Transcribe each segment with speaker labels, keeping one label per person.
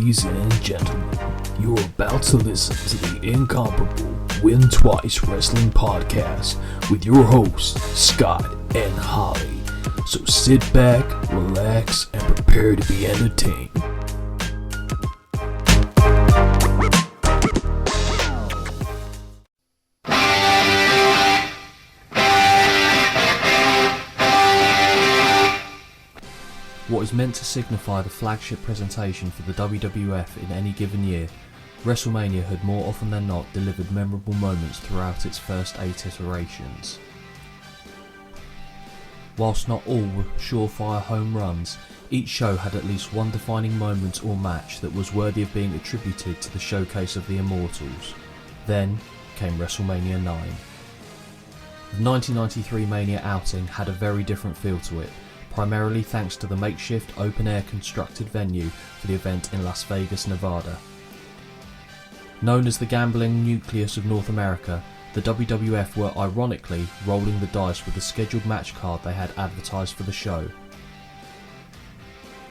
Speaker 1: Ladies and gentlemen, you're about to listen to the incomparable Win Twice Wrestling Podcast with your hosts, Scott and Holly. So sit back, relax, and prepare to be entertained. What is meant to signify the flagship presentation for the WWF in any given year, WrestleMania had more often than not delivered memorable moments throughout its first 8 iterations. Whilst not all were surefire home runs, each show had at least one defining moment or match that was worthy of being attributed to the showcase of the Immortals. Then came WrestleMania 9. The 1993 Mania outing had a very different feel to it, primarily thanks to the makeshift open-air constructed venue for the event in Las Vegas, Nevada. Known as the gambling nucleus of North America, the WWF were ironically rolling the dice with the scheduled match card they had advertised for the show.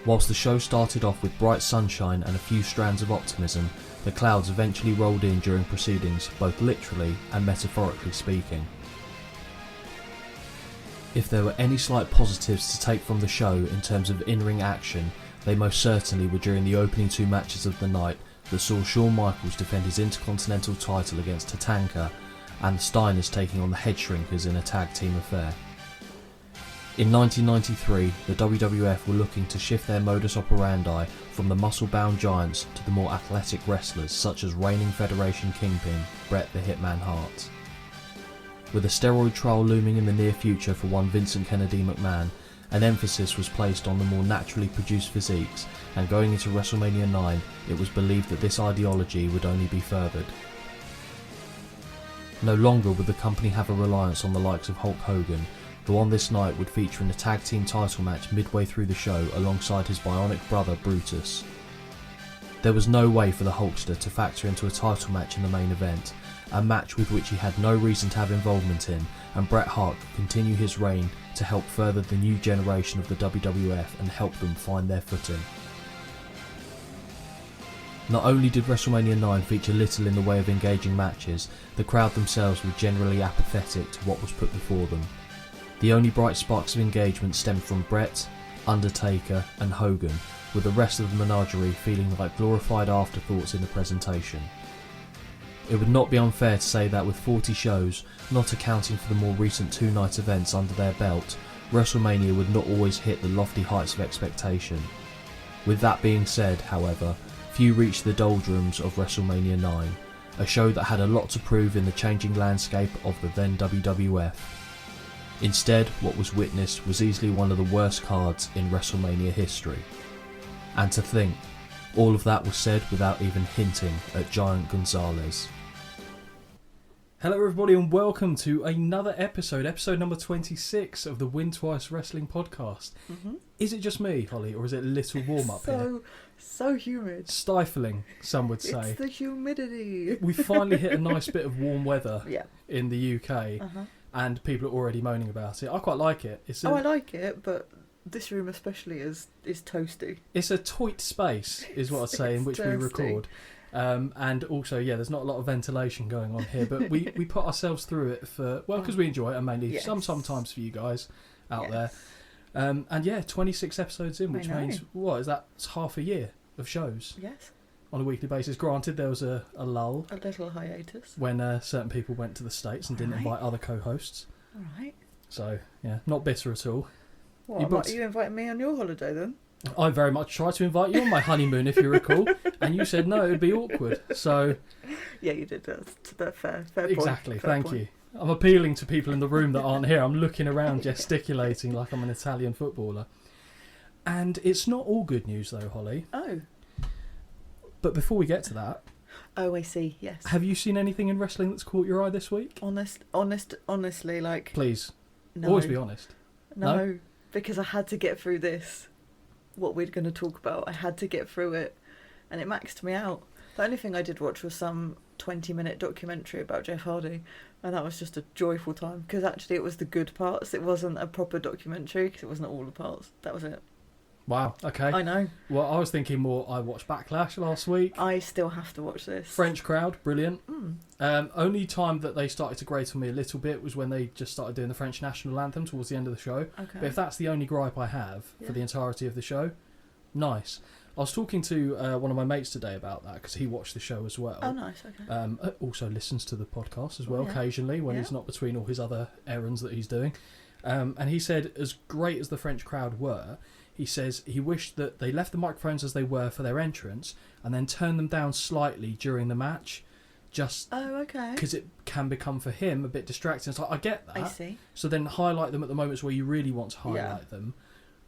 Speaker 1: Whilst the show started off with bright sunshine and a few strands of optimism, the clouds eventually rolled in during proceedings, both literally and metaphorically speaking. If there were any slight positives to take from the show in terms of in-ring action, they most certainly were during the opening 2 matches of the night that saw Shawn Michaels defend his Intercontinental title against Tatanka and the Steiners taking on the Head Shrinkers in a tag team affair. In 1993, the WWF were looking to shift their modus operandi from the muscle-bound giants to the more athletic wrestlers such as reigning Federation Kingpin, Bret the Hitman Hart. With a steroid trial looming in the near future for one Vincent Kennedy McMahon, an emphasis was placed on the more naturally produced physiques, and going into WrestleMania 9, it was believed that this ideology would only be furthered. No longer would the company have a reliance on the likes of Hulk Hogan, who on this night would feature in a tag team title match midway through the show alongside his bionic brother Brutus. There was no way for the Hulkster to factor into a title match in the main event, a match with which he had no reason to have involvement in, and Bret Hart could continue his reign to help further the new generation of the WWF and help them find their footing. Not only did WrestleMania 9 feature little in the way of engaging matches, the crowd themselves were generally apathetic to what was put before them. The only bright sparks of engagement stemmed from Bret, Undertaker and Hogan, with the rest of the menagerie feeling like glorified afterthoughts in the presentation. It would not be unfair to say that with 40 shows, not accounting for the more recent 2-night events under their belt, WrestleMania would not always hit the lofty heights of expectation. With that being said, however, few reached the doldrums of WrestleMania 9, a show that had a lot to prove in the changing landscape of the then WWF. Instead, what was witnessed was easily one of the worst cards in WrestleMania history. And to think, all of that was said without even hinting at Giant Gonzalez. Hello everybody and welcome to another episode number 26 of the Win Twice Wrestling Podcast. Mm-hmm. Is it just me, Holly, or is it a little warm up here?
Speaker 2: So humid.
Speaker 1: Stifling, some would say.
Speaker 2: It's the humidity.
Speaker 1: We finally hit a nice bit of warm weather
Speaker 2: Yeah.
Speaker 1: in the UK, and people are already moaning about it. I quite like it.
Speaker 2: I like it, but this room especially is toasty.
Speaker 1: It's a tight space, is what I'd say, in which
Speaker 2: toasty.
Speaker 1: we record. And also, there's not a lot of ventilation going on here, but we put ourselves through it because we enjoy it, and mainly sometimes for you guys out there. 26 episodes in, which means, it's half a year of shows.
Speaker 2: Yes. On
Speaker 1: a weekly basis. Granted, there was a lull.
Speaker 2: A little hiatus.
Speaker 1: When certain people went to the States and didn't invite other co-hosts.
Speaker 2: All right.
Speaker 1: So, not bitter at all.
Speaker 2: What, you inviting me on your holiday then?
Speaker 1: I very much tried to invite you on my honeymoon, if you recall, and you said no, it would be awkward. So,
Speaker 2: yeah, you did. That's fair
Speaker 1: exactly.
Speaker 2: Point. Fair
Speaker 1: Thank
Speaker 2: point.
Speaker 1: you. I'm appealing to people in the room that aren't here. I'm looking around, gesticulating like I'm an Italian footballer. And it's not all good news, though, Holly.
Speaker 2: Oh.
Speaker 1: But before we get to that,
Speaker 2: oh, I see. Yes.
Speaker 1: Have you seen anything in wrestling that's caught your eye this week?
Speaker 2: Honestly, like.
Speaker 1: Please.
Speaker 2: No.
Speaker 1: Always be honest.
Speaker 2: No, because I had to get through this. What we're going to talk about, I had to get through it, and it maxed me out. The only thing I did watch was some 20-minute documentary about Jeff Hardy, and that was just a joyful time, because actually it was the good parts. It wasn't a proper documentary, because it wasn't all the parts. That was it.
Speaker 1: Wow, okay.
Speaker 2: I know.
Speaker 1: Well, I was thinking more, I watched Backlash last week.
Speaker 2: I still have to watch this.
Speaker 1: French crowd, brilliant.
Speaker 2: Mm.
Speaker 1: Only time that they started to grate on me a little bit was when they just started doing the French national anthem towards the end of the show.
Speaker 2: Okay.
Speaker 1: But if that's the only gripe I have for the entirety of the show, nice. I was talking to one of my mates today about that because he watched the show as well.
Speaker 2: Oh, nice, okay.
Speaker 1: Also listens to the podcast as well
Speaker 2: Yeah.
Speaker 1: occasionally when
Speaker 2: Yeah.
Speaker 1: he's not between all his other errands that he's doing. And he said, as great as the French crowd were, he says he wished that they left the microphones as they were for their entrance and then turned them down slightly during the match, just
Speaker 2: Oh, okay.
Speaker 1: because it can become for him a bit distracting. It's like, I get that.
Speaker 2: I see.
Speaker 1: So then highlight them at the moments where you really want to highlight them,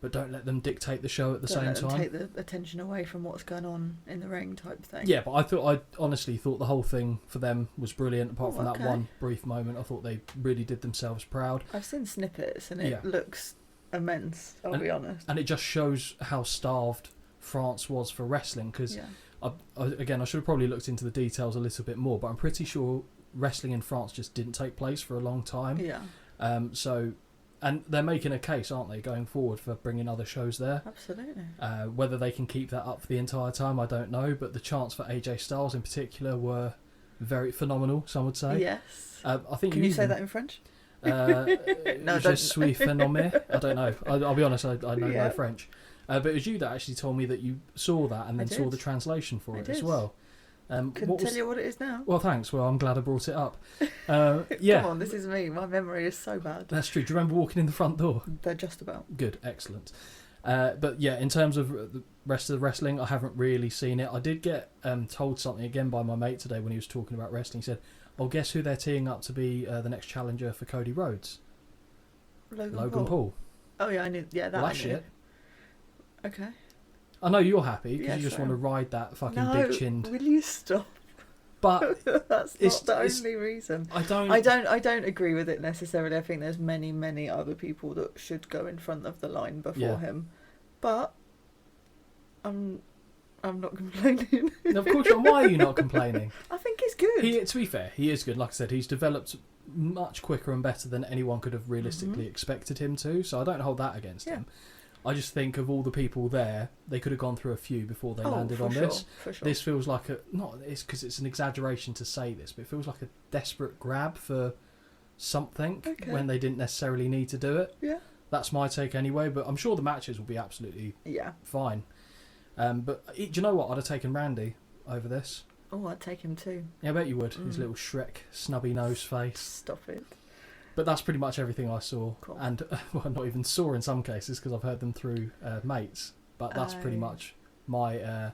Speaker 1: but don't let them dictate the show at the
Speaker 2: Don't
Speaker 1: same
Speaker 2: let them
Speaker 1: time.
Speaker 2: take the attention away from what's going on in the ring type thing.
Speaker 1: Yeah, but I honestly thought the whole thing for them was brilliant. Apart from that
Speaker 2: okay.
Speaker 1: one brief moment, I thought they really did themselves proud.
Speaker 2: I've seen snippets and it
Speaker 1: Yeah.
Speaker 2: looks immense, I'll be honest.
Speaker 1: And it just shows how starved France was for wrestling. Because,
Speaker 2: Yeah.
Speaker 1: again, I should have probably looked into the details a little bit more, but I'm pretty sure wrestling in France just didn't take place for a long time.
Speaker 2: Yeah.
Speaker 1: And they're making a case, aren't they, going forward for bringing other shows there.
Speaker 2: Absolutely.
Speaker 1: Whether they can keep that up for the entire time, I don't know. But the chants for AJ Styles in particular were very phenomenal, some would say.
Speaker 2: Yes.
Speaker 1: I think
Speaker 2: Can you say that in French?
Speaker 1: No,
Speaker 2: don't.
Speaker 1: Je suis phénomène. I don't know. I'll be honest, I know
Speaker 2: Yeah.
Speaker 1: no French. But it was you that actually told me that you saw that and then
Speaker 2: I
Speaker 1: saw
Speaker 2: did.
Speaker 1: the translation for
Speaker 2: I
Speaker 1: it
Speaker 2: did.
Speaker 1: as well.
Speaker 2: Couldn't tell you what it is now.
Speaker 1: Well, thanks. Well, I'm glad I brought it up. Yeah.
Speaker 2: Come on, this is me. My memory is so bad.
Speaker 1: That's true. Do you remember walking in the front door?
Speaker 2: They're just about.
Speaker 1: Good, excellent. But yeah, in terms of the rest of the wrestling, I haven't really seen it. I did get told something again by my mate today when he was talking about wrestling. He said, "Oh, guess who they're teeing up to be the next challenger for Cody Rhodes? Logan Paul."
Speaker 2: Oh yeah, I knew. Yeah, that.
Speaker 1: Well,
Speaker 2: I
Speaker 1: that's
Speaker 2: knew.
Speaker 1: shit.
Speaker 2: Okay.
Speaker 1: I know you're happy because you
Speaker 2: Yes,
Speaker 1: just
Speaker 2: I
Speaker 1: want to
Speaker 2: am.
Speaker 1: ride that fucking
Speaker 2: No,
Speaker 1: big-chinned.
Speaker 2: will you stop?
Speaker 1: But
Speaker 2: That's
Speaker 1: It's-
Speaker 2: not the
Speaker 1: it's-
Speaker 2: only reason.
Speaker 1: I don't.
Speaker 2: I don't agree with it necessarily. I think there's many other people that should go in front of the line before
Speaker 1: Yeah.
Speaker 2: him. But I'm not complaining.
Speaker 1: Of course, and why are you not complaining?
Speaker 2: I think it's good.
Speaker 1: To be fair, he is good. Like I said, he's developed much quicker and better than anyone could have realistically expected him to. So I don't hold that against
Speaker 2: Yeah.
Speaker 1: him. I just think of all the people there, they could have gone through a few before they landed
Speaker 2: for
Speaker 1: on
Speaker 2: sure,
Speaker 1: this.
Speaker 2: For sure.
Speaker 1: This feels like it's because it's an exaggeration to say this, but it feels like a desperate grab for something when they didn't necessarily need to do it.
Speaker 2: Yeah.
Speaker 1: That's my take anyway, but I'm sure the matches will be absolutely fine. But do you know what? I'd have taken Randy over this.
Speaker 2: Oh, I'd take him too.
Speaker 1: Yeah, I bet you would. His little Shrek snubby nose face.
Speaker 2: Stop it.
Speaker 1: But that's pretty much everything I saw.
Speaker 2: Cool.
Speaker 1: And, well, not even saw in some cases because I've heard them through mates. But that's pretty much my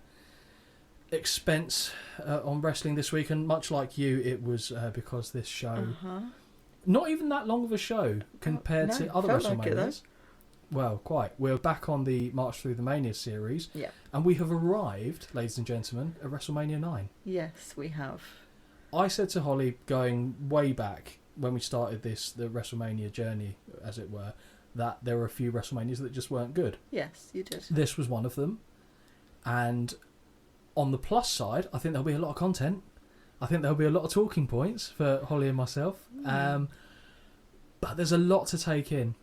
Speaker 1: expense on wrestling this week. And much like you, it was because this show, not even that long of a show compared to other
Speaker 2: felt
Speaker 1: WrestleManias.
Speaker 2: like it, though.
Speaker 1: Well, quite. We're back on the March Through The Manias series.
Speaker 2: Yeah.
Speaker 1: And we have arrived, ladies and gentlemen, at WrestleMania 9.
Speaker 2: Yes, we have.
Speaker 1: I said to Holly, going way back when we started the WrestleMania journey, as it were, that there were a few WrestleManias that just weren't good.
Speaker 2: Yes, you did.
Speaker 1: This was one of them. And on the plus side, I think there'll be a lot of content. I think there'll be a lot of talking points for Holly and myself. But there's a lot to take in,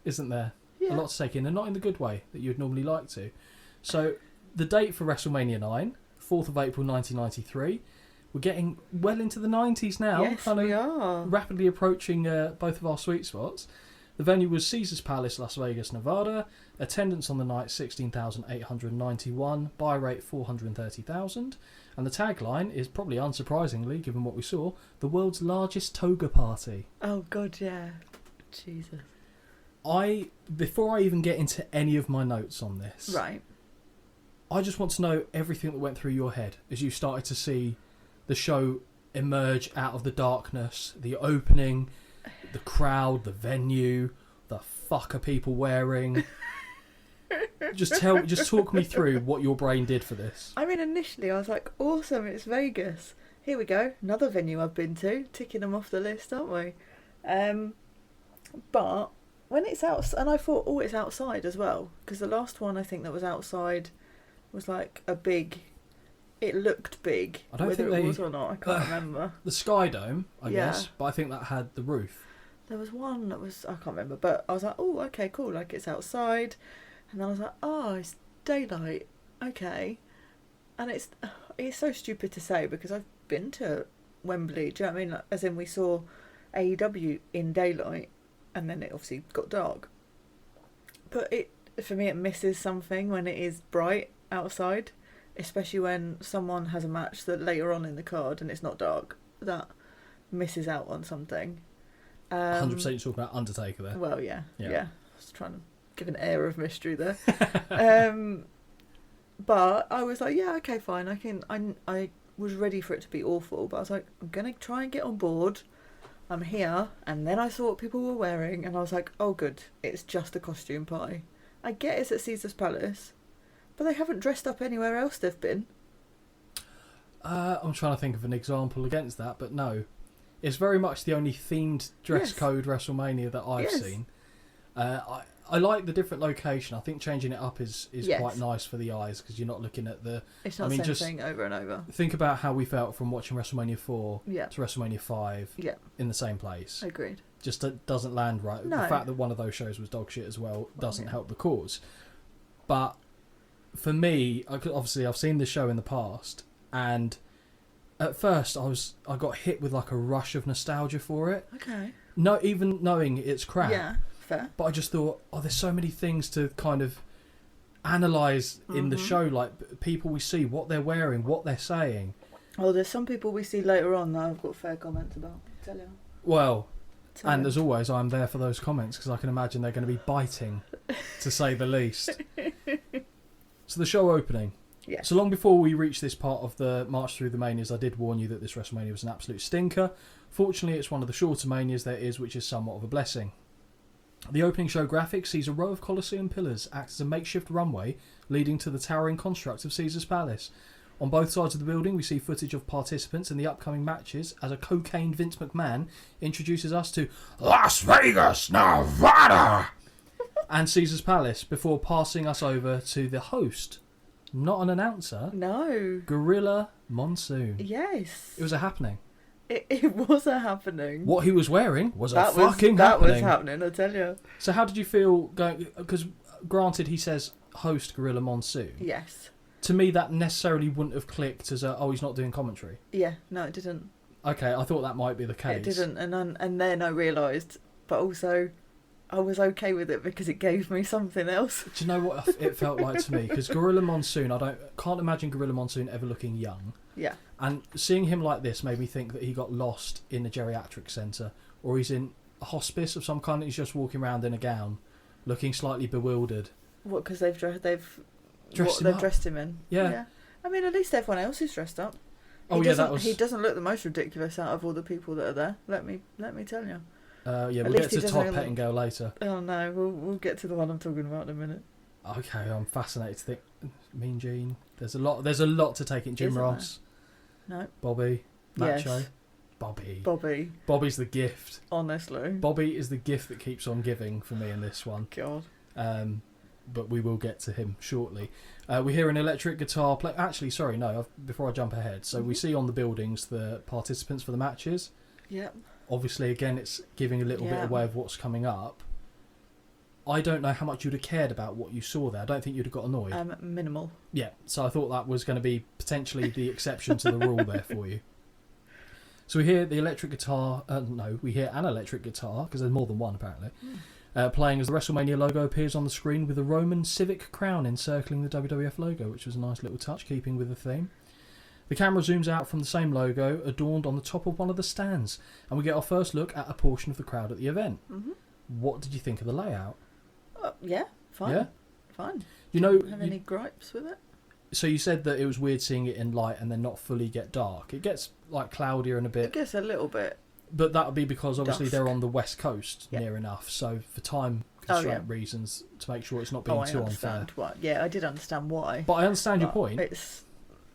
Speaker 1: isn't there?
Speaker 2: Yeah.
Speaker 1: A lot to take in, and not in the good way that you'd normally like to. So the date for WrestleMania 9, 4th of April 1993. We're getting well into the 90s now.
Speaker 2: Yes, we are.
Speaker 1: Rapidly approaching both of our sweet spots. The venue was Caesars Palace, Las Vegas, Nevada. Attendance on the night, 16,891. Buy rate, 430,000. And the tagline is, probably unsurprisingly, given what we saw, the world's largest toga party.
Speaker 2: Oh, God, yeah. Jesus.
Speaker 1: Before I even get into any of my notes on this,
Speaker 2: Right.
Speaker 1: I just want to know everything that went through your head as you started to see the show emerge out of the darkness, the opening, the crowd, the venue, the fuck are people wearing? Just talk me through what your brain did for this.
Speaker 2: I mean, initially I was like, awesome, it's Vegas. Here we go, another venue I've been to, ticking them off the list, aren't we? But when it's out, and I thought, oh, it's outside as well, because the last one I think that was outside was like a big. It looked big.
Speaker 1: I don't
Speaker 2: whether
Speaker 1: think
Speaker 2: it was or not, I can't remember.
Speaker 1: The Sky Dome, I
Speaker 2: Yeah.
Speaker 1: guess, but I think that had the roof.
Speaker 2: There was one that was, I can't remember, but I was like, oh, okay, cool, like it's outside. And I was like, oh, it's daylight. Okay. And it's so stupid to say because I've been to Wembley. Do you know what I mean? Like, as in we saw AEW in daylight and then it obviously got dark. But for me, it misses something when it is bright outside, especially when someone has a match that later on in the card and it's not dark. That misses out on something.
Speaker 1: 100% you're talking about Undertaker there.
Speaker 2: Well, yeah. I was trying to give an air of mystery there. But I was like, yeah, okay, fine. I was ready for it to be awful, but I was like, I'm going to try and get on board. I'm here. And then I saw what people were wearing, and I was like, oh, good. It's just a costume party. I get it's at Caesar's Palace, but they haven't dressed up anywhere else they've been.
Speaker 1: I'm trying to think of an example against that, but no. It's very much the only themed dress code WrestleMania that I've seen. I like the different location. I think changing it up is quite nice for the eyes because you're not looking at the...
Speaker 2: It's not the same thing over and over.
Speaker 1: Think about how we felt from watching WrestleMania 4 to WrestleMania 5 in the same place.
Speaker 2: Agreed.
Speaker 1: Just doesn't land right.
Speaker 2: No.
Speaker 1: The fact that one of those shows was dog shit as well doesn't help the cause. But for me, obviously I've seen this show in the past, and at first I got hit with like a rush of nostalgia for it.
Speaker 2: Okay.
Speaker 1: No, even knowing it's crap.
Speaker 2: Yeah, fair.
Speaker 1: But I just thought, there's so many things to kind of analyse in the show, like people we see, what they're wearing, what they're saying.
Speaker 2: Oh, there's some people we see later on that I've got fair comments about. Tell you.
Speaker 1: Well, and as always, I'm there for those comments because I can imagine they're going to be biting, to say the least. So the show opening.
Speaker 2: Yeah.
Speaker 1: So long before we reach this part of the March Through the Manias, I did warn you that this WrestleMania was an absolute stinker. Fortunately, it's one of the shorter Manias there is, which is somewhat of a blessing. The opening show graphic sees a row of Colosseum pillars act as a makeshift runway leading to the towering construct of Caesar's Palace. On both sides of the building, we see footage of participants in the upcoming matches as a cocaine Vince McMahon introduces us to Las Vegas, Nevada, and Caesar's Palace before passing us over to the host, not an announcer.
Speaker 2: No.
Speaker 1: Gorilla Monsoon.
Speaker 2: Yes.
Speaker 1: It was a happening.
Speaker 2: It was a happening.
Speaker 1: What he was wearing was a fucking happening.
Speaker 2: That was happening, I tell you.
Speaker 1: So how did you feel going... Because granted, he says host Gorilla Monsoon.
Speaker 2: Yes.
Speaker 1: To me, that necessarily wouldn't have clicked as he's not doing commentary.
Speaker 2: Yeah, no, it didn't.
Speaker 1: Okay, I thought that might be the case.
Speaker 2: It didn't, and then I realised, but also I was okay with it because it gave me something else.
Speaker 1: Do you know what it felt like to me? Because Gorilla Monsoon, can't imagine Gorilla Monsoon ever looking young.
Speaker 2: Yeah.
Speaker 1: And seeing him like this made me think that he got lost in a geriatric centre, or he's in a hospice of some kind and he's just walking around in a gown, looking slightly bewildered.
Speaker 2: What, because they've
Speaker 1: dressed him in? Yeah.
Speaker 2: I mean, at least everyone else is dressed up. He doesn't look the most ridiculous out of all the people that are there. Let me tell you.
Speaker 1: We'll get to Todd Pettingill later.
Speaker 2: Oh no, we'll get to the one I'm talking about in a minute.
Speaker 1: Okay, I'm fascinated to think. Mean Gene. There's a lot to take in. Jim Ross.
Speaker 2: No.
Speaker 1: Bobby. Macho.
Speaker 2: Yes.
Speaker 1: Bobby. Bobby's the gift.
Speaker 2: Honestly.
Speaker 1: Bobby is the gift that keeps on giving for me in this one.
Speaker 2: God.
Speaker 1: But we will get to him shortly. We hear an electric guitar play. Actually, sorry, no. Before I jump ahead, so we see on the buildings the participants for the matches.
Speaker 2: Yep.
Speaker 1: Obviously, again, it's giving a little bit away of what's coming up. I don't know how much you'd have cared about what you saw there. I don't think you'd have got annoyed.
Speaker 2: Minimal.
Speaker 1: Yeah, so I thought that was going to be potentially the exception to the rule there for you. So we hear the electric guitar. We hear an electric guitar because there's more than one apparently. Playing as the WrestleMania logo appears on the screen with a Roman civic crown encircling the WWF logo, which was a nice little touch, keeping with the theme. The camera zooms out from the same logo, adorned on the top of one of the stands, and we get our first look at a portion of the crowd at the event. Mm-hmm. What did you think of the layout?
Speaker 2: Yeah, fine.
Speaker 1: Yeah?
Speaker 2: Fine.
Speaker 1: Have
Speaker 2: any gripes with it?
Speaker 1: So you said that it was weird seeing it in light and then not fully get dark. It gets like cloudier and a bit...
Speaker 2: It gets a little bit.
Speaker 1: But that would be because obviously
Speaker 2: dusk.
Speaker 1: they're on the west coast near enough. So for time constraint reasons, to make sure it's not being too unfair.
Speaker 2: Why. Yeah, I did understand why.
Speaker 1: But I understand your point.
Speaker 2: It's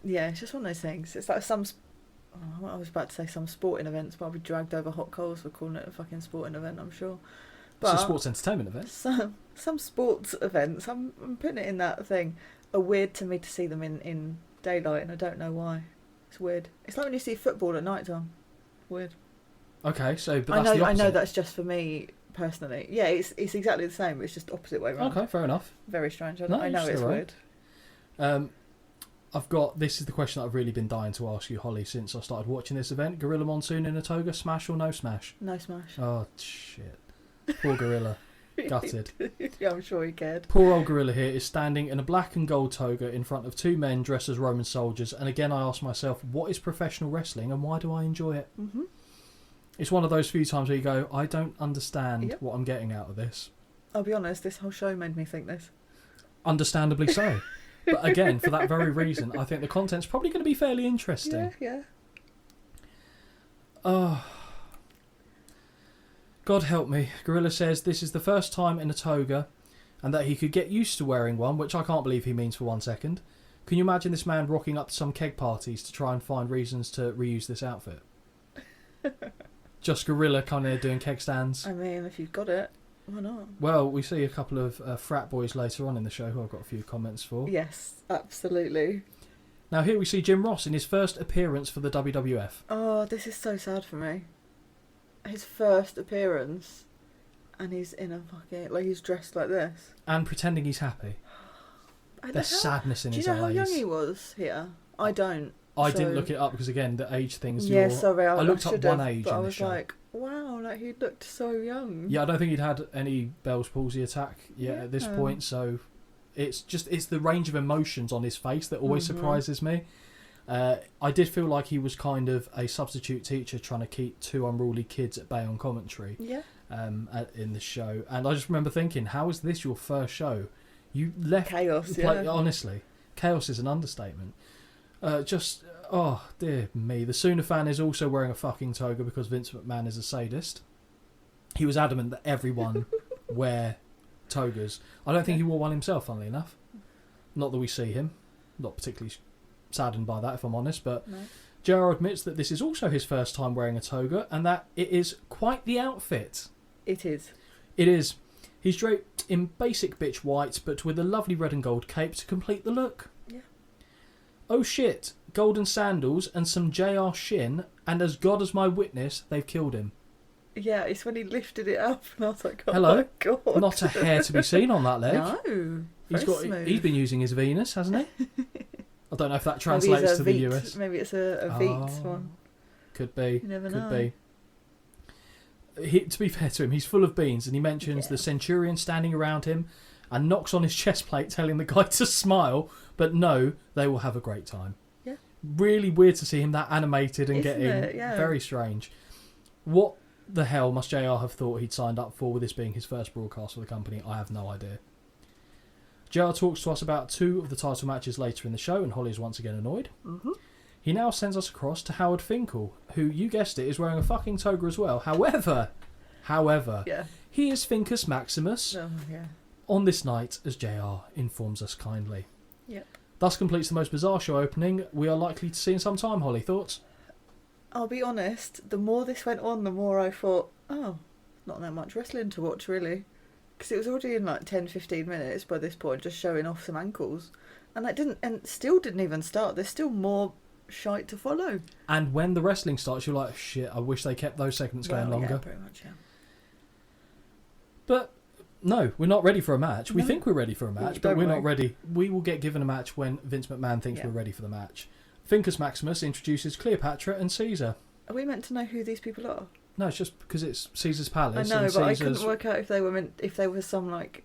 Speaker 2: just one of those things. It's like I was about to say some sporting events, but I'll be dragged over hot coals for calling it a fucking sporting event, I'm sure. But
Speaker 1: it's a sports entertainment event.
Speaker 2: Some sports events, I'm putting it in that thing, are weird to me to see them in daylight, and I don't know why. It's weird. It's like when you see football at night time. Weird.
Speaker 1: Okay, so but that's the opposite.
Speaker 2: I know that's just for me, personally. Yeah, it's exactly the same. It's just opposite way around.
Speaker 1: Okay, fair enough.
Speaker 2: Very strange.
Speaker 1: No,
Speaker 2: I know
Speaker 1: you're
Speaker 2: it's
Speaker 1: still
Speaker 2: weird.
Speaker 1: right. This is the question that I've really been dying to ask you, Holly, since I started watching this event. Gorilla Monsoon in a toga, smash or no smash?
Speaker 2: No smash.
Speaker 1: Oh, shit. Poor Gorilla. Gutted.
Speaker 2: Yeah, I'm sure he cared.
Speaker 1: Poor old Gorilla here is standing in a black and gold toga in front of two men dressed as Roman soldiers, and again I ask myself, what is professional wrestling and why do I enjoy it?
Speaker 2: Mm-hmm.
Speaker 1: It's one of those few times where you go, I don't understand what I'm getting out of this.
Speaker 2: I'll be honest, this whole show made me think this.
Speaker 1: Understandably so. But again, for that very reason, I think the content's probably going to be fairly interesting.
Speaker 2: Yeah.
Speaker 1: Oh, God help me. Gorilla says this is the first time in a toga and that he could get used to wearing one, which I can't believe he means for 1 second. Can you imagine this man rocking up to some keg parties to try and find reasons to reuse this outfit? Just Gorilla kind of doing keg stands.
Speaker 2: I mean, if you've got it, why not?
Speaker 1: Well, we see a couple of frat boys later on in the show who I've got a few comments for.
Speaker 2: Yes, absolutely.
Speaker 1: Now here we see Jim Ross in his first appearance for the WWF.
Speaker 2: Oh, this is so sad for me. His first appearance, and he's in a fucking... Like, he's dressed like this.
Speaker 1: And pretending he's happy. There's sadness in his eyes.
Speaker 2: Do you know how young he was here? I don't.
Speaker 1: I didn't look it up because, again, the age thing's...
Speaker 2: Yeah, sorry, I
Speaker 1: looked up one age
Speaker 2: but
Speaker 1: in
Speaker 2: I
Speaker 1: the
Speaker 2: was
Speaker 1: show.
Speaker 2: like, wow, like he looked so young.
Speaker 1: Yeah, I don't think he'd had any Bell's palsy attack yet at this point, so it's the range of emotions on his face that always surprises me. I did feel like he was kind of a substitute teacher trying to keep two unruly kids at bay on commentary.
Speaker 2: Yeah.
Speaker 1: In the show, and I just remember thinking, how is this your first show? You left
Speaker 2: chaos.
Speaker 1: Honestly, chaos is an understatement. Oh dear me. The Sooner fan is also wearing a fucking toga because Vince McMahon is a sadist. He was adamant that everyone wear togas. I don't think he wore one himself, funnily enough. Not that we see him. Not particularly saddened by that, if I'm honest, but
Speaker 2: no.
Speaker 1: JR admits that this is also his first time wearing a toga and that it is quite the outfit.
Speaker 2: It is.
Speaker 1: It is. He's draped in basic bitch white, but with a lovely red and gold cape to complete the look.
Speaker 2: Yeah.
Speaker 1: Oh shit, golden sandals and some JR shin, and as God is my witness, they've killed him.
Speaker 2: Yeah, it's when he lifted it up and I was like, oh
Speaker 1: hello,
Speaker 2: my God.
Speaker 1: Not a hair to be seen on that leg.
Speaker 2: No,
Speaker 1: He's been using his Venus, hasn't he? I don't know if that translates to the US.
Speaker 2: Maybe it's a Veet one.
Speaker 1: Could be.
Speaker 2: You never
Speaker 1: could
Speaker 2: know.
Speaker 1: be. To be fair to him, he's full of beans, and he mentions the Centurion standing around him and knocks on his chest plate telling the guy to smile, but no, they will have a great time.
Speaker 2: Yeah.
Speaker 1: Really weird to see him that animated and
Speaker 2: Isn't
Speaker 1: getting
Speaker 2: it? Yeah.
Speaker 1: very strange. What the hell must JR have thought he'd signed up for with this being his first broadcast for the company? I have no idea. JR talks to us about two of the title matches later in the show, and Holly is once again annoyed.
Speaker 2: Mm-hmm.
Speaker 1: He now sends us across to Howard Finkel, who, you guessed it, is wearing a fucking toga as well. However, he is Fincus Maximus on this night, as JR informs us kindly.
Speaker 2: Yep.
Speaker 1: Thus completes the most bizarre show opening we are likely to see in some time. Holly, thoughts?
Speaker 2: I'll be honest, the more this went on, the more I thought, oh, not that much wrestling to watch, really. Because it was already in like 10-15 minutes by this point, just showing off some ankles. And still didn't even start. There's still more shite to follow.
Speaker 1: And when the wrestling starts, you're like, shit, I wish they kept those segments going longer.
Speaker 2: Yeah, pretty much, yeah.
Speaker 1: But no, we're not ready for a match. We think we're ready for a match, but we're not ready. We will get given a match when Vince McMahon thinks we're ready for the match. Fincus Maximus introduces Cleopatra and Caesar.
Speaker 2: Are we meant to know who these people are?
Speaker 1: No, it's just because it's Caesar's palace.
Speaker 2: I know,
Speaker 1: and
Speaker 2: but
Speaker 1: Caesar's...
Speaker 2: I couldn't work out if they were some like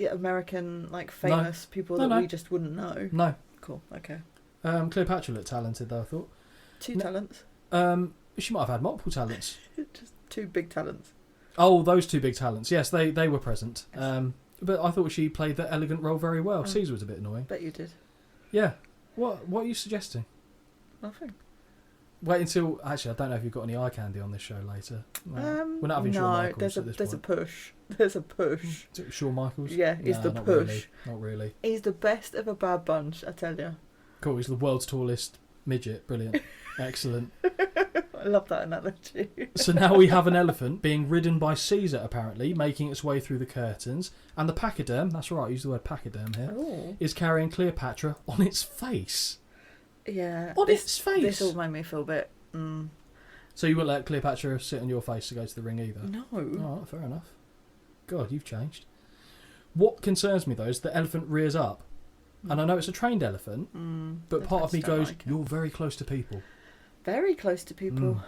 Speaker 2: American famous people that we just wouldn't know.
Speaker 1: No.
Speaker 2: Cool. Okay.
Speaker 1: Cleopatra looked talented, though, I thought.
Speaker 2: Two talents.
Speaker 1: She might have had multiple talents.
Speaker 2: Just two big talents.
Speaker 1: Oh, those two big talents. Yes, they were present. Yes. But I thought she played the elegant role very well. Caesar was a bit annoying.
Speaker 2: Bet you did.
Speaker 1: Yeah. What are you suggesting?
Speaker 2: Nothing.
Speaker 1: Wait until... Actually, I don't know if you've got any eye candy on this show later. We're not having Shawn Michaels at this
Speaker 2: there's
Speaker 1: point.
Speaker 2: There's a push.
Speaker 1: Shawn Michaels?
Speaker 2: Yeah, he's the
Speaker 1: not
Speaker 2: push.
Speaker 1: Really. Not really.
Speaker 2: He's the best of a bad bunch, I tell you.
Speaker 1: Cool, he's the world's tallest midget. Brilliant. Excellent.
Speaker 2: I love that analogy.
Speaker 1: So now we have an elephant being ridden by Caesar, apparently, making its way through the curtains. And the pachyderm, that's right, I use the word pachyderm here, is carrying Cleopatra on its face.
Speaker 2: Yeah.
Speaker 1: On its face.
Speaker 2: This all made me feel a bit...
Speaker 1: So you wouldn't let Cleopatra sit on your face to go to the ring either?
Speaker 2: No.
Speaker 1: Alright, fair enough. God, you've changed. What concerns me though is the elephant rears up. And I know it's a trained elephant, but part of me goes, you're very close to people.
Speaker 2: Very close to people.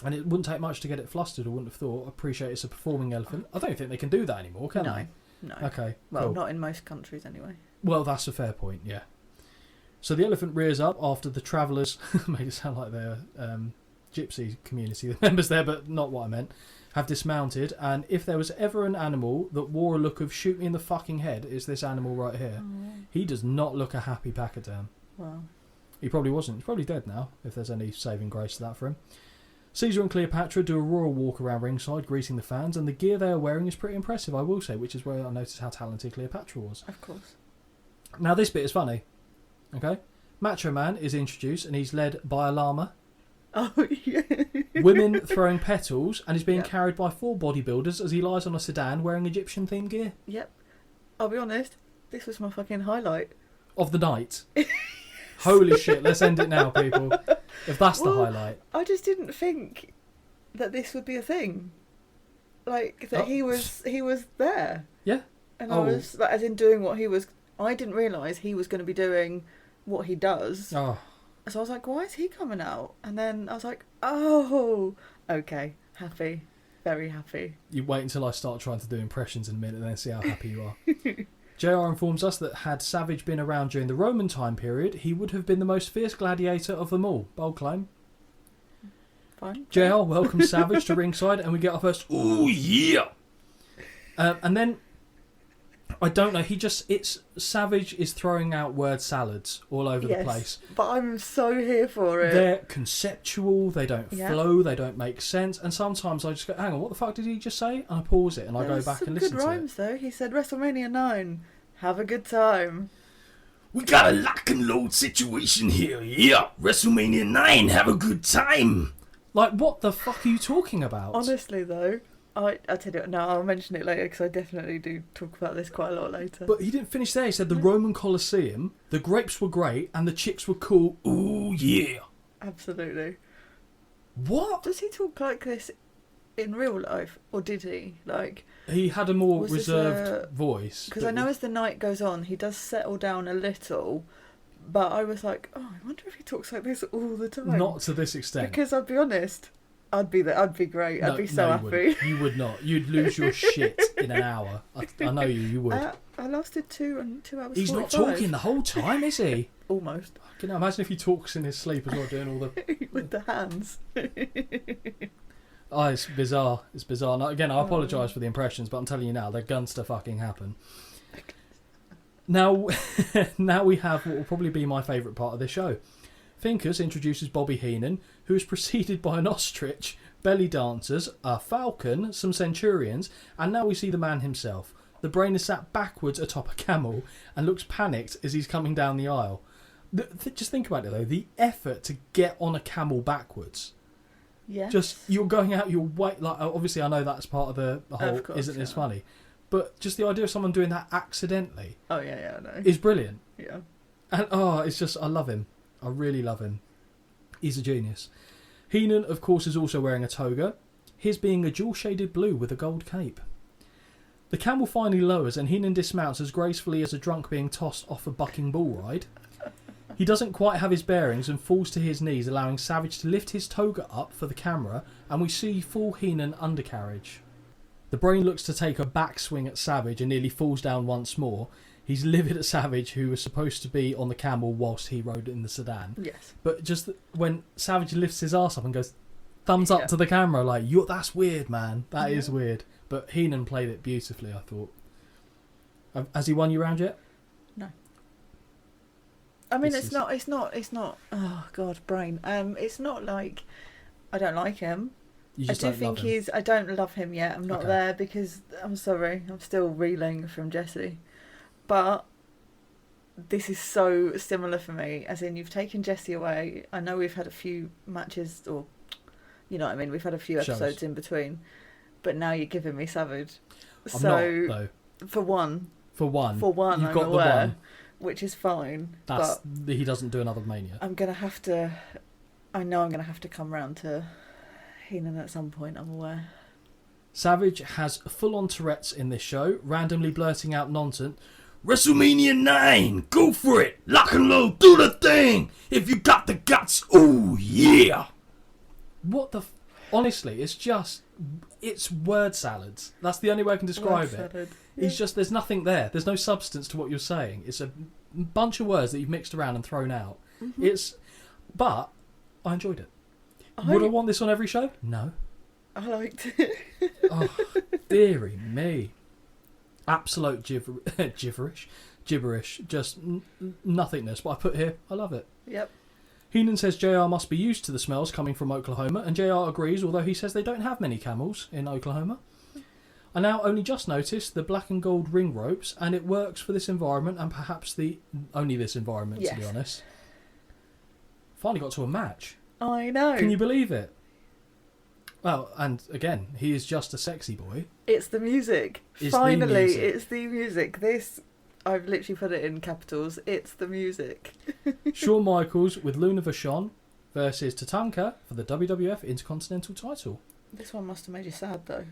Speaker 1: And it wouldn't take much to get it flustered, I wouldn't have thought. I appreciate it's a performing elephant. I don't think they can do that anymore, can they?
Speaker 2: No.
Speaker 1: Okay,
Speaker 2: Well,
Speaker 1: cool.
Speaker 2: not in most countries anyway.
Speaker 1: Well, that's a fair point, yeah. So the elephant rears up after the travellers, made it sound like they're gypsy community, the members there, but not what I meant, have dismounted. And if there was ever an animal that wore a look of shoot me in the fucking head, it's this animal right here. He does not look a happy packer down.
Speaker 2: Wow.
Speaker 1: He probably wasn't. He's probably dead now, if there's any saving grace to that for him. Caesar and Cleopatra do a royal walk around ringside, greeting the fans, and the gear they are wearing is pretty impressive, I will say, which is where I noticed how talented Cleopatra was.
Speaker 2: Of course.
Speaker 1: Now this bit is funny. Okay? Macho Man is introduced, and he's led by a llama.
Speaker 2: Oh, yeah.
Speaker 1: Women throwing petals, and he's being carried by 4 bodybuilders as he lies on a sedan wearing Egyptian-themed gear.
Speaker 2: Yep. I'll be honest, this was my fucking highlight.
Speaker 1: Of the night. Holy shit, let's end it now, people. If that's the highlight.
Speaker 2: I just didn't think that this would be a thing. Like, that he was there.
Speaker 1: Yeah.
Speaker 2: And I was, like, as in doing what he was... I didn't realise he was going to be doing what he does.
Speaker 1: Oh.
Speaker 2: So I was like, why is he coming out? And then I was like, oh, okay, happy. Very happy.
Speaker 1: You wait until I start trying to do impressions in a minute and then see how happy you are. JR informs us that had Savage been around during the Roman time period, he would have been the most fierce gladiator of them all. Bold claim.
Speaker 2: Fine.
Speaker 1: JR welcomes Savage to ringside and we get our first, ooh yeah! And then, I don't know, Savage is throwing out word salads all over the place.
Speaker 2: But I'm so here for it.
Speaker 1: They're conceptual, they don't flow, they don't make sense, and sometimes I just go, hang on, what the fuck did he just say? And I pause it and I go back and listen to it.
Speaker 2: Good rhymes though. He said WrestleMania 9, have a good time.
Speaker 3: We got a lock and load situation here. Yeah, WrestleMania 9, have a good time.
Speaker 1: Like, what the fuck are you talking about?
Speaker 2: Honestly though, I'll tell you, no, I'll mention it later because I definitely do talk about this quite a lot later.
Speaker 1: But he didn't finish there. He said the Roman Colosseum, the grapes were great and the chicks were cool. Ooh, yeah.
Speaker 2: Absolutely.
Speaker 1: What?
Speaker 2: Does he talk like this in real life? Or did he? Like,
Speaker 1: he had a more reserved voice.
Speaker 2: Because I know as the night goes on, he does settle down a little. But I was like, oh, I wonder if he talks like this all the time.
Speaker 1: Not to this extent.
Speaker 2: Because I'll be honest, I'd be there. I'd be great. I'd be so happy.
Speaker 1: You would not. You'd lose your shit in an hour. I know you would.
Speaker 2: I lasted 2 hours.
Speaker 1: He's
Speaker 2: 45.
Speaker 1: not talking the whole time, is he?
Speaker 2: Almost.
Speaker 1: Can you imagine if he talks in his sleep as well, doing all the
Speaker 2: with the hands.
Speaker 1: Oh, it's bizarre. It's bizarre. Now, again, I apologise for the impressions, but I'm telling you now, they're guns to fucking happen. Now we have what will probably be my favourite part of this show. Finkus introduces Bobby Heenan, who is preceded by an ostrich, belly dancers, a falcon, some centurions, and now we see the man himself. The Brain is sat backwards atop a camel and looks panicked as he's coming down the aisle. Just think about it though, the effort to get on a camel backwards.
Speaker 2: Yeah.
Speaker 1: Just, you're going out your way, like, obviously I know that's part of the whole,
Speaker 2: of course,
Speaker 1: isn't this funny? But just the idea of someone doing that accidentally
Speaker 2: I know.
Speaker 1: is brilliant.
Speaker 2: Yeah.
Speaker 1: And it's just, I love him. I really love him. He's a genius. Heenan, of course, is also wearing a toga, his being a dual-shaded blue with a gold cape. The camel finally lowers and Heenan dismounts as gracefully as a drunk being tossed off a bucking bull ride. He doesn't quite have his bearings and falls to his knees, allowing Savage to lift his toga up for the camera, and we see full Heenan undercarriage. The Brain looks to take a backswing at Savage and nearly falls down once more. He's livid at Savage, who was supposed to be on the camel whilst he rode in the sedan.
Speaker 2: Yes.
Speaker 1: But just when Savage lifts his arse up and goes, thumbs up to the camera, like, that's weird, man. That is weird. But Heenan played it beautifully, I thought. Has he won you round yet?
Speaker 2: No. I mean, it's not. Oh God, Brain. It's not like I don't like him.
Speaker 1: I do think
Speaker 2: I don't love him yet. I'm not there because I'm sorry. I'm still reeling from Jesse. But this is so similar for me. As in, you've taken Jesse away. I know we've had a few matches, or you know what I mean. We've had a few episodes in between, but now you're giving me Savage.
Speaker 1: I'm not, though.
Speaker 2: For one,
Speaker 1: you've
Speaker 2: I'm
Speaker 1: got
Speaker 2: aware,
Speaker 1: the one,
Speaker 2: which is fine.
Speaker 1: He doesn't do another Mania.
Speaker 2: I'm gonna have to. I know I'm gonna have to come round to Heenan at some point, I'm aware.
Speaker 1: Savage has full-on Tourette's in this show, randomly blurting out nonsense.
Speaker 3: WrestleMania 9, go for it. Lock and load, do the thing. If you got the guts, oh yeah.
Speaker 1: What the... Honestly, it's word salads. That's the only way I can describe it.
Speaker 2: Salad.
Speaker 1: It's just, there's nothing there. There's no substance to what you're saying. It's a bunch of words that you've mixed around and thrown out.
Speaker 2: Mm-hmm.
Speaker 1: But I enjoyed it. Would I want this on every show? No.
Speaker 2: I liked it.
Speaker 1: Oh, dearie me. Absolute gibberish. Just nothingness. But I put here, I love it.
Speaker 2: Yep.
Speaker 1: Heenan says JR must be used to the smells coming from Oklahoma, and JR agrees, although he says they don't have many camels in Oklahoma. I now only just noticed the black and gold ring ropes, and it works for this environment, and perhaps only this environment, to be honest. Finally got to a match.
Speaker 2: I know.
Speaker 1: Can you believe it? Well, and again, he is just a sexy boy.
Speaker 2: It's the music. Finally, it's the music. This, I've literally put it in capitals. It's the music.
Speaker 1: Shawn Michaels with Luna Vachon versus Tatanka for the WWF Intercontinental title.
Speaker 2: This one must have made you sad, though.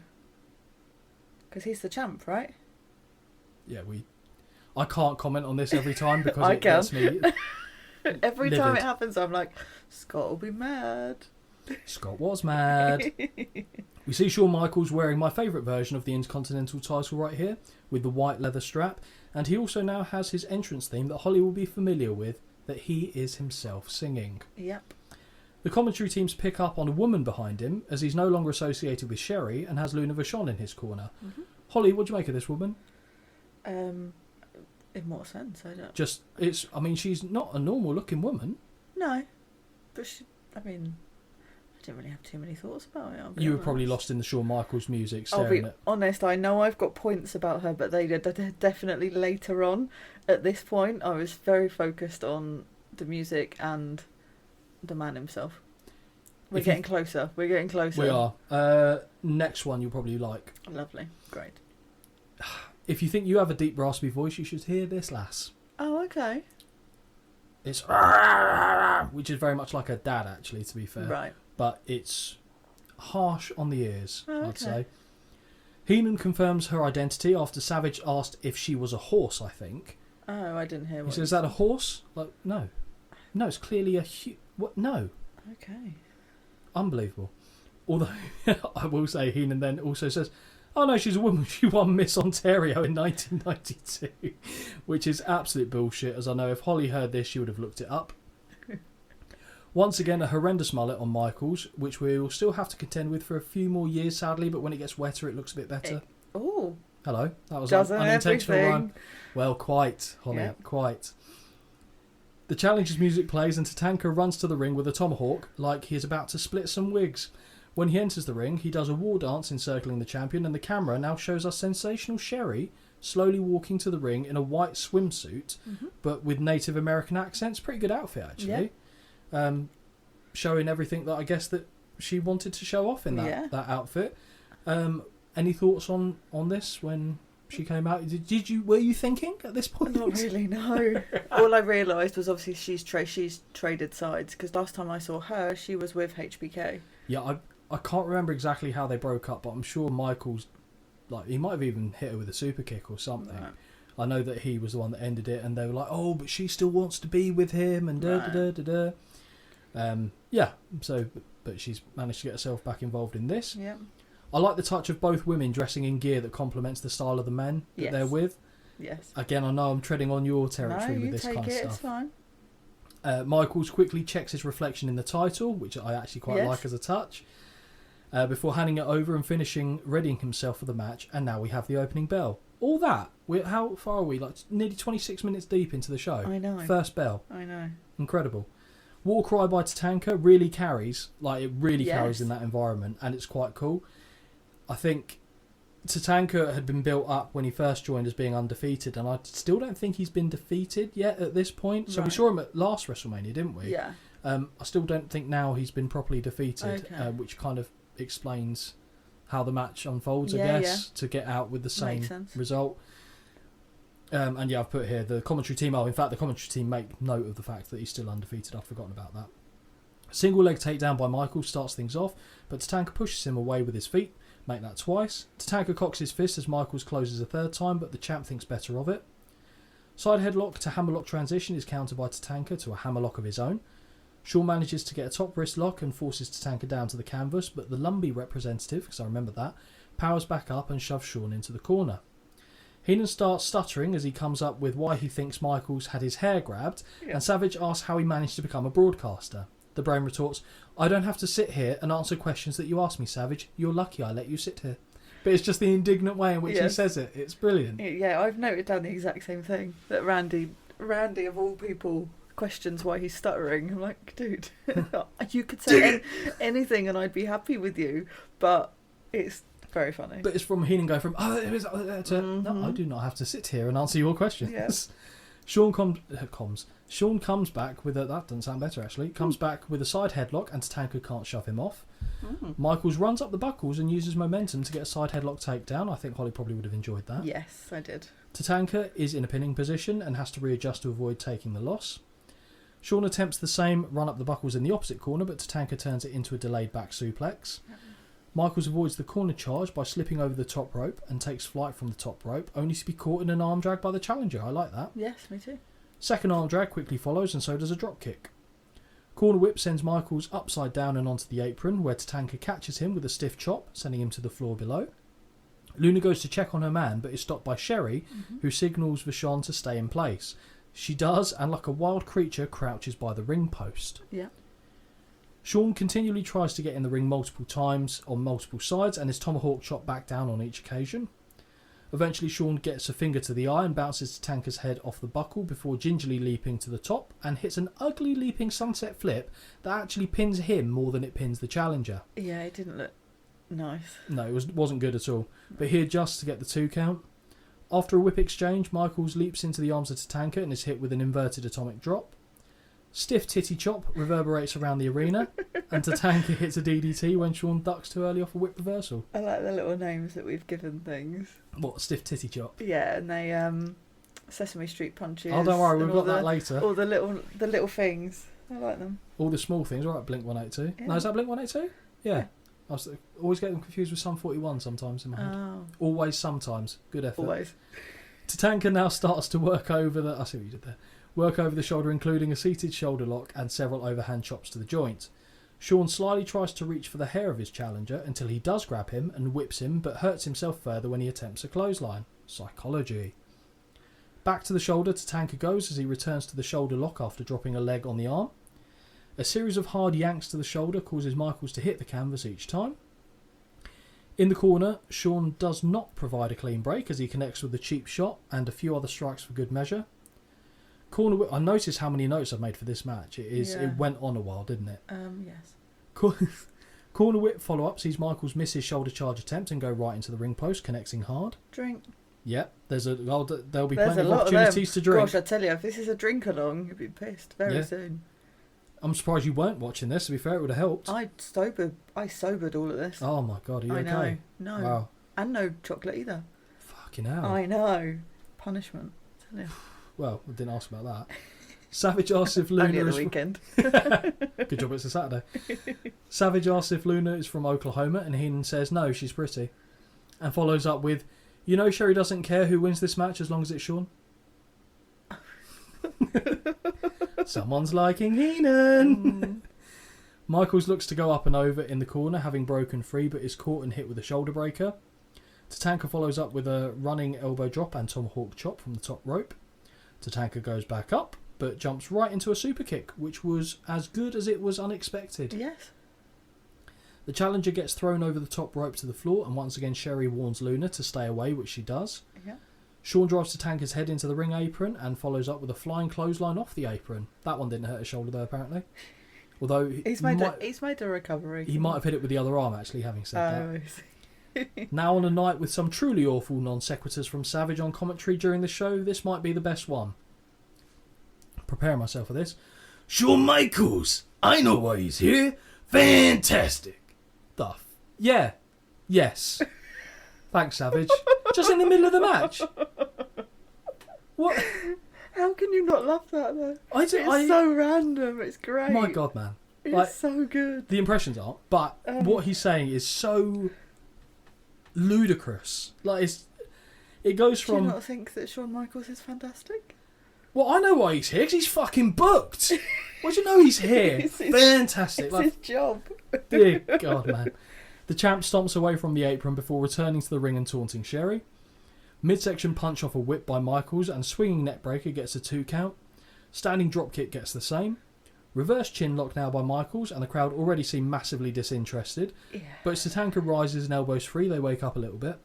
Speaker 2: Because he's the champ, right?
Speaker 1: Yeah, I can't comment on this every time because
Speaker 2: I
Speaker 1: it gets me...
Speaker 2: Every
Speaker 1: livid.
Speaker 2: time it happens, I'm like, Scott will be mad.
Speaker 1: Scott was mad. We see Shawn Michaels wearing my favourite version of the Intercontinental title right here, with the white leather strap, and he also now has his entrance theme that Holly will be familiar with, that he is himself singing.
Speaker 2: Yep.
Speaker 1: The commentary teams pick up on a woman behind him, as he's no longer associated with Sherry and has Luna Vachon in his corner.
Speaker 2: Mm-hmm.
Speaker 1: Holly, what do you make of this woman?
Speaker 2: In what sense? I don't...
Speaker 1: I mean, she's not a normal looking woman.
Speaker 2: No. But I didn't really have too many thoughts about it.
Speaker 1: You were probably lost in the Shawn Michaels music,
Speaker 2: I'll
Speaker 1: staring
Speaker 2: be
Speaker 1: at...
Speaker 2: honest, I know I've got points about her, but they're definitely later on. At this point, I was very focused on the music and the man himself. We're getting closer. We
Speaker 1: are. Next one you'll probably like.
Speaker 2: Lovely. Great.
Speaker 1: If you think you have a deep raspy voice, you should hear this, lass.
Speaker 2: Oh, okay.
Speaker 1: It's... which is very much like her dad, actually, to be fair.
Speaker 2: Right.
Speaker 1: But it's harsh on the ears,
Speaker 2: Oh,
Speaker 1: I'd
Speaker 2: okay.
Speaker 1: say. Heenan confirms her identity after Savage asked if she was a horse, I think.
Speaker 2: Oh, I didn't hear
Speaker 1: He
Speaker 2: what
Speaker 1: says, is that a horse? Like, no. No, it's clearly a... What? No.
Speaker 2: Okay.
Speaker 1: Unbelievable. Although, I will say, Heenan then also says, oh no, she's a woman. She won Miss Ontario in 1992. Which is absolute bullshit, as I know if Holly heard this, she would have looked it up. Once again, a horrendous mullet on Michaels, which we will still have to contend with for a few more years, sadly, but when it gets wetter, it looks a bit better.
Speaker 2: Oh.
Speaker 1: Hello. That was
Speaker 2: Doesn't
Speaker 1: an unintentional
Speaker 2: everything.
Speaker 1: rhyme. Well, quite, Holly,
Speaker 2: Yeah.
Speaker 1: quite. The challenge's music plays and Tatanka runs to the ring with a tomahawk like he is about to split some wigs. When he enters the ring, he does a war dance encircling the champion, and the camera now shows us sensational Sherry slowly walking to the ring in a white swimsuit, but with Native American accents. Pretty good outfit, actually. Showing everything that I guess that she wanted to show off in that outfit. Any thoughts on this when she came out? Were you thinking at this point?
Speaker 2: Not really, no. All I realised was obviously she's traded sides, because last time I saw her, she was with HBK.
Speaker 1: Yeah, I can't remember exactly how they broke up, but I'm sure Michaels, he might have even hit her with a super kick or something.
Speaker 2: Right.
Speaker 1: I know that he was the one that ended it, and they were like, oh, but she still wants to be with him, and da-da-da-da-da. But she's managed to get herself back involved in this.
Speaker 2: Yeah.
Speaker 1: I like the touch of both women dressing in gear that complements the style of the men that they're with.
Speaker 2: Yes.
Speaker 1: Again, I know I'm treading on your territory with this kind of
Speaker 2: it's
Speaker 1: stuff.
Speaker 2: fine.
Speaker 1: Michaels quickly checks his reflection in the title, which I actually quite like as a touch, before handing it over and readying himself for the match. And now we have the opening bell. All that. How far are we? Like nearly 26 minutes deep into the show.
Speaker 2: I know.
Speaker 1: First bell.
Speaker 2: I know.
Speaker 1: Incredible. War Cry by Tatanka really carries. It really carries in that environment, and it's quite cool. I think Tatanka had been built up when he first joined as being undefeated, and I still don't think he's been defeated yet at this point. So we saw him at last WrestleMania, didn't we?
Speaker 2: Yeah.
Speaker 1: I still don't think now he's been properly defeated, which kind of explains how the match unfolds, I guess, to get out with the same result. And I've put here the commentary team. Oh, in fact, the commentary team make note of the fact that he's still undefeated. I've forgotten about that. Single leg takedown by Michaels starts things off, but Tatanka pushes him away with his feet, make that twice. Tatanka cocks his fist as Michaels closes a third time, but the champ thinks better of it. Side headlock to hammerlock transition is countered by Tatanka to a hammerlock of his own. Shawn manages to get a top wrist lock and forces Tatanka down to the canvas, but the Lumbee representative, because I remember that, powers back up and shoves Shawn into the corner. Heenan starts stuttering as he comes up with why he thinks Michaels had his hair grabbed, and Savage asks how he managed to become a broadcaster. The Brain retorts, I don't have to sit here and answer questions that you ask me, Savage. You're lucky I let you sit here. But it's just the indignant way in which he says it. It's brilliant.
Speaker 2: Yeah, I've noted down the exact same thing. That Randy of all people, questions why he's stuttering. I'm like, dude, you could say anything and I'd be happy with you. But it's very funny.
Speaker 1: But it's from Heenan going from, no, I do not have to sit here and answer your questions.
Speaker 2: Yes.
Speaker 1: Shawn comes back with a, that doesn't sound better actually, comes back with a side headlock and Tatanka can't shove him off. Michaels runs up the buckles and uses momentum to get a side headlock takedown. I think Holly probably would have enjoyed that.
Speaker 2: Yes, I did.
Speaker 1: Tatanka is in a pinning position and has to readjust to avoid taking the loss. Shawn attempts the same run up the buckles in the opposite corner, but Tatanka turns it into a delayed back suplex. Michaels avoids the corner charge by slipping over the top rope and takes flight from the top rope, only to be caught in an arm drag by the challenger. I like that.
Speaker 2: Yes, me too.
Speaker 1: Second arm drag quickly follows, and so does a drop kick. Corner whip sends Michaels upside down and onto the apron, where Tatanka catches him with a stiff chop, sending him to the floor below. Luna goes to check on her man, but is stopped by Sherry, who signals Vachon to stay in place. She does, and like a wild creature, crouches by the ring post.
Speaker 2: Yeah.
Speaker 1: Shawn continually tries to get in the ring multiple times on multiple sides, and is tomahawk chopped back down on each occasion. Eventually Shawn gets a finger to the eye and bounces Tatanka's head off the buckle before gingerly leaping to the top and hits an ugly leaping sunset flip that actually pins him more than it pins the challenger.
Speaker 2: Yeah, it didn't look nice.
Speaker 1: No, it wasn't good at all. But he adjusts to get the 2 count. After a whip exchange, Michaels leaps into the arms of Tatanka and is hit with an inverted atomic drop. Stiff titty chop reverberates around the arena, and Tatanka hits a DDT when Shawn ducks too early off a whip reversal.
Speaker 2: I like the little names that we've given things.
Speaker 1: What, stiff titty chop?
Speaker 2: Yeah, and they Sesame Street punches.
Speaker 1: Oh, don't worry, we've got that later.
Speaker 2: All the little things. I like them.
Speaker 1: All the small things, all right, Blink 182. Yeah. No, is that Blink 182? Yeah. I always get them confused with Sum 41 sometimes in my head.
Speaker 2: Oh.
Speaker 1: Always, sometimes. Good effort.
Speaker 2: Always.
Speaker 1: Tatanka now starts to work over the... I see what you did there. Work over the shoulder, including a seated shoulder lock and several overhand chops to the joint. Shawn slyly tries to reach for the hair of his challenger until he does grab him and whips him, but hurts himself further when he attempts a clothesline. Psychology. Back to the shoulder, Tatanka goes as he returns to the shoulder lock after dropping a leg on the arm. A series of hard yanks to the shoulder causes Michaels to hit the canvas each time. In the corner, Shawn does not provide a clean break as he connects with a cheap shot and a few other strikes for good measure. Corner whip. I noticed how many notes I've made for this match. It went on a while, didn't it?
Speaker 2: Yes.
Speaker 1: Corner whip follow-up sees Michaels miss his shoulder charge attempt and go right into the ring post, connecting hard.
Speaker 2: Drink.
Speaker 1: Yep, there'll be plenty of opportunities to drink.
Speaker 2: Gosh, I tell you, if this is a drink along, you'd be pissed very soon.
Speaker 1: I'm surprised you weren't watching this. To be fair, it would have helped.
Speaker 2: I sobered all of this.
Speaker 1: Oh my god, are you okay?
Speaker 2: I know. No.
Speaker 1: Wow.
Speaker 2: And no chocolate either.
Speaker 1: Fucking hell.
Speaker 2: I know. Punishment. I tell you.
Speaker 1: Well, I didn't ask about that. Savage asks if Luna
Speaker 2: Only on
Speaker 1: is
Speaker 2: the weekend.
Speaker 1: Good job it's a Saturday. Savage asks if Luna is from Oklahoma, and Heenan says no, she's pretty. And follows up with, you know Sherry doesn't care who wins this match as long as it's Shawn. Someone's liking Heenan. Michaels looks to go up and over in the corner, having broken free, but is caught and hit with a shoulder breaker. Tatanka follows up with a running elbow drop and tomahawk chop from the top rope. Tatanka goes back up, but jumps right into a super kick, which was as good as it was unexpected.
Speaker 2: Yes.
Speaker 1: The challenger gets thrown over the top rope to the floor, and once again Sherry warns Luna to stay away, which she does.
Speaker 2: Yeah.
Speaker 1: Shawn drives Tatanka's head into the ring apron and follows up with a flying clothesline off the apron. That one didn't hurt his shoulder though, apparently. Although
Speaker 2: he's made a recovery.
Speaker 1: He might have hit it with the other arm, actually, having said that.
Speaker 2: I see.
Speaker 1: Now on a night with some truly awful non sequiturs from Savage on commentary during the show, this might be the best one. Preparing myself for this.
Speaker 3: Shawn Michaels! I know why he's here. Fantastic!
Speaker 1: Yeah. Yes. Thanks, Savage. Just in the middle of the match. What?
Speaker 2: How can you not love that though? It's so random. It's great.
Speaker 1: My God, man.
Speaker 2: It's
Speaker 1: Like,
Speaker 2: so good.
Speaker 1: the impressions aren't, but what he's saying is so ludicrous. Like, it goes
Speaker 2: Do you
Speaker 1: from...
Speaker 2: not think that Shawn Michaels is fantastic?
Speaker 1: Well, I know why he's here, because he's fucking booked. Why do you know he's here? Fantastic.
Speaker 2: It's
Speaker 1: Like,
Speaker 2: his job.
Speaker 1: dear God, man. The champ stomps away from the apron before returning to the ring and taunting Sherry. Midsection punch off a whip by Michaels and swinging neckbreaker gets a 2 count. Standing dropkick gets the same. Reverse chin lock now by Michaels, and the crowd already seem massively disinterested.
Speaker 2: Yeah.
Speaker 1: But as Tatanka rises and elbows free, they wake up a little bit.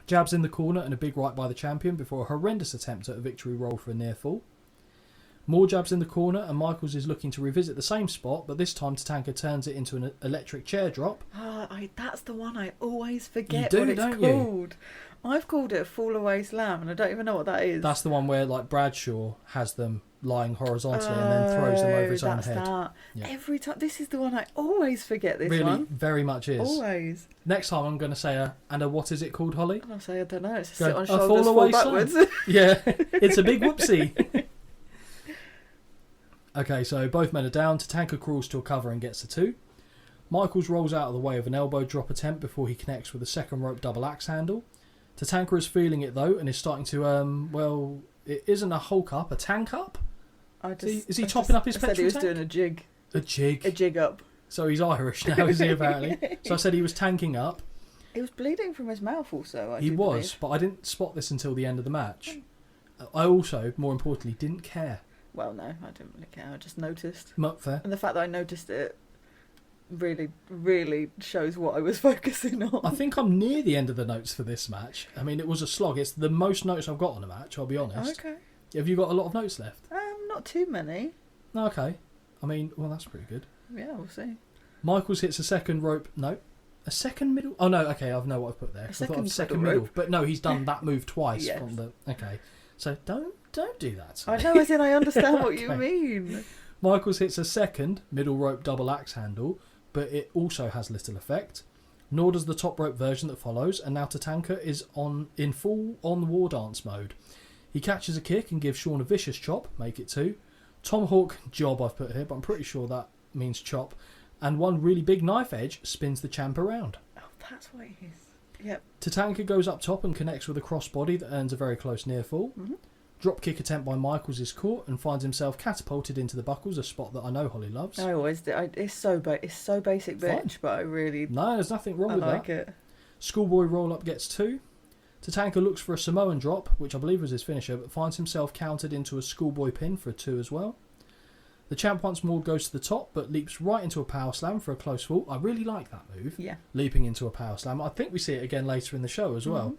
Speaker 1: Jabs in the corner and a big right by the champion before a horrendous attempt at a victory roll for a near fall. More jabs in the corner, and Michaels is looking to revisit the same spot, but this time Tatanka turns it into an electric chair drop.
Speaker 2: That's the one I always forget
Speaker 1: You do,
Speaker 2: what it's
Speaker 1: don't you?
Speaker 2: called. I've called it a fall away slam, and I don't even know what that is.
Speaker 1: That's the one where, like, Bradshaw has them lying horizontally and then throws them over his own head.
Speaker 2: That.
Speaker 1: Yeah.
Speaker 2: Every time, this is the one I always forget. This
Speaker 1: Really,
Speaker 2: one,
Speaker 1: very much is.
Speaker 2: always.
Speaker 1: Next time I'm going to say what is it called, Holly?
Speaker 2: And I'll say I don't know. It's just
Speaker 1: Go,
Speaker 2: sit on
Speaker 1: a
Speaker 2: shoulders,
Speaker 1: fall
Speaker 2: fall
Speaker 1: away
Speaker 2: backwards.
Speaker 1: slam. Yeah, it's a big whoopsie. Okay, so both men are down. Tatanka crawls to a cover and gets the 2. Michaels rolls out of the way of an elbow drop attempt before he connects with a second rope double axe handle. Tatanka is feeling it though and is starting to, it isn't a Hulk up, a tank up? Is he topping up his petrol
Speaker 2: I said he was
Speaker 1: tank?
Speaker 2: doing a jig.
Speaker 1: A jig?
Speaker 2: A jig up.
Speaker 1: So he's Irish now, is he, apparently? So I said he was tanking up.
Speaker 2: He was bleeding from his mouth also,
Speaker 1: He
Speaker 2: do
Speaker 1: was,
Speaker 2: believe.
Speaker 1: but I didn't spot this until the end of the match. I also, more importantly, didn't care.
Speaker 2: Well, no, I didn't really care. I just noticed.
Speaker 1: Fair.
Speaker 2: And the fact that I noticed it really, really shows what I was focusing on.
Speaker 1: I think I'm near the end of the notes for this match. I mean, it was a slog. It's the most notes I've got on a match, I'll be honest.
Speaker 2: Okay.
Speaker 1: Have you got a lot of notes left?
Speaker 2: Not too many.
Speaker 1: No, okay. I mean, well, that's pretty good.
Speaker 2: Yeah, we'll see.
Speaker 1: Michaels hits a second rope. No. A second middle? Oh, no, okay, I know what I've put there.
Speaker 2: A
Speaker 1: I thought
Speaker 2: second
Speaker 1: second
Speaker 2: middle
Speaker 1: middle. But no, he's done that move twice
Speaker 2: Yes.
Speaker 1: from the... Okay. So don't do that to
Speaker 2: I
Speaker 1: me.
Speaker 2: know, as in I understand what you
Speaker 1: Okay.
Speaker 2: mean.
Speaker 1: Michaels hits a second middle rope double axe handle, but it also has little effect. Nor does the top rope version that follows, and now Tatanka is in full on war dance mode. He catches a kick and gives Shawn a vicious chop, make it 2. Tomahawk job I've put here, but I'm pretty sure that means chop. And one really big knife edge spins the champ around.
Speaker 2: Oh, that's what it is. Yep.
Speaker 1: Tatanka goes up top and connects with a crossbody that earns a very close near fall.
Speaker 2: Mm-hmm.
Speaker 1: Drop kick attempt by Michaels is caught and finds himself catapulted into the buckles, a spot that I know Holly loves.
Speaker 2: I always do. It's so basic, bitch,
Speaker 1: Fine.
Speaker 2: but I really
Speaker 1: No, there's nothing wrong
Speaker 2: I
Speaker 1: with
Speaker 2: like
Speaker 1: that.
Speaker 2: it.
Speaker 1: Schoolboy roll-up gets 2. Tatanka looks for a Samoan drop, which I believe was his finisher, but finds himself countered into a schoolboy pin for a 2 as well. The champ once more goes to the top, but leaps right into a power slam for a close fall. I really like that move,
Speaker 2: Yeah.
Speaker 1: leaping into a power slam. I think we see it again later in the show as well.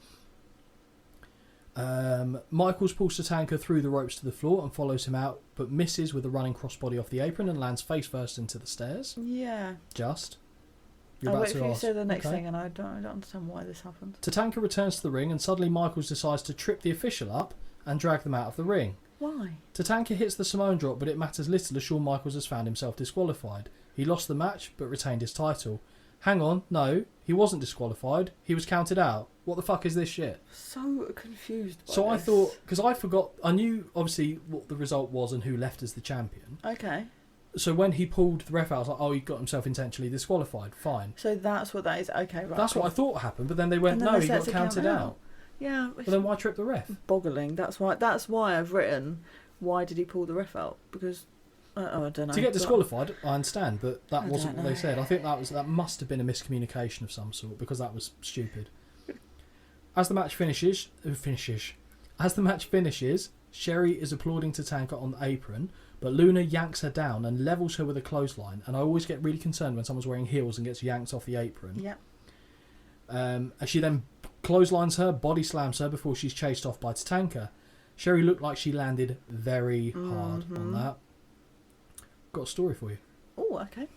Speaker 1: Michaels pulls Tatanka through the ropes to the floor and follows him out, but misses with a running crossbody off the apron and lands face first into the stairs.
Speaker 2: Yeah.
Speaker 1: Just. You're
Speaker 2: I'll
Speaker 1: about
Speaker 2: wait
Speaker 1: to
Speaker 2: for you to
Speaker 1: ask.
Speaker 2: say the next
Speaker 1: Okay.
Speaker 2: thing, and I don't understand why this happened.
Speaker 1: Tatanka returns to the ring and suddenly Michaels decides to trip the official up and drag them out of the ring.
Speaker 2: Why?
Speaker 1: Tatanka hits the Samoan drop, but it matters little as Shawn Michaels has found himself disqualified. He lost the match, but retained his title. Hang on, no, he wasn't disqualified. He was counted out. What the fuck is this shit?
Speaker 2: So confused by
Speaker 1: So I
Speaker 2: this.
Speaker 1: thought, because I forgot, I knew obviously what the result was and who left as the champion.
Speaker 2: Okay.
Speaker 1: So when he pulled the ref out, I was like, oh, he got himself intentionally disqualified. Fine.
Speaker 2: So that's what that is. Okay, right.
Speaker 1: That's
Speaker 2: cool.
Speaker 1: what I thought happened, but then they went,
Speaker 2: And then
Speaker 1: no,
Speaker 2: they
Speaker 1: he
Speaker 2: said
Speaker 1: got
Speaker 2: to count
Speaker 1: counted
Speaker 2: out.
Speaker 1: out.
Speaker 2: Yeah.
Speaker 1: But then why trip the ref?
Speaker 2: Boggling. That's why I've written. Why did he pull the ref out? Because I don't know.
Speaker 1: To get disqualified, I understand, but that
Speaker 2: I
Speaker 1: wasn't
Speaker 2: don't
Speaker 1: what they
Speaker 2: know.
Speaker 1: said. I think that must have been a miscommunication of some sort because that was stupid. As the match finishes, Sherry is applauding Tatanka on the apron, but Luna yanks her down and levels her with a clothesline. And I always get really concerned when someone's wearing heels and gets yanked off the apron.
Speaker 2: Yeah.
Speaker 1: As she then clotheslines her, body slams her before she's chased off by Tatanka. Sherry looked like she landed very hard on that. Got a story for you.
Speaker 2: Oh, okay.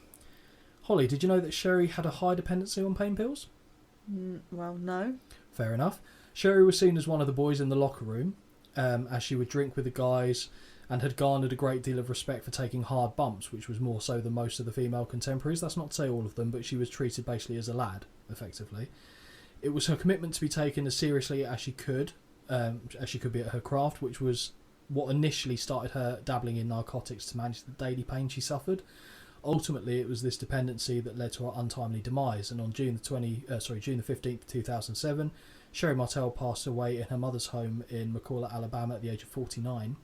Speaker 1: Holly, did you know that Sherry had a high dependency on pain pills?
Speaker 2: Well, no.
Speaker 1: Fair enough. Sherry was seen as one of the boys in the locker room, as she would drink with the guys and had garnered a great deal of respect for taking hard bumps, which was more so than most of the female contemporaries. That's not to say all of them, but she was treated basically as a lad, effectively. It was her commitment to be taken as seriously as she could be at her craft, which was what initially started her dabbling in narcotics to manage the daily pain she suffered. Ultimately, it was this dependency that led to her untimely demise, and on June the 15th, 2007, Sherry Martel passed away in her mother's home in McCalla, Alabama at the age of 49.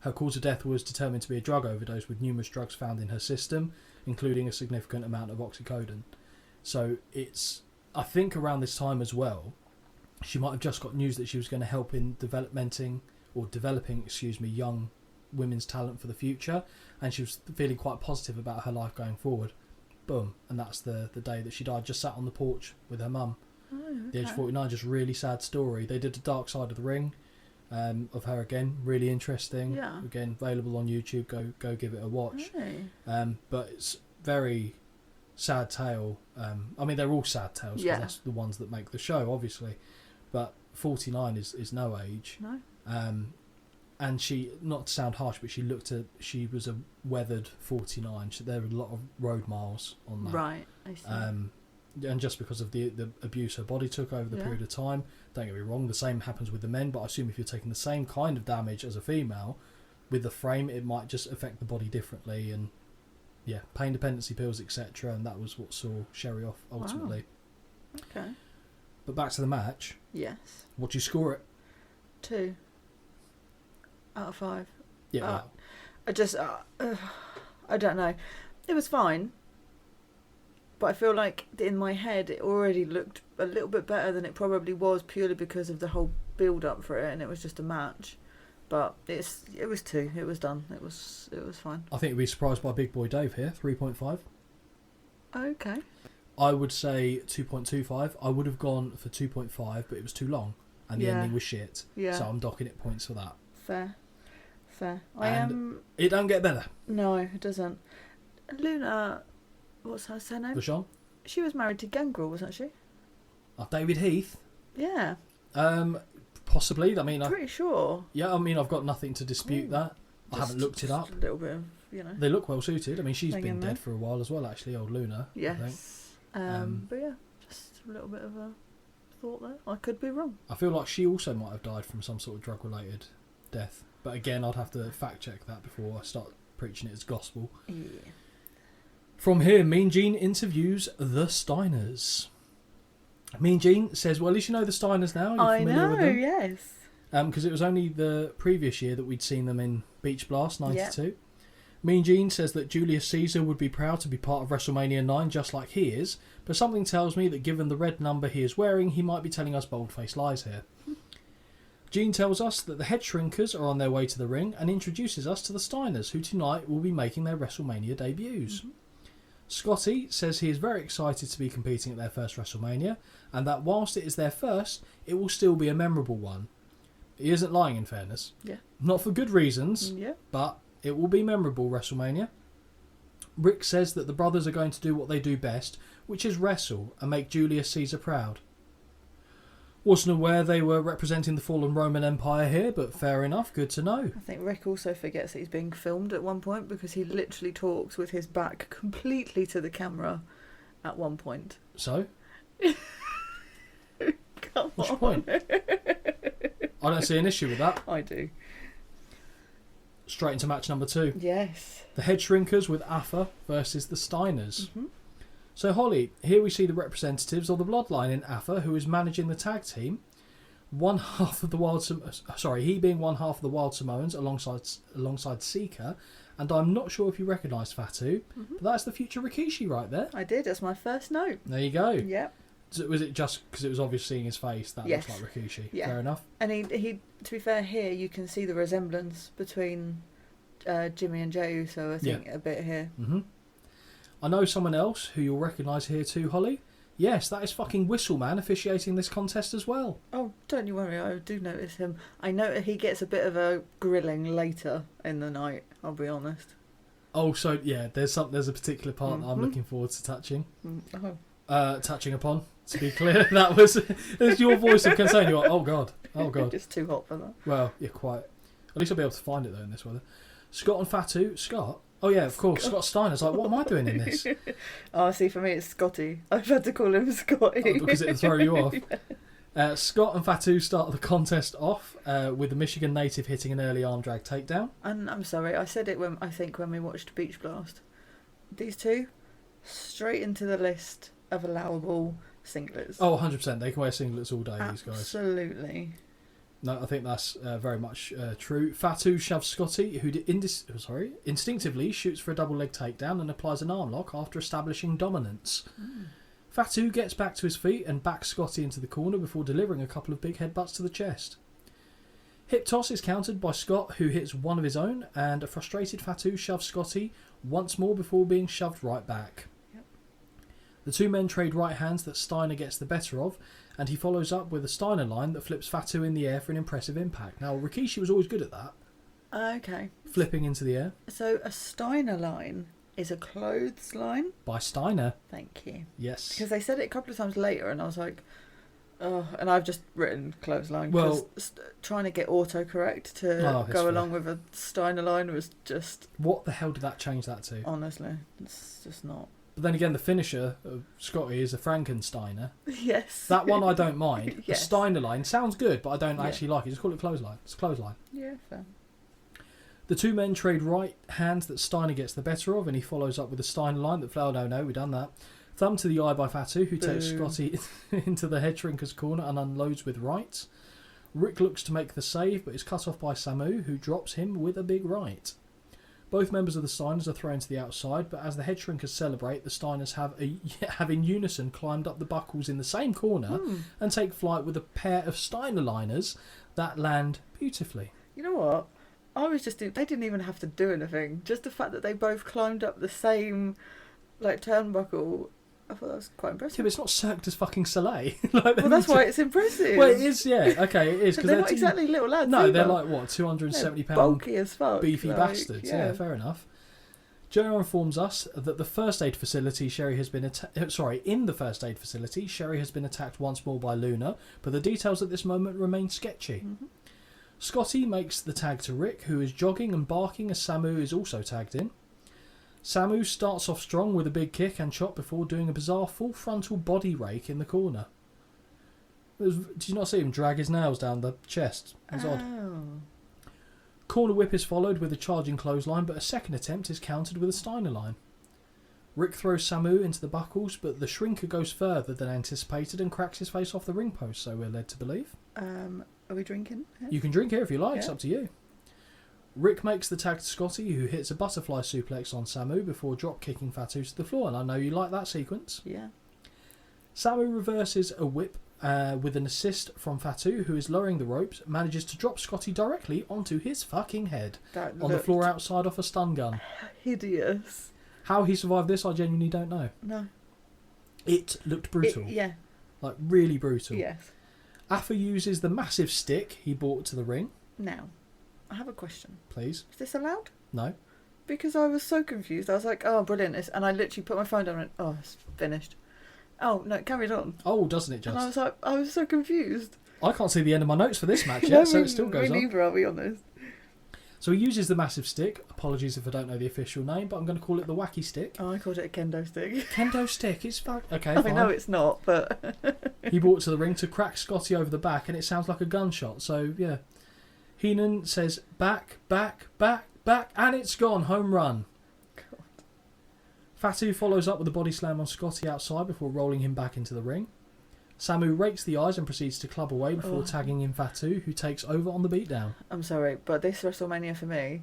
Speaker 1: Her cause of death was determined to be a drug overdose with numerous drugs found in her system, including a significant amount of oxycodone. So it's, I think around this time as well, she might have just got news that she was going to help in developing young women's talent for the future, and she was feeling quite positive about her life going forward. Boom, and that's the day that she died. Just sat on the porch with her mum.
Speaker 2: Oh, okay.
Speaker 1: The age of 49, just really sad story. They did a Dark Side of the Ring of her again, really interesting.
Speaker 2: Yeah.
Speaker 1: Again, available on YouTube. Go give it a watch.
Speaker 2: Hey.
Speaker 1: But it's very sad tale. I mean, they're all sad tales because
Speaker 2: Yeah.
Speaker 1: that's the ones that make the show, obviously. But 49 is no age.
Speaker 2: No.
Speaker 1: And she, not to sound harsh, but she was a weathered 49. So there were a lot of road miles on that.
Speaker 2: Right, I see.
Speaker 1: And just because of the abuse her body took over the period of time, don't get me wrong, the same happens with the men, but I assume if you're taking the same kind of damage as a female, with the frame, it might just affect the body differently, and yeah, pain dependency pills, etc. And that was what saw Sherry off ultimately.
Speaker 2: Wow. Okay.
Speaker 1: But back to the match.
Speaker 2: Yes.
Speaker 1: What do you score it?
Speaker 2: 2 out of 5.
Speaker 1: Yeah.
Speaker 2: I just, I don't know. It was fine, but I feel like in my head it already looked a little bit better than it probably was, purely because of the whole build up for it, and it was just a match. But it was 2. It was done. It was fine.
Speaker 1: I think you'd be surprised by Big Boy Dave here. 3.5.
Speaker 2: Okay.
Speaker 1: I would say 2.25. I would have gone for 2.5, but it was too long, and the ending was shit.
Speaker 2: Yeah.
Speaker 1: So I'm docking it points for that.
Speaker 2: Fair.
Speaker 1: It don't get better.
Speaker 2: No, it doesn't. Luna, what's her surname?
Speaker 1: Vachon?
Speaker 2: She was married to Gangrel, wasn't she?
Speaker 1: David Heath?
Speaker 2: Yeah.
Speaker 1: Possibly. I mean,
Speaker 2: Pretty sure.
Speaker 1: Yeah, I mean, I've got nothing to dispute that. I haven't looked it up.
Speaker 2: A little bit of,
Speaker 1: They look well suited. I mean, she's
Speaker 2: Hang
Speaker 1: been
Speaker 2: in
Speaker 1: dead
Speaker 2: there.
Speaker 1: for a while as well, actually, old Luna.
Speaker 2: Yes.
Speaker 1: I think.
Speaker 2: But yeah, just a little bit of a thought there. I could be wrong.
Speaker 1: I feel like she also might have died from some sort of drug-related death. But again, I'd have to fact-check that before I start preaching it as gospel.
Speaker 2: Yeah.
Speaker 1: From here, Mean Gene interviews the Steiners. Mean Gene says, well, at least you know the Steiners now. You're familiar with them?
Speaker 2: Yes.
Speaker 1: Because it was only the previous year that we'd seen them in Beach Blast 92.
Speaker 2: Yep.
Speaker 1: Mean Gene says that Julius Caesar would be proud to be part of WrestleMania 9 just like he is, but something tells me that given the red number he is wearing, he might be telling us bold-faced lies here. Gene tells us that the Head Shrinkers are on their way to the ring and introduces us to the Steiners, who tonight will be making their WrestleMania debuts. Mm-hmm. Scotty says he is very excited to be competing at their first WrestleMania, and that whilst it is their first, it will still be a memorable one. He isn't lying, in fairness.
Speaker 2: Yeah.
Speaker 1: Not for good reasons,
Speaker 2: Yeah.
Speaker 1: but it will be memorable, WrestleMania. Rick says that the brothers are going to do what they do best, which is wrestle and make Julius Caesar proud. Wasn't aware they were representing the fallen Roman Empire here, but fair enough, good to know.
Speaker 2: I think Rick also forgets that he's being filmed at one point, because he literally talks with his back completely to the camera at one point.
Speaker 1: So?
Speaker 2: Come
Speaker 1: What's
Speaker 2: on.
Speaker 1: your point? I don't see an issue with that.
Speaker 2: I do.
Speaker 1: Straight into match number 2.
Speaker 2: Yes.
Speaker 1: The Head Shrinkers with Afa versus the Steiners.
Speaker 2: Mm-hmm.
Speaker 1: So, Holly, here we see the representatives of the Bloodline in Afa, who is managing the tag team. One half of the he being one half of the Wild Samoans alongside Seeker, and I'm not sure if you recognise Fatu, but that's the future Rikishi right there.
Speaker 2: I did. That's my first note.
Speaker 1: There you go.
Speaker 2: Yep.
Speaker 1: So was it just because it was obvious seeing his face that
Speaker 2: Yes.
Speaker 1: looks like Rikishi?
Speaker 2: Yeah.
Speaker 1: Fair enough.
Speaker 2: And he, to be fair, here you can see the resemblance between Jimmy and Jey Uso, I think, a bit here.
Speaker 1: Mm-hmm. I know someone else who you'll recognise here too, Holly. Yes, that is fucking Whistleman officiating this contest as well.
Speaker 2: Oh, don't you worry, I do notice him. I know he gets a bit of a grilling later in the night, I'll be honest.
Speaker 1: Oh, so yeah, there's a particular part that I'm looking forward to touching. Touching upon, to be clear. That was your voice of concern. You're like, oh god.
Speaker 2: It's too hot for that.
Speaker 1: Well, yeah, quite. At least I'll be able to find it though in this weather. Scott and Fatu. Scott? Oh yeah, of course. Scott Steiner's like, what am I doing in this?
Speaker 2: Oh, see, for me it's Scotty. I've had to call him Scotty.
Speaker 1: Oh, because it'll throw you off. Scott and Fatu start the contest off with the Michigan native hitting an early arm drag takedown.
Speaker 2: And I'm sorry, I said it when we watched Beach Blast. these two, straight into the list of allowable singlets.
Speaker 1: Oh, 100%. They can wear singlets all day, these guys.
Speaker 2: Absolutely.
Speaker 1: No, I think that's very much true. Fatu shoves Scotty, who instinctively shoots for a double leg takedown and applies an arm lock after establishing dominance. Fatu gets back to his feet and backs Scotty into the corner before delivering a couple of big headbutts to the chest. Hip toss is countered by Scott, who hits one of his own, and a frustrated Fatu shoves Scotty once more before being shoved right back.
Speaker 2: Yep.
Speaker 1: The two men trade right hands that Steiner gets the better of, and he follows up with a Steiner line that flips Fatu in the air for an impressive impact. Now, Rikishi was always good at that.
Speaker 2: Okay.
Speaker 1: Flipping into the air.
Speaker 2: So a Steiner line is a clothesline?
Speaker 1: By Steiner.
Speaker 2: Thank you.
Speaker 1: Yes.
Speaker 2: Because they said it a couple of times later, and I was like, oh, and I've just written clothesline.
Speaker 1: Well,
Speaker 2: trying to get autocorrect to go along with a Steiner line was just...
Speaker 1: What the hell did that change that to?
Speaker 2: Honestly, it's just not.
Speaker 1: But then again, the finisher of Scotty is a Frankensteiner.
Speaker 2: Yes.
Speaker 1: That one I don't mind.
Speaker 2: Yes.
Speaker 1: The Steiner line sounds good, but I don't actually like it. Just call it clothesline. It's clothesline.
Speaker 2: Yeah, fair.
Speaker 1: The two men trade right hands that Steiner gets the better of, and he follows up with a Steiner line that, oh no, we've done that. Thumb to the eye by Fatu, who takes Scotty into the head shrinker's corner and unloads with right. Rick looks to make the save, but is cut off by Samu, who drops him with a big right. Both members of the Steiners are thrown to the outside, but as the head shrinkers celebrate, the Steiners have in unison climbed up the buckles in the same corner and take flight with a pair of Steiner liners that land beautifully.
Speaker 2: You know what? I was just... They didn't even have to do anything. Just the fact that they both climbed up the same, turnbuckle... I thought that was quite impressive.
Speaker 1: Yeah, but it's not Cirque du fucking Soleil.
Speaker 2: Well, that's why it's impressive.
Speaker 1: Well, it is, yeah. Okay, it is.
Speaker 2: They're not exactly little lads.
Speaker 1: No,
Speaker 2: either.
Speaker 1: they're like, what, 270 pound
Speaker 2: bulky as fuck.
Speaker 1: beefy bastards. Yeah, fair enough. Joe informs us that the first aid facility, Sherry has been in the first aid facility, Sherry has been attacked once more by Luna, but the details at this moment remain sketchy. Scotty makes the tag to Rick, who is jogging and barking as Samu is also tagged in. Samu starts off strong with a big kick and chop before doing a bizarre full frontal body rake in the corner. Did you not see him drag his nails down the chest? It was odd. Corner whip is followed with a charging clothesline, but a second attempt is countered with a Steiner line. Rick throws Samu into the buckles, but the shrinker goes further than anticipated and cracks his face off the ring post, so we're led to believe.
Speaker 2: Are we drinking?
Speaker 1: You can drink here if you like, it's up to you. Rick makes the tag to Scotty, who hits a butterfly suplex on Samu before drop kicking Fatu to the floor, and I know you like that sequence.
Speaker 2: Yeah.
Speaker 1: Samu reverses a whip with an assist from Fatu, who is lowering the ropes, manages to drop Scotty directly onto his fucking head on the floor outside off a stun gun.
Speaker 2: Hideous.
Speaker 1: How he survived this, I genuinely don't know.
Speaker 2: No.
Speaker 1: It looked brutal.
Speaker 2: Yeah.
Speaker 1: Like, really brutal.
Speaker 2: Yes.
Speaker 1: Afa uses the massive stick he brought to the ring.
Speaker 2: Now, I have a question.
Speaker 1: Please.
Speaker 2: Is this allowed?
Speaker 1: No.
Speaker 2: Because I was so confused. I was like, oh, brilliant. And I literally put my phone down and went, oh, it's finished. Oh, no, it carried on.
Speaker 1: Oh, doesn't it just?
Speaker 2: And I was like, I was so confused.
Speaker 1: I can't see the end of my notes for this match yet, so it still goes on.
Speaker 2: Neither, I'll be honest.
Speaker 1: So he uses the massive stick. Apologies if I don't know the official name, but I'm going to call it the wacky stick.
Speaker 2: Oh, I called it a kendo stick.
Speaker 1: Kendo stick, it's fine. Okay,
Speaker 2: I
Speaker 1: fine.
Speaker 2: know it's not, but...
Speaker 1: He brought it to the ring to crack Scotty over the back, and it sounds like a gunshot, so yeah. Heenan says, back, back, back, back, and it's gone. Home run.
Speaker 2: God.
Speaker 1: Fatu follows up with a body slam on Scotty outside before rolling him back into the ring. Samu rakes the eyes and proceeds to club away before tagging in Fatu, who takes over on the beatdown.
Speaker 2: I'm sorry, but this WrestleMania for me,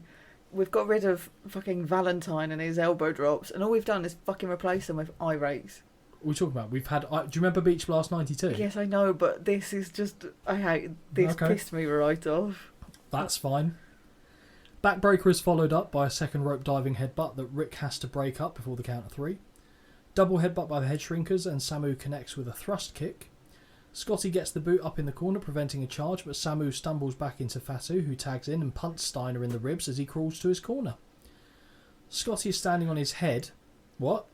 Speaker 2: we've got rid of fucking Valentine and his elbow drops, and all we've done is fucking replace them with eye rakes.
Speaker 1: What are we talking about? We've had... do you remember Beach Blast 92?
Speaker 2: Yes, I know, but this is just... I hate... This pissed me right off.
Speaker 1: That's fine. Backbreaker is followed up by a second rope diving headbutt that Rick has to break up before the count of 3. Double headbutt by the head shrinkers, and Samu connects with a thrust kick. Scotty gets the boot up in the corner, preventing a charge, but Samu stumbles back into Fatu, who tags in and punts Steiner in the ribs as he crawls to his corner. Scotty is standing on his head. What?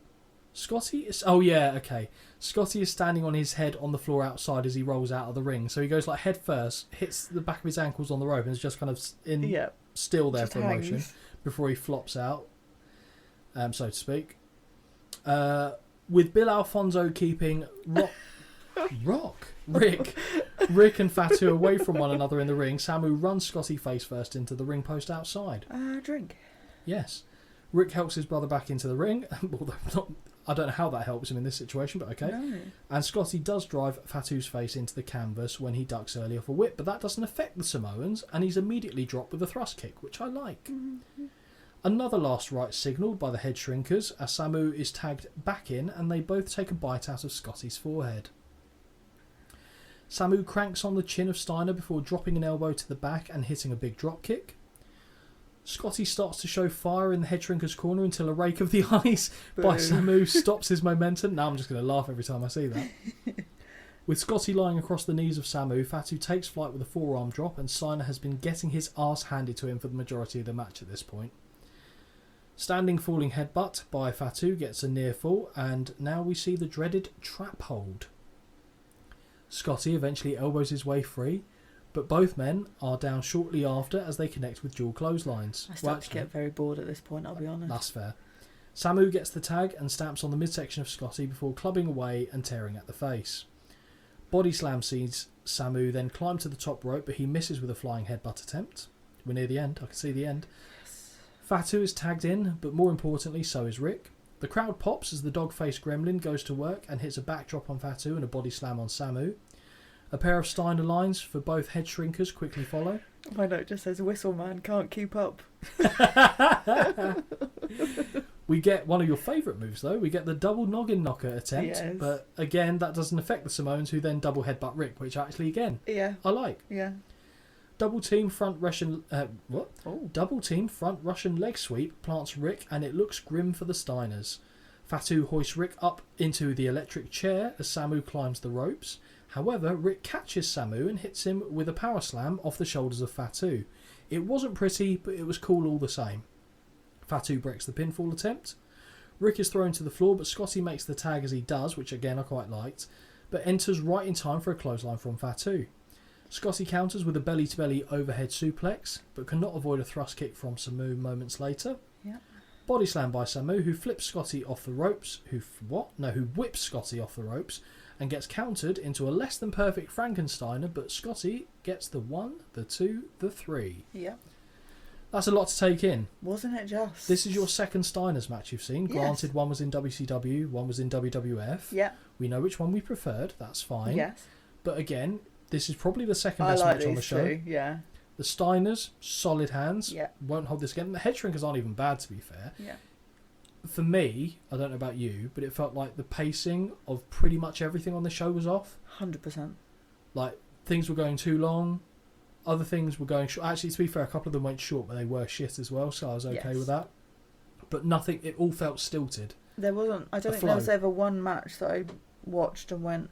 Speaker 1: Scotty is... Oh, yeah, okay. Scotty is standing on his head on the floor outside as he rolls out of the ring. So he goes like head first, hits the back of his ankles on the rope, and is just kind of still there for a motion before he flops out, so to speak. With Bill Alfonso keeping Rick and Fatu away from one another in the ring, Samu runs Scotty face first into the ring post outside.
Speaker 2: Drink.
Speaker 1: Yes. Rick helps his brother back into the ring. Although I don't know how that helps him in this situation, but okay.
Speaker 2: No.
Speaker 1: And Scotty does drive Fatu's face into the canvas when he ducks early off a whip, but that doesn't affect the Samoans, and he's immediately dropped with a thrust kick, which I like.
Speaker 2: Mm-hmm.
Speaker 1: Another last right signalled by the head shrinkers as Samu is tagged back in, and they both take a bite out of Scotty's forehead. Samu cranks on the chin of Steiner before dropping an elbow to the back and hitting a big drop kick. Scotty starts to show fire in the head shrinker's corner until a rake of the eyes by Samu stops his momentum. Now I'm just going to laugh every time I see that. With Scotty lying across the knees of Samu, Fatu takes flight with a forearm drop, and Steiner has been getting his arse handed to him for the majority of the match at this point. Standing falling headbutt by Fatu gets a near fall, and now we see the dreaded trap hold. Scotty eventually elbows his way free, but both men are down shortly after as they connect with dual clotheslines.
Speaker 2: I start to get very bored at this point, I'll be honest.
Speaker 1: That's fair. Samu gets the tag and stamps on the midsection of Scotty before clubbing away and tearing at the face. Body slam sees Samu then climb to the top rope, but he misses with a flying headbutt attempt. We're near the end, I can see the end.
Speaker 2: Yes.
Speaker 1: Fatu is tagged in, but more importantly so is Rick. The crowd pops as the dog-faced gremlin goes to work and hits a backdrop on Fatu and a body slam on Samu. A pair of Steiner lines for both head shrinkers quickly follow.
Speaker 2: My note just says, "Whistle man, can't keep up."
Speaker 1: We get one of your favourite moves though. We get the double noggin knocker attempt,
Speaker 2: Yes.
Speaker 1: but again that doesn't affect the Samoans, who then double headbutt Rick, which actually again
Speaker 2: Yeah,
Speaker 1: I like.
Speaker 2: yeah.
Speaker 1: Double team front Russian
Speaker 2: Oh.
Speaker 1: Double team front Russian leg sweep plants Rick, and it looks grim for the Steiners. Fatu hoists Rick up into the electric chair as Samu climbs the ropes. However, Rick catches Samu and hits him with a power slam off the shoulders of Fatu. It wasn't pretty, but it was cool all the same. Fatu breaks the pinfall attempt. Rick is thrown to the floor, but Scotty makes the tag as he does, which again I quite liked, but enters right in time for a clothesline from Fatu. Scotty counters with a belly-to-belly overhead suplex, but cannot avoid a thrust kick from Samu moments later.
Speaker 2: Yeah.
Speaker 1: Body slam by Samu, who flips Scotty off the ropes, who whips Scotty off the ropes, and gets countered into a less than perfect Frankensteiner, but Scotty gets the 1, the 2, the 3.
Speaker 2: Yeah.
Speaker 1: That's a lot to take in.
Speaker 2: Wasn't it just?
Speaker 1: This is your second Steiners match you've seen.
Speaker 2: Yes.
Speaker 1: Granted, one was in WCW, one was in WWF.
Speaker 2: Yeah.
Speaker 1: We know which one we preferred, that's fine.
Speaker 2: Yes.
Speaker 1: But again, this is probably the second
Speaker 2: I
Speaker 1: best
Speaker 2: like
Speaker 1: match on the
Speaker 2: these
Speaker 1: show.
Speaker 2: two, yeah.
Speaker 1: The Steiners, solid hands.
Speaker 2: Yeah.
Speaker 1: Won't hold this again. The head shrinkers aren't even bad, to be fair.
Speaker 2: Yeah.
Speaker 1: For me, I don't know about you, but it felt like the pacing of pretty much everything on the show was off.
Speaker 2: 100%.
Speaker 1: Like, things were going too long. Other things were going short. Actually, to be fair, a couple of them went short, but they were shit as well, so I was okay with that. But nothing, it all felt stilted.
Speaker 2: There wasn't, I don't think there was ever one match that I watched and went,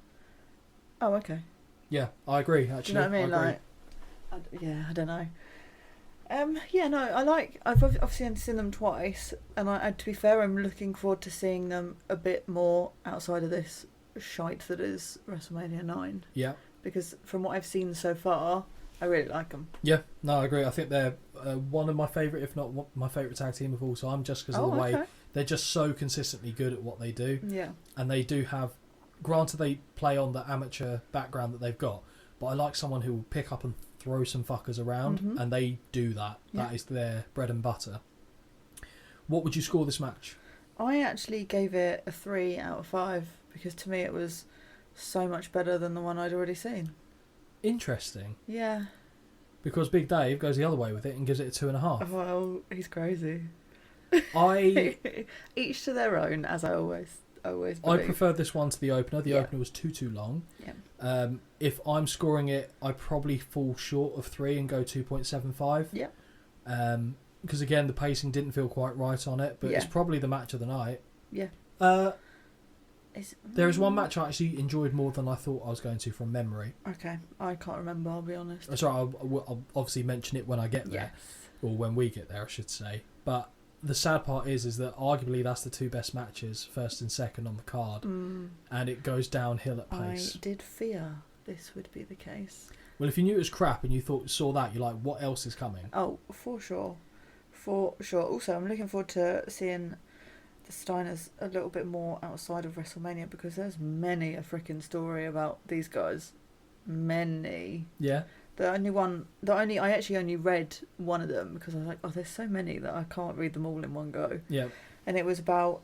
Speaker 2: oh, okay.
Speaker 1: Yeah, I agree, actually.
Speaker 2: Do you know what I mean? I don't know. I've obviously seen them twice, and to be fair, I'm looking forward to seeing them a bit more outside of this shite that is WrestleMania 9.
Speaker 1: Yeah.
Speaker 2: Because from what I've seen so far, I really like them.
Speaker 1: Yeah, no, I agree. I think they're one of my favourite, if not my favourite tag team of all time, just because of the way they're just so consistently good at what they do.
Speaker 2: Yeah.
Speaker 1: And they do have, granted they play on the amateur background that they've got, but I like someone who will pick up and throw some fuckers around, and they do that.
Speaker 2: Yeah.
Speaker 1: That is their bread and butter. What would you score this match?
Speaker 2: I actually gave it a 3 out of 5 because to me it was so much better than the one I'd already seen.
Speaker 1: Interesting.
Speaker 2: Yeah.
Speaker 1: Because Big Dave goes the other way with it and gives it a 2.5.
Speaker 2: Well, he's crazy. Each to their own, as I always believe.
Speaker 1: I preferred this one to the opener. The opener was too long.
Speaker 2: Yeah.
Speaker 1: If I'm scoring it, I probably fall short of 3 and go 2.75.
Speaker 2: Yeah.
Speaker 1: Because again, the pacing didn't feel quite right on it, but it's probably the match of the night.
Speaker 2: Yeah.
Speaker 1: There is one match I actually enjoyed more than I thought I was going to from memory.
Speaker 2: Okay, I can't remember, I'll be honest.
Speaker 1: Sorry, I'll obviously mention it when I get there.
Speaker 2: Yes.
Speaker 1: Or when we get there, I should say. But the sad part is that arguably that's the two best matches, first and second on the card. And it goes downhill at pace.
Speaker 2: I did fear this would be the case.
Speaker 1: Well, if you knew it was crap and you saw that, you're like, what else is coming?
Speaker 2: Oh, for sure. For sure. Also, I'm looking forward to seeing the Steiners a little bit more outside of WrestleMania because there's many a freaking story about these guys. Many.
Speaker 1: Yeah.
Speaker 2: I actually only read one of them because I was like, oh, there's so many that I can't read them all in one go.
Speaker 1: Yeah.
Speaker 2: And it was about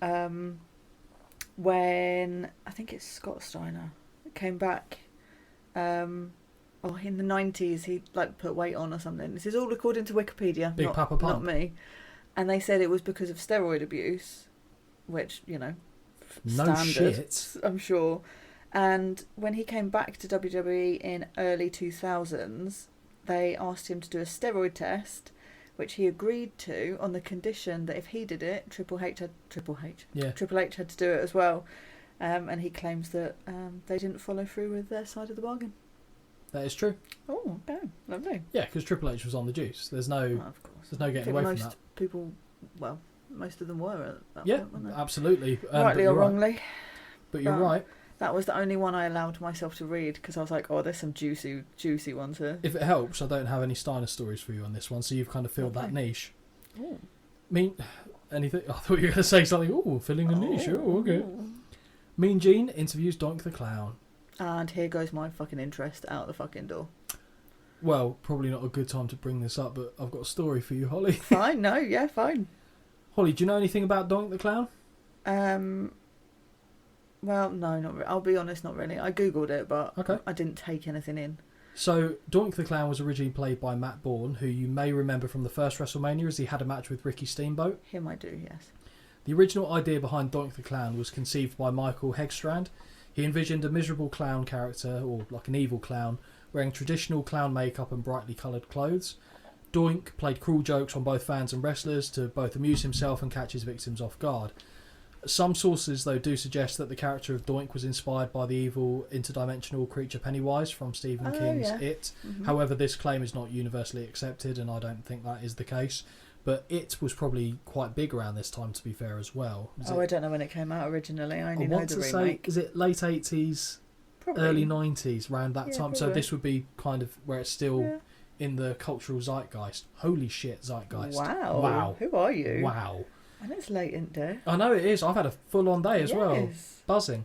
Speaker 2: when I think it's Scott Steiner came back. In the 90s he like put weight on or something. This is all according to Wikipedia,
Speaker 1: Big Papa Pump.
Speaker 2: not me. And they said it was because of steroid abuse, which, you know,
Speaker 1: No
Speaker 2: standard,
Speaker 1: shit.
Speaker 2: I'm sure. And when he came back to WWE in early 2000s, they asked him to do a steroid test, which he agreed to on the condition that if he did it, Triple H had to do it as well. And he claims that they didn't follow through with their side of the bargain.
Speaker 1: That is true.
Speaker 2: Oh, okay, lovely.
Speaker 1: Yeah, because Triple H was on the juice. There's no,
Speaker 2: Of course.
Speaker 1: there's no getting away from that.
Speaker 2: Most people, well, most of them were at that
Speaker 1: Yeah,
Speaker 2: point, weren't they?
Speaker 1: absolutely.
Speaker 2: Rightly or wrongly.
Speaker 1: But you're right.
Speaker 2: That was the only one I allowed myself to read because I was like, oh, there's some juicy ones here.
Speaker 1: If it helps, I don't have any Steiner stories for you on this one, so you've kind of filled that niche.
Speaker 2: Ooh.
Speaker 1: Mean anything? I thought you were going to say something. Oh, filling a niche. Oh, okay. Mean Gene interviews Doink the Clown.
Speaker 2: And here goes my fucking interest out the fucking door.
Speaker 1: Well, probably not a good time to bring this up, but I've got a story for you, Holly.
Speaker 2: Fine, no, yeah, fine.
Speaker 1: Holly, do you know anything about Doink the Clown?
Speaker 2: Well, no, not really. I'll be honest, not really. I googled it, but
Speaker 1: Okay.
Speaker 2: I didn't take anything in.
Speaker 1: So, Doink the Clown was originally played by Matt Bourne, who you may remember from the first WrestleMania as he had a match with Ricky Steamboat.
Speaker 2: Him I do, yes.
Speaker 1: The original idea behind Doink the Clown was conceived by Michael Hegstrand. He envisioned a miserable clown character, or like an evil clown, wearing traditional clown makeup and brightly coloured clothes. Doink played cruel jokes on both fans and wrestlers to both amuse himself and catch his victims off guard. Some sources, though, do suggest that the character of Doink was inspired by the evil interdimensional creature Pennywise from Stephen King's It.
Speaker 2: Mm-hmm.
Speaker 1: However, this claim is not universally accepted, and I don't think that is the case. But It was probably quite big around this time, to be fair, as well.
Speaker 2: I don't know when it came out originally. I only know the remake.
Speaker 1: Is it late 80s,
Speaker 2: Probably.
Speaker 1: early 90s, around that
Speaker 2: Yeah,
Speaker 1: time? So
Speaker 2: probably.
Speaker 1: this would be kind of where it's still in the cultural zeitgeist. Holy shit, zeitgeist.
Speaker 2: Wow. Who are you?
Speaker 1: Wow.
Speaker 2: And it's late in day.
Speaker 1: I know it is. I've had a full-on day as well. Buzzing.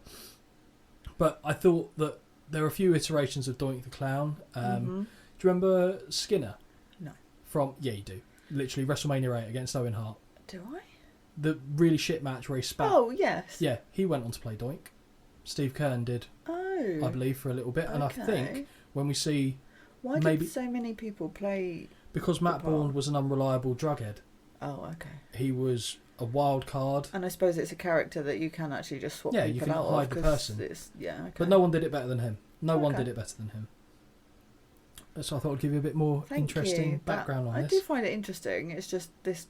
Speaker 1: But I thought that there are a few iterations of Doink the Clown. Do you remember Skinner?
Speaker 2: No.
Speaker 1: Yeah, you do. Literally WrestleMania 8 against Owen Hart.
Speaker 2: Do I?
Speaker 1: The really shit match where he spat.
Speaker 2: Oh, yes.
Speaker 1: Yeah, he went on to play Doink. Steve Kern did, I believe, for a little bit. And I think when we see...
Speaker 2: Why did so many people play...
Speaker 1: Because Matt Bourne was an unreliable drughead.
Speaker 2: Oh, okay.
Speaker 1: He was a wild card.
Speaker 2: And I suppose it's a character that you can actually just swap people out of.
Speaker 1: Yeah, you can hide the person.
Speaker 2: Okay.
Speaker 1: But no one did it better than him. No one did it better than him. So I thought I'd give you a bit more interesting background on this.
Speaker 2: I do find it interesting. It's just this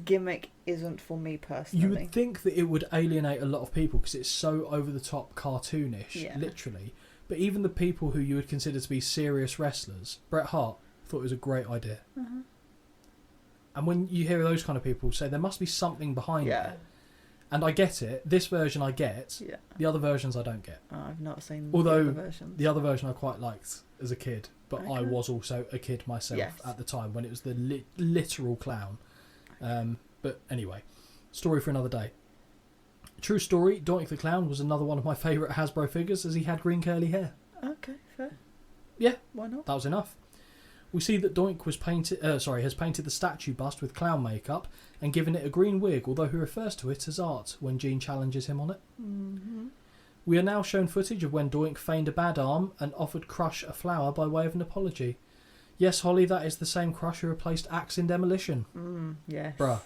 Speaker 2: gimmick isn't for me personally.
Speaker 1: You would think that it would alienate a lot of people because it's so over-the-top cartoonish, literally. But even the people who you would consider to be serious wrestlers, Bret Hart, thought it was a great idea.
Speaker 2: Uh-huh.
Speaker 1: And when you hear those kind of people say there must be something behind it, and I get it. This version I get. Yeah. The other versions I don't get.
Speaker 2: Oh, I've not seen
Speaker 1: the other
Speaker 2: versions.
Speaker 1: The other version I quite liked as a kid, but I was also a kid myself at the time when it was the literal clown. But anyway, story for another day. True story, Doink the Clown was another one of my favourite Hasbro figures as he had green curly hair.
Speaker 2: Okay, fair.
Speaker 1: Yeah.
Speaker 2: Why not?
Speaker 1: That was enough. We see that Doink has painted the statue bust with clown makeup and given it a green wig, although he refers to it as art when Gene challenges him on it. Mm-hmm. We are now shown footage of when Doink feigned a bad arm and offered Crush a flower by way of an apology. Yes, Holly, that is the same Crush who replaced Axe in Demolition.
Speaker 2: Yes.
Speaker 1: Bruh.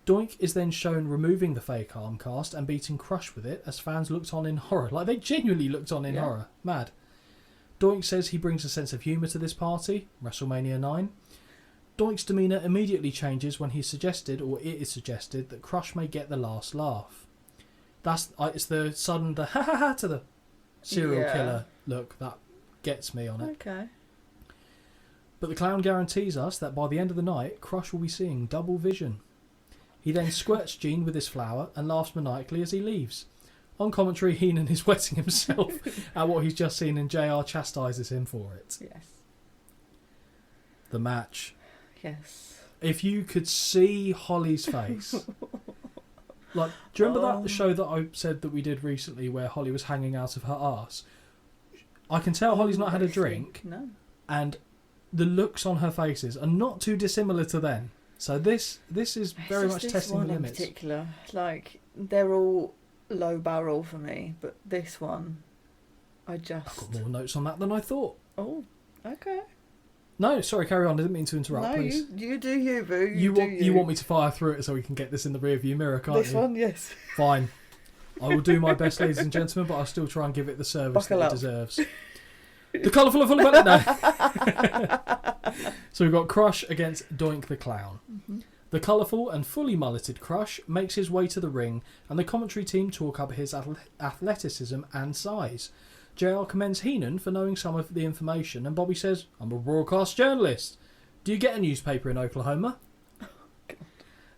Speaker 1: Doink is then shown removing the fake arm cast and beating Crush with it as fans looked on in horror. Like, they genuinely looked on in horror. Mad. Doink says he brings a sense of humour to this party, WrestleMania 9. Doink's demeanour immediately changes when it is suggested that Crush may get the last laugh. It's the sudden, the ha-ha-ha to the serial killer look that gets me on it.
Speaker 2: Okay.
Speaker 1: But the clown guarantees us that by the end of the night, Crush will be seeing double vision. He then squirts Gene with his flower and laughs maniacally as he leaves. On commentary, Heenan is wetting himself at what he's just seen and JR chastises him for it.
Speaker 2: Yes.
Speaker 1: The match.
Speaker 2: Yes.
Speaker 1: If you could see Holly's face. Like, do you remember that show that I said that we did recently where Holly was hanging out of her arse? I can tell Holly's not had a drink.
Speaker 2: No.
Speaker 4: and the looks on her faces are not too dissimilar to then. So this is very much testing the limits.
Speaker 2: In particular, like they're all low barrel for me, but this one,
Speaker 4: I've got more notes on that than I thought.
Speaker 2: Oh, okay.
Speaker 4: No, sorry, carry on. I didn't mean to interrupt.
Speaker 2: No,
Speaker 4: please.
Speaker 2: you do you, boo.
Speaker 4: You want me to fire through it so we can get this in the rearview mirror, can't
Speaker 2: This
Speaker 4: you?
Speaker 2: one, yes.
Speaker 4: Fine. I will do my best, ladies and gentlemen, but I'll still try and give it the service
Speaker 2: Buckle
Speaker 4: that
Speaker 2: up.
Speaker 4: it deserves. The colourful and full of no. So we've got Crush against Doink the Clown.
Speaker 2: Mm-hmm.
Speaker 4: The colourful and fully mulleted Crush makes his way to the ring, and the commentary team talk up his athleticism and size. JR commends Heenan for knowing some of the information, and Bobby says, "I'm a broadcast journalist. Do you get a newspaper in Oklahoma?"
Speaker 2: Oh, God.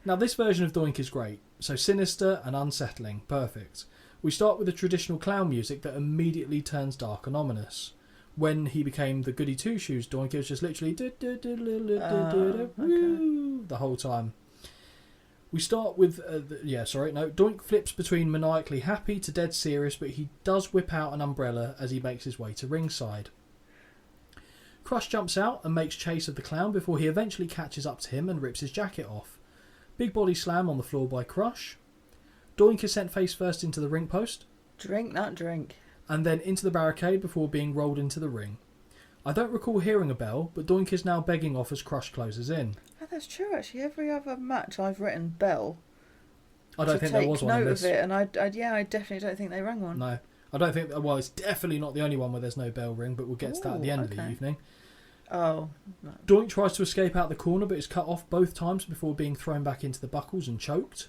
Speaker 4: Now this version of Doink is great, so sinister and unsettling, perfect. We start with the traditional clown music that immediately turns dark and ominous. When he became the goody two shoes Doink, it was just literally the whole time. We start with Doink flips between maniacally happy to dead serious, but he does whip out an umbrella as he makes his way to ringside. Crush jumps out and makes chase of the clown before he eventually catches up to him and rips his jacket off. Big body slam on the floor by Crush. Doink is sent face first into the ring post.
Speaker 2: Drink that drink.
Speaker 4: And then into the barricade before being rolled into the ring. I don't recall hearing a bell, but Doink is now begging off as Crush closes in.
Speaker 2: Oh, that's true, actually. Every other match I've written bell.
Speaker 4: I don't think there was one in this.
Speaker 2: Take note of it, and I definitely don't think they rang one.
Speaker 4: No. I don't think... Well, it's definitely not the only one where there's no bell ring, but we'll get to that at the end of the evening.
Speaker 2: Oh. No.
Speaker 4: Doink tries to escape out the corner, but is cut off both times before being thrown back into the buckles and choked.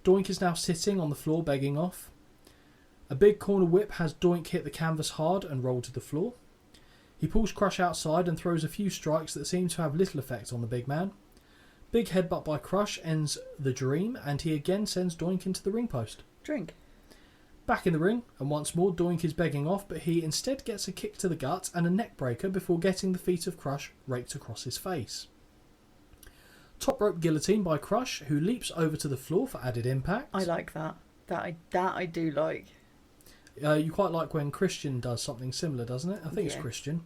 Speaker 4: Doink is now sitting on the floor begging off. A big corner whip has Doink hit the canvas hard and roll to the floor. He pulls Crush outside and throws a few strikes that seem to have little effect on the big man. Big headbutt by Crush ends the dream, and he again sends Doink into the ring post.
Speaker 2: Drink.
Speaker 4: Back in the ring, and once more Doink is begging off, but he instead gets a kick to the gut and a neck breaker before getting the feet of Crush raked across his face. Top rope guillotine by Crush, who leaps over to the floor for added impact.
Speaker 2: I like that. That I do like.
Speaker 4: You quite like when Christian does something similar, doesn't it? I think it's Christian.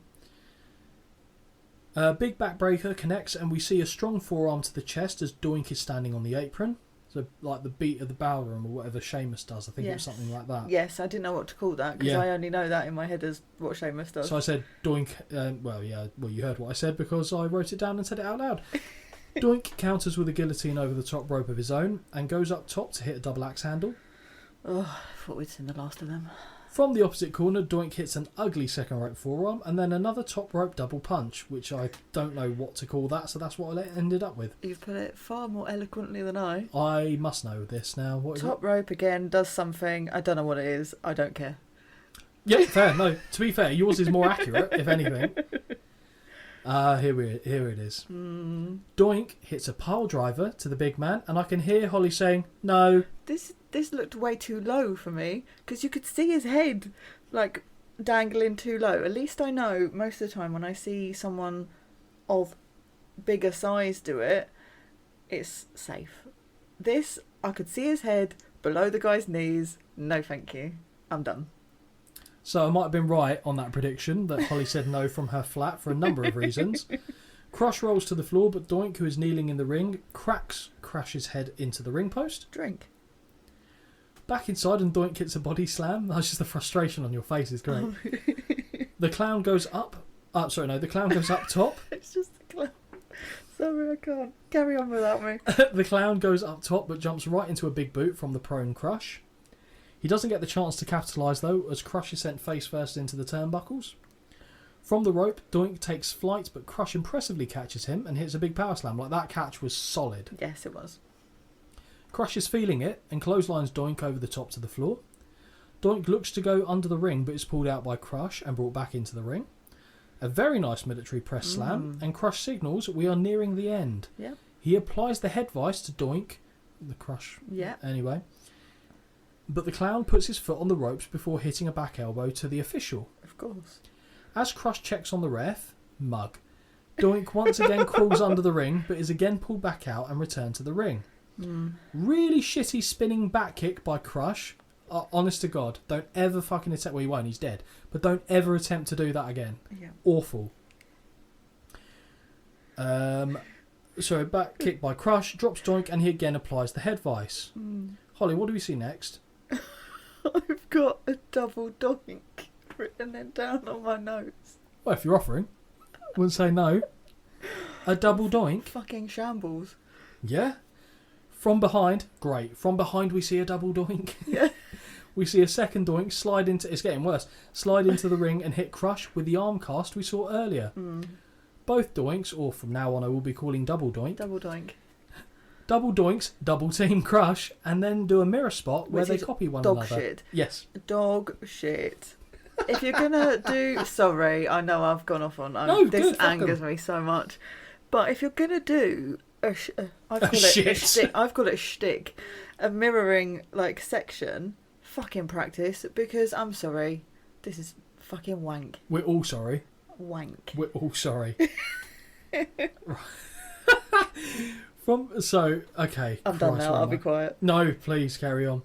Speaker 4: Big backbreaker connects, and we see a strong forearm to the chest as Doink is standing on the apron. So, like the beat of the ballroom or whatever Sheamus does. I think it was something like that.
Speaker 2: Yes, I didn't know what to call that because I only know that in my head as what Sheamus does.
Speaker 4: So I said Doink. Well, you heard what I said because I wrote it down and said it out loud. Doink counters with a guillotine over the top rope of his own and goes up top to hit a double axe handle.
Speaker 2: Oh, I thought we'd seen the last of them.
Speaker 4: From the opposite corner, Doink hits an ugly second rope forearm and then another top rope double punch, which I don't know what to call that, so that's what I ended up with.
Speaker 2: You've put it far more eloquently than I.
Speaker 4: I must know this now. What is
Speaker 2: top rope again does something. I don't know what it is. I don't care.
Speaker 4: Yeah, fair. No, to be fair, yours is more accurate, if anything. Here it is. Doink hits a pile driver to the big man, and I can hear Holly saying, "No."
Speaker 2: This looked way too low for me because you could see his head like dangling too low. At least I know most of the time when I see someone of bigger size do it, it's safe. This, I could see his head below the guy's knees. No, thank you. I'm done.
Speaker 4: So I might have been right on that prediction that Holly said no from her flat for a number of reasons. Crush rolls to the floor, but Doink, who is kneeling in the ring, crashes head into the ring post.
Speaker 2: Drink.
Speaker 4: Back inside, and Doink hits a body slam. That's just the frustration on your face is great. The clown goes up. The clown goes up top.
Speaker 2: It's just the clown. Sorry, I can't. Carry on without me.
Speaker 4: The clown goes up top, but jumps right into a big boot from the prone Crush. He doesn't get the chance to capitalise though, as Crush is sent face first into the turnbuckles. From the rope, Doink takes flight, but Crush impressively catches him and hits a big power slam. Like, that catch was solid.
Speaker 2: Yes, it was.
Speaker 4: Crush is feeling it and clotheslines Doink over the top to the floor. Doink looks to go under the ring, but is pulled out by Crush and brought back into the ring. A very nice military press slam, and Crush signals we are nearing the end.
Speaker 2: Yeah.
Speaker 4: He applies the head vice to Doink, the Crush.
Speaker 2: Yeah.
Speaker 4: Anyway. But the clown puts his foot on the ropes before hitting a back elbow to the official.
Speaker 2: Of course.
Speaker 4: As Crush checks on the ref, mug, Doink once again crawls under the ring, but is again pulled back out and returned to the ring. Really shitty spinning back kick by Crush. Honest to God, don't ever fucking attempt. Well, he won't, he's dead. But don't ever attempt to do that again.
Speaker 2: Yeah.
Speaker 4: Awful. So back kick by Crush, drops Doink, and he again applies the head vice. Holly, what do we see next?
Speaker 2: I've got a double doink written it down on my notes.
Speaker 4: Well, if you're offering, wouldn't say no. A double doink.
Speaker 2: Fucking shambles.
Speaker 4: Yeah. From behind, great. From behind, we see a double doink.
Speaker 2: Yeah.
Speaker 4: We see a second doink slide into. It's getting worse. Slide into the ring and hit Crush with the arm cast we saw earlier. Both doinks, or from now on, I will be calling double doink.
Speaker 2: Double doink.
Speaker 4: Double doinks, double team Crush, and then do a mirror spot where
Speaker 2: Which
Speaker 4: they
Speaker 2: is
Speaker 4: copy one
Speaker 2: dog
Speaker 4: another.
Speaker 2: shit.
Speaker 4: Yes.
Speaker 2: Dog shit. If you're gonna do, sorry, I know I've gone off on.
Speaker 4: No,
Speaker 2: this
Speaker 4: good, fuck 'em.
Speaker 2: angers me so much. But if you're gonna do I've got
Speaker 4: shit.
Speaker 2: a shtick. I've got a shtick, a mirroring like section. Fucking practice, because I'm sorry, this is fucking wank.
Speaker 4: We're all sorry.
Speaker 2: Wank.
Speaker 4: We're all sorry. Okay.
Speaker 2: I'm done now. I'll be quiet.
Speaker 4: No, please carry on.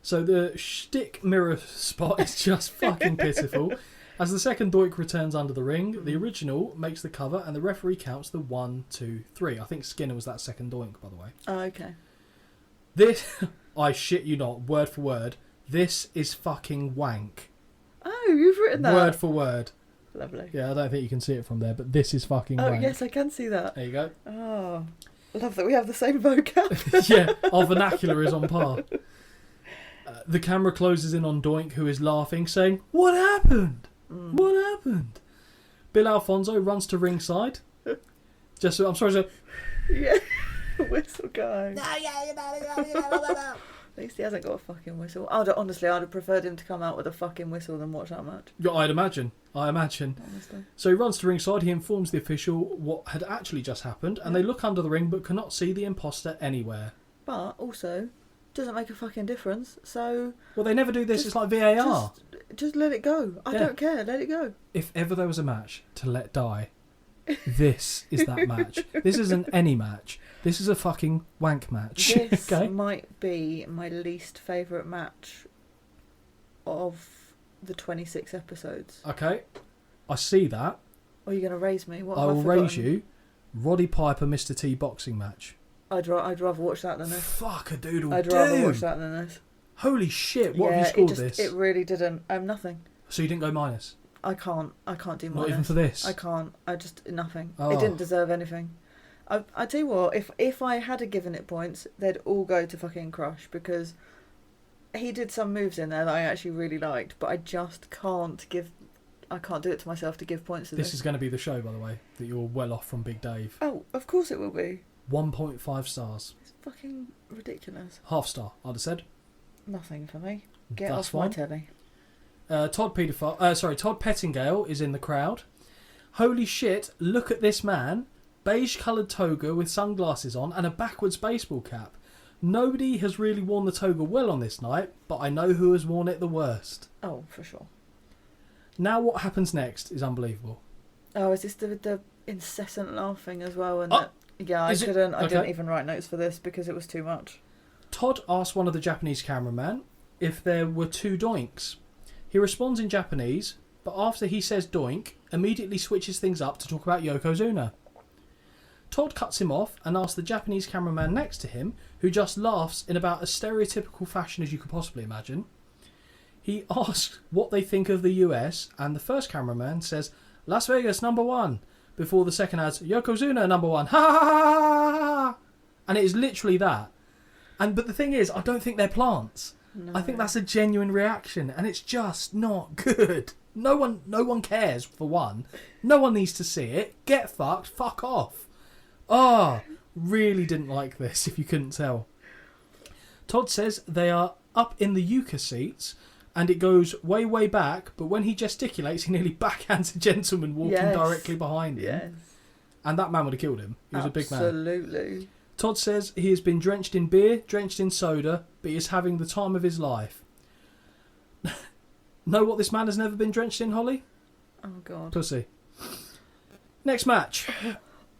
Speaker 4: So the shtick mirror spot is just fucking pitiful. As the second doink returns under the ring, the original makes the cover and the referee counts the 1, 2, 3. I think Skinner was that second doink, by the way.
Speaker 2: Oh, okay.
Speaker 4: This, I shit you not, word for word, this is fucking wank.
Speaker 2: Oh, you've written that.
Speaker 4: Word for word.
Speaker 2: Lovely.
Speaker 4: Yeah, I don't think you can see it from there, but this is fucking
Speaker 2: Oh,
Speaker 4: wank.
Speaker 2: yes, I can see that.
Speaker 4: There you go.
Speaker 2: Oh, love that we have the same vocab.
Speaker 4: Yeah, our vernacular is on par. The camera closes in on Doink, who is laughing, saying, "What happened? What happened?" Bill Alfonso runs to ringside. I'm sorry, sir.
Speaker 2: Yeah, whistle guy. At least he hasn't got a fucking whistle. Honestly, I'd have preferred him to come out with a fucking whistle than watch that match.
Speaker 4: Yeah, I'd imagine. Honestly. So he runs to ringside. He informs the official what had actually just happened, and they look under the ring but cannot see the imposter anywhere.
Speaker 2: But also, doesn't make a fucking difference. So
Speaker 4: well, they never do this. It's like VAR.
Speaker 2: Just let it go. I don't care. Let it go.
Speaker 4: If ever there was a match to let die, this is that match. This isn't any match. This is a fucking wank match.
Speaker 2: This
Speaker 4: okay?
Speaker 2: might be my least favourite match of the 26 episodes.
Speaker 4: Okay, I see that.
Speaker 2: Or are you going to raise me? What
Speaker 4: I
Speaker 2: have
Speaker 4: will
Speaker 2: forgotten?
Speaker 4: raise you. Roddy Piper, Mr. T boxing match.
Speaker 2: I'd rather watch that than this.
Speaker 4: Fuck a doodle.
Speaker 2: I'd rather watch that than this.
Speaker 4: Holy shit! What have you scored this?
Speaker 2: It really didn't. Nothing.
Speaker 4: So you didn't go minus?
Speaker 2: I can't do minus.
Speaker 4: Not even for this?
Speaker 2: I can't. I just nothing.
Speaker 4: Oh.
Speaker 2: It didn't deserve anything. I tell you what, if I had given it points, they'd all go to fucking Crush, because he did some moves in there that I actually really liked, but I just can't do it to myself to give points to this.
Speaker 4: This is going to be the show, by the way, that you're well off from Big Dave.
Speaker 2: Oh, of course it will be.
Speaker 4: 1.5 stars.
Speaker 2: It's fucking ridiculous.
Speaker 4: Half star, I'd have said.
Speaker 2: Nothing for me. Get
Speaker 4: That's
Speaker 2: off
Speaker 4: fine.
Speaker 2: my telly.
Speaker 4: Todd Pettingale is in the crowd. Holy shit, look at this man. Beige coloured toga with sunglasses on and a backwards baseball cap. Nobody has really worn the toga well on this night, but I know who has worn it the worst.
Speaker 2: Oh, for sure.
Speaker 4: Now what happens next is unbelievable.
Speaker 2: Oh, is this the incessant laughing as well? And yeah, I
Speaker 4: Is it?
Speaker 2: couldn't. I
Speaker 4: Okay.
Speaker 2: didn't even write notes for this because it was too much.
Speaker 4: Todd asks one of the Japanese cameramen if there were two doinks. He responds in Japanese, but after he says doink, immediately switches things up to talk about Yokozuna. Todd cuts him off and asks the Japanese cameraman next to him, who just laughs in about as stereotypical fashion as you could possibly imagine. He asks what they think of the US, and the first cameraman says, "Las Vegas #1, before the second adds, "Yokozuna #1, ha ha ha ha ha," and it is literally that. But the thing is, I don't think they're plants.
Speaker 2: No.
Speaker 4: I think that's a genuine reaction, and it's just not good. No one cares, for one. No one needs to see it. Get fucked, fuck off. Really didn't like this, if you couldn't tell. Todd says they are up in the Yuka seats, and it goes way, way back, but when he gesticulates, he nearly backhands a gentleman walking directly behind him.
Speaker 2: Yes.
Speaker 4: And that man would have killed him. He was a big man.
Speaker 2: Absolutely.
Speaker 4: Todd says he has been drenched in beer, drenched in soda, but he is having the time of his life. Know what this man has never been drenched in, Holly?
Speaker 2: Oh, God.
Speaker 4: Pussy. Next match.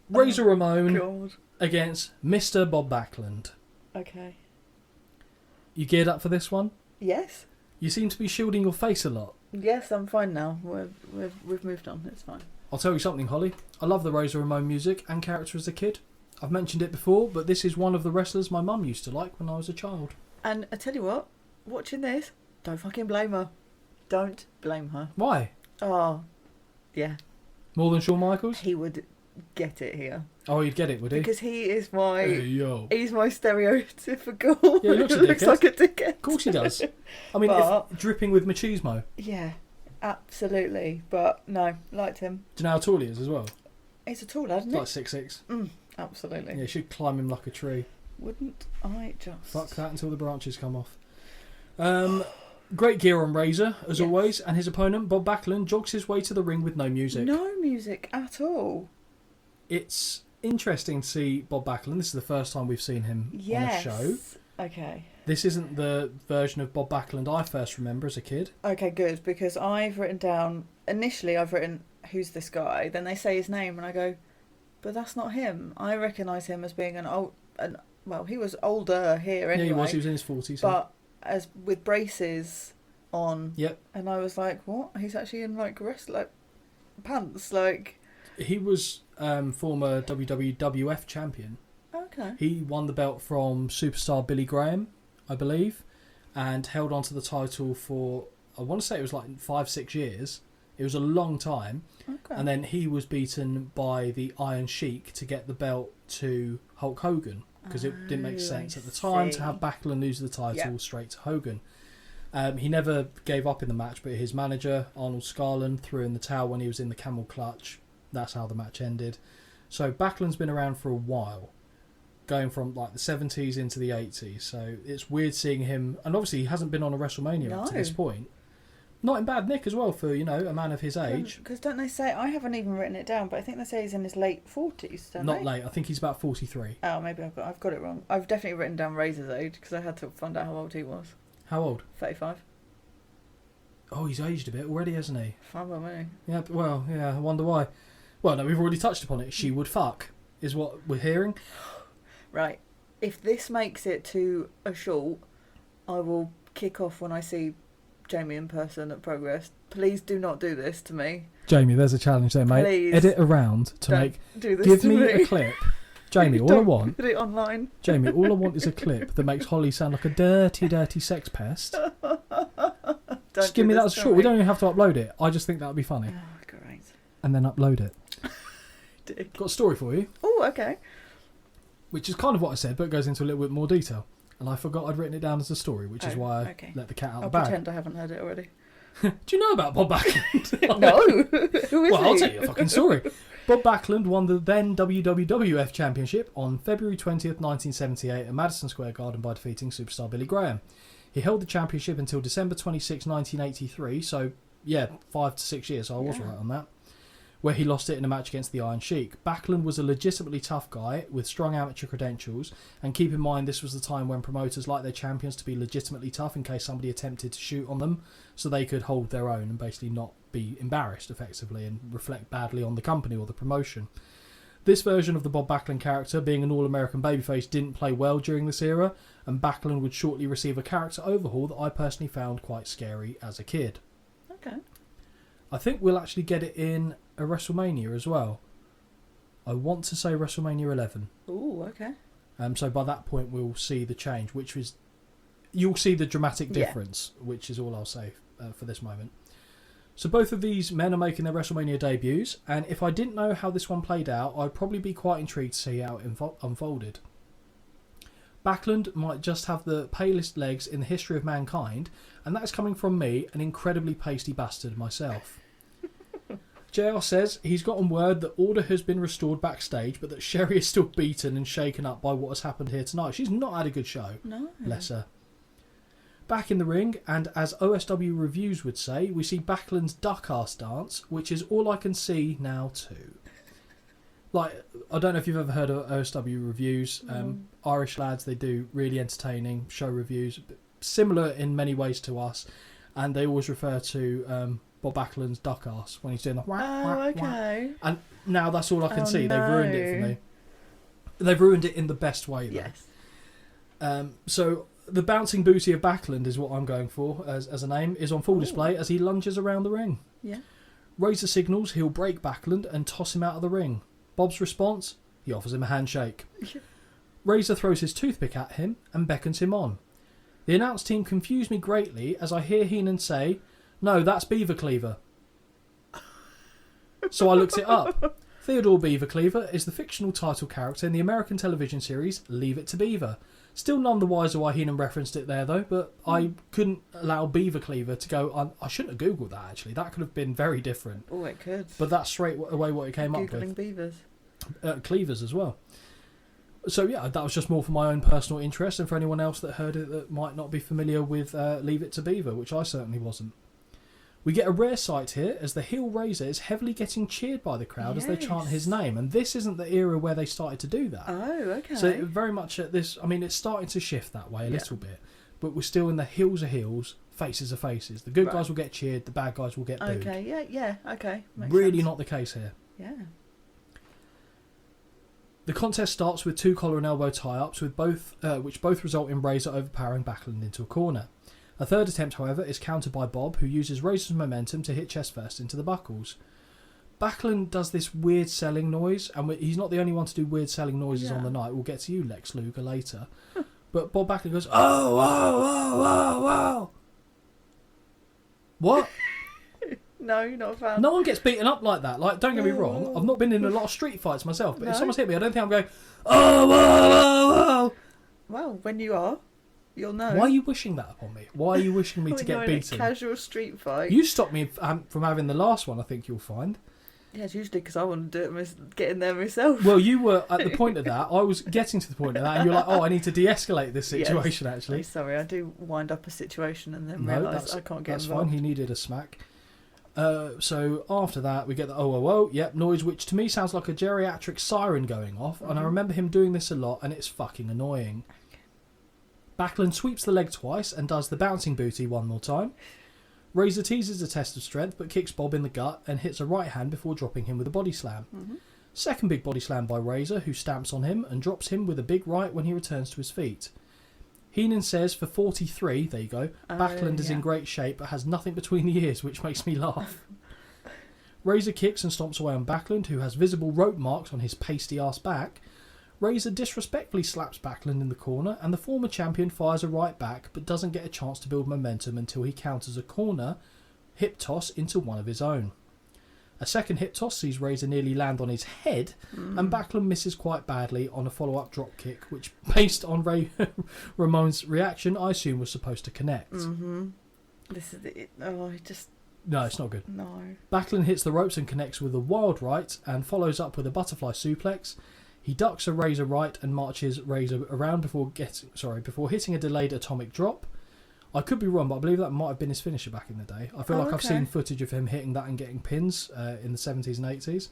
Speaker 4: Razor Ramon
Speaker 2: God.
Speaker 4: against Mr. Bob Backlund.
Speaker 2: Okay.
Speaker 4: You geared up for this one?
Speaker 2: Yes.
Speaker 4: You seem to be shielding your face a lot.
Speaker 2: Yes, I'm fine now. We've moved on. It's fine.
Speaker 4: I'll tell you something, Holly. I love the Razor Ramon music and character as a kid. I've mentioned it before, but this is one of the wrestlers my mum used to like when I was a child.
Speaker 2: And I tell you what, watching this, don't fucking blame her. Don't blame her.
Speaker 4: Why?
Speaker 2: Oh, yeah.
Speaker 4: More than Shawn Michaels?
Speaker 2: He would get it here.
Speaker 4: Oh, you'd get it, would he?
Speaker 2: Because he is my...
Speaker 4: Hey, yo.
Speaker 2: He's my stereotypical...
Speaker 4: Yeah, he looks a
Speaker 2: looks
Speaker 4: dickhead.
Speaker 2: like a dickhead.
Speaker 4: Of course he does. I mean,
Speaker 2: But-
Speaker 4: if dripping with machismo.
Speaker 2: Yeah, absolutely. But no, liked him.
Speaker 4: Do you know how tall he is as well?
Speaker 2: He's a tall lad, isn't
Speaker 4: Like
Speaker 2: he?
Speaker 4: 6'6".
Speaker 2: Absolutely.
Speaker 4: Yeah, you should climb him like a tree.
Speaker 2: Wouldn't I just...
Speaker 4: Fuck that until the branches come off. Great gear on Razor, as
Speaker 2: Yes.
Speaker 4: always, and his opponent, Bob Backlund, jogs his way to the ring with no music.
Speaker 2: No music at all.
Speaker 4: It's interesting to see Bob Backlund. This is the first time we've seen him
Speaker 2: Yes.
Speaker 4: on a show.
Speaker 2: Okay.
Speaker 4: This isn't the version of Bob Backlund I first remember as a kid.
Speaker 2: Okay, good, because I've written down... Initially, I've written, who's this guy? Then they say his name, and I go, but that's not him. I recognise him as being well, he was older here anyway.
Speaker 4: Yeah, he was. He was in his 40s.
Speaker 2: But as with braces on.
Speaker 4: Yep.
Speaker 2: And I was like, what? He's actually in like pants, like.
Speaker 4: He was former WWF champion.
Speaker 2: Okay.
Speaker 4: He won the belt from superstar Billy Graham, I believe, and held on to the title for, I want to say it was like 5-6 years. It was a long time.
Speaker 2: Okay.
Speaker 4: And then he was beaten by the Iron Sheik to get the belt to Hulk Hogan, because it didn't make sense at the time to have Backlund lose the title straight to Hogan. He never gave up in the match, but his manager, Arnold Scarlett, threw in the towel when he was in the camel clutch. That's how the match ended. So Backlund's been around for a while, going from like the 70s into the 80s. So it's weird seeing him, and obviously he hasn't been on a WrestleMania up to this point. Not in bad nick as well for, a man of his age.
Speaker 2: Because don't they say, I haven't even written it down, but I think they say he's in his late 40s, don't
Speaker 4: Not
Speaker 2: they?
Speaker 4: late, I think he's about 43.
Speaker 2: Oh, maybe I've got it wrong. I've definitely written down Razor's age, because I had to find out how old he was.
Speaker 4: How old?
Speaker 2: 35.
Speaker 4: Oh, he's aged a bit already, hasn't he?
Speaker 2: Fine by me.
Speaker 4: Yeah, well, yeah, I wonder why. Well, no, we've already touched upon it. She would fuck, is what we're hearing.
Speaker 2: Right. If this makes it to a short, I will kick off when I see Jamie in person at Progress. Please do not do this to me.
Speaker 4: Jamie, there's a challenge there, mate.
Speaker 2: Please.
Speaker 4: Edit around to
Speaker 2: Don't
Speaker 4: make...
Speaker 2: do this
Speaker 4: Give
Speaker 2: to
Speaker 4: me a clip. Jamie, all I
Speaker 2: Don't
Speaker 4: want...
Speaker 2: Put it online.
Speaker 4: Jamie, all I want is a clip that makes Holly sound like a dirty, dirty sex pest. Just give me that as a short. We don't even have to upload it. I just think that would be funny.
Speaker 2: Oh, great.
Speaker 4: And then upload it.
Speaker 2: Dick.
Speaker 4: Got a story for you,
Speaker 2: Oh, okay.
Speaker 4: which is kind of what I said, but it goes into a little bit more detail. And I forgot I'd written it down as a story, which is why I let the cat out
Speaker 2: I'll
Speaker 4: the bag.
Speaker 2: pretend I haven't heard it already.
Speaker 4: Do you know about Bob Backlund?
Speaker 2: No. Who is
Speaker 4: Well,
Speaker 2: he?
Speaker 4: I'll tell you a fucking story. Bob Backlund won the then WWF Championship on February 20th, 1978 at Madison Square Garden by defeating superstar Billy Graham. He held the championship until December 26, 1983, so, 5 to 6 years, so I was right on that, where he lost it in a match against the Iron Sheik. Backlund was a legitimately tough guy with strong amateur credentials, and keep in mind this was the time when promoters liked their champions to be legitimately tough in case somebody attempted to shoot on them, so they could hold their own and basically not be embarrassed effectively and reflect badly on the company or the promotion. This version of the Bob Backlund character, being an all-American babyface, didn't play well during this era, and Backlund would shortly receive a character overhaul that I personally found quite scary as a kid.
Speaker 2: Okay.
Speaker 4: I think we'll actually get it in a WrestleMania as well. I want to say WrestleMania 11.
Speaker 2: Ooh, okay.
Speaker 4: So by that point we'll see the change, which is... You'll see the dramatic difference, which is all I'll say for this moment. So both of these men are making their WrestleMania debuts, and if I didn't know how this one played out, I'd probably be quite intrigued to see how it unfolded. Backlund might just have the palest legs in the history of mankind, and that is coming from me, an incredibly pasty bastard myself. JR says he's gotten word that order has been restored backstage, but that Sherry is still beaten and shaken up by what has happened here tonight. She's not had a good show.
Speaker 2: No.
Speaker 4: Bless her. Back in the ring, and as OSW Reviews would say, we see Backlund's duck-ass dance, which is all I can see now too. Like, I don't know if you've ever heard of OSW Reviews. Irish lads, they do really entertaining show reviews, similar in many ways to us, and they always refer to Bob Backlund's duck-ass when he's doing the whack, whack,
Speaker 2: okay.
Speaker 4: whack. And now that's all I can see.
Speaker 2: No.
Speaker 4: They've ruined it for me. They've ruined it in the best way, though.
Speaker 2: Yes.
Speaker 4: So The bouncing booty of Backlund is what I'm going for as a name, is on full display as he lunges around the ring.
Speaker 2: Yeah.
Speaker 4: Razor signals he'll break Backlund and toss him out of the ring. Bob's response? He offers him a handshake. Razor throws his toothpick at him and beckons him on. The announce team confuse me greatly as I hear Heenan say, "No, that's Beaver Cleaver." So I looked it up. Theodore Beaver Cleaver is the fictional title character in the American television series Leave It to Beaver. Still none the wiser why Heenan referenced it there, though, but I couldn't allow Beaver Cleaver to go... I shouldn't have Googled that, actually. That could have been very different.
Speaker 2: Oh, it could.
Speaker 4: But that's straight away what it came up
Speaker 2: Googling
Speaker 4: with.
Speaker 2: beavers.
Speaker 4: Cleavers as well. So, yeah, that was just more for my own personal interest and for anyone else that heard it that might not be familiar with Leave It to Beaver, which I certainly wasn't. We get a rare sight here as the heel Razor is heavily getting cheered by the crowd as they chant his name, and this isn't the era where they started to do that.
Speaker 2: Oh, okay.
Speaker 4: So very much at this, I mean, it's starting to shift that way a little bit, but we're still in the heels are heels, faces are faces. The good guys will get cheered, the bad guys will get booed.
Speaker 2: Okay, yeah, okay. Makes
Speaker 4: really
Speaker 2: sense.
Speaker 4: not the case here.
Speaker 2: Yeah.
Speaker 4: The contest starts with 2 collar and elbow tie-ups, with which both result in Razor overpowering Backlund into a corner. A third attempt, however, is countered by Bob, who uses Razor's momentum to hit chest first into the buckles. Backlund does this weird selling noise, and he's not the only one to do weird selling noises on the night. We'll get to you, Lex Luger, later. But Bob Backlund goes, "Oh, oh, oh, oh, oh." What?
Speaker 2: No, you're not a fan.
Speaker 4: No one gets beaten up like that. Like, don't get me wrong, I've not been in a lot of street fights myself, but if someone's hit me, I don't think I'm going, "Oh, oh, oh, oh."
Speaker 2: Well, when you are, you'll know.
Speaker 4: Why are you wishing that upon me? Why are you wishing me to
Speaker 2: When
Speaker 4: get
Speaker 2: you're in a
Speaker 4: beaten?
Speaker 2: casual street fight.
Speaker 4: You stopped me from having the last one, I think you'll find.
Speaker 2: Yeah, it's usually because I want to do it, get in there myself.
Speaker 4: Well, you were at the point of that. I was getting to the point of that, and you're like, "Oh, I need to de-escalate this situation."
Speaker 2: Yes.
Speaker 4: Actually,
Speaker 2: I'm sorry, I do wind up a situation and then
Speaker 4: no,
Speaker 2: realise I can't get
Speaker 4: that's
Speaker 2: involved.
Speaker 4: fine. He needed a smack. So after that, we get the oh, oh, oh, yep, noise, which to me sounds like a geriatric siren going off, and I remember him doing this a lot, and it's fucking annoying. Backlund sweeps the leg twice and does the bouncing booty one more time. Razor teases a test of strength, but kicks Bob in the gut and hits a right hand before dropping him with a body slam. Second big body slam by Razor, who stamps on him and drops him with a big right when he returns to his feet. Heenan says for 43, there you go, Backlund is in great shape but has nothing between the ears, which makes me laugh. Razor kicks and stomps away on Backlund, who has visible rope marks on his pasty-ass back. Razor disrespectfully slaps Backlund in the corner, and the former champion fires a right back, but doesn't get a chance to build momentum until he counters a corner hip toss into one of his own. A second hip toss sees Razor nearly land on his head, and Backlund misses quite badly on a follow-up drop kick, which, based on Ramon's reaction, I assume was supposed to connect.
Speaker 2: This is it. Oh, I just...
Speaker 4: No, it's not good.
Speaker 2: No.
Speaker 4: Backlund hits the ropes and connects with a wild right, and follows up with a butterfly suplex. He ducks a Razor right and marches Razor around before hitting a delayed atomic drop. I could be wrong, but I believe that might have been his finisher back in the day. I feel like I've seen footage of him hitting that and getting pins in the 70s and 80s.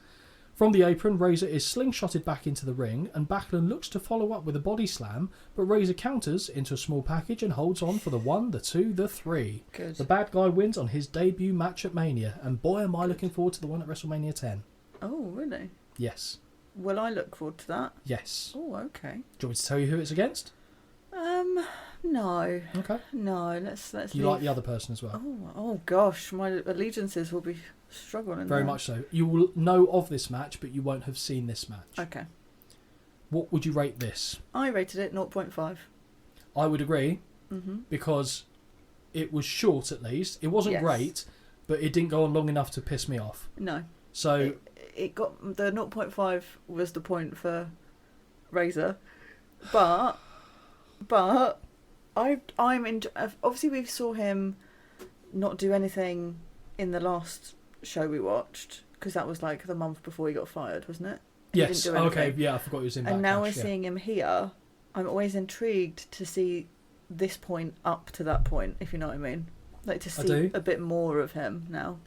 Speaker 4: From the apron, Razor is slingshotted back into the ring, and Backlund looks to follow up with a body slam, but Razor counters into a small package and holds on for the 1, the 2, the 3.
Speaker 2: Good.
Speaker 4: The bad guy wins on his debut match at Mania, and boy am I looking forward to the one at WrestleMania 10.
Speaker 2: Oh, really?
Speaker 4: Yes.
Speaker 2: Will I look forward to that?
Speaker 4: Yes.
Speaker 2: Oh, okay.
Speaker 4: Do you want me to tell you who it's against?
Speaker 2: No.
Speaker 4: Okay.
Speaker 2: No, let's
Speaker 4: You
Speaker 2: leave.
Speaker 4: like the other person as well?
Speaker 2: Oh gosh, my allegiances will be struggling.
Speaker 4: Very
Speaker 2: there.
Speaker 4: much so. You will know of this match, but you won't have seen this match.
Speaker 2: Okay.
Speaker 4: What would you rate this?
Speaker 2: I rated it 0.5.
Speaker 4: I would agree, because it was short at least. It wasn't great, but it didn't go on long enough to piss me off.
Speaker 2: No.
Speaker 4: So
Speaker 2: It got... The 0.5 was the point for Razor. But I'm in. Obviously, we saw him not do anything in the last show we watched, because that was like the month before he got fired, wasn't it?
Speaker 4: yes, okay, yeah, I forgot he was in.
Speaker 2: And
Speaker 4: Backlash,
Speaker 2: now we're seeing him here. I'm always intrigued to see this point up to that point, if you know what I mean. Like to see a bit more of him now.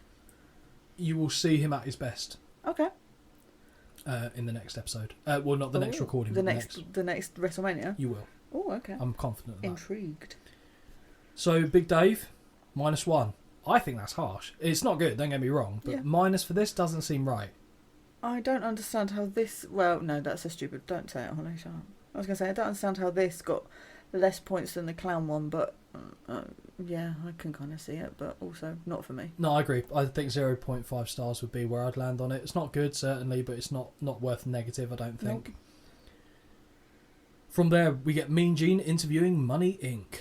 Speaker 4: You will see him at his best.
Speaker 2: Okay.
Speaker 4: In the next episode. Well, not the next recording.
Speaker 2: The next WrestleMania.
Speaker 4: You will.
Speaker 2: Oh, okay.
Speaker 4: I'm confident of that.
Speaker 2: Intrigued.
Speaker 4: So, Big Dave, -1. I think that's harsh. It's not good, don't get me wrong, but minus for this doesn't seem right.
Speaker 2: I don't understand how this... Well, no, that's so stupid. Don't say it, Holly. Shut up. I was going to say, I don't understand how this got less points than the clown one, but yeah, I can kind of see it, but also not for me.
Speaker 4: No, I agree. I think 0.5 stars would be where I'd land on it. It's not good, certainly, but it's not worth negative, I don't think.
Speaker 2: Nope.
Speaker 4: From there, we get Mean Gene interviewing Money Inc.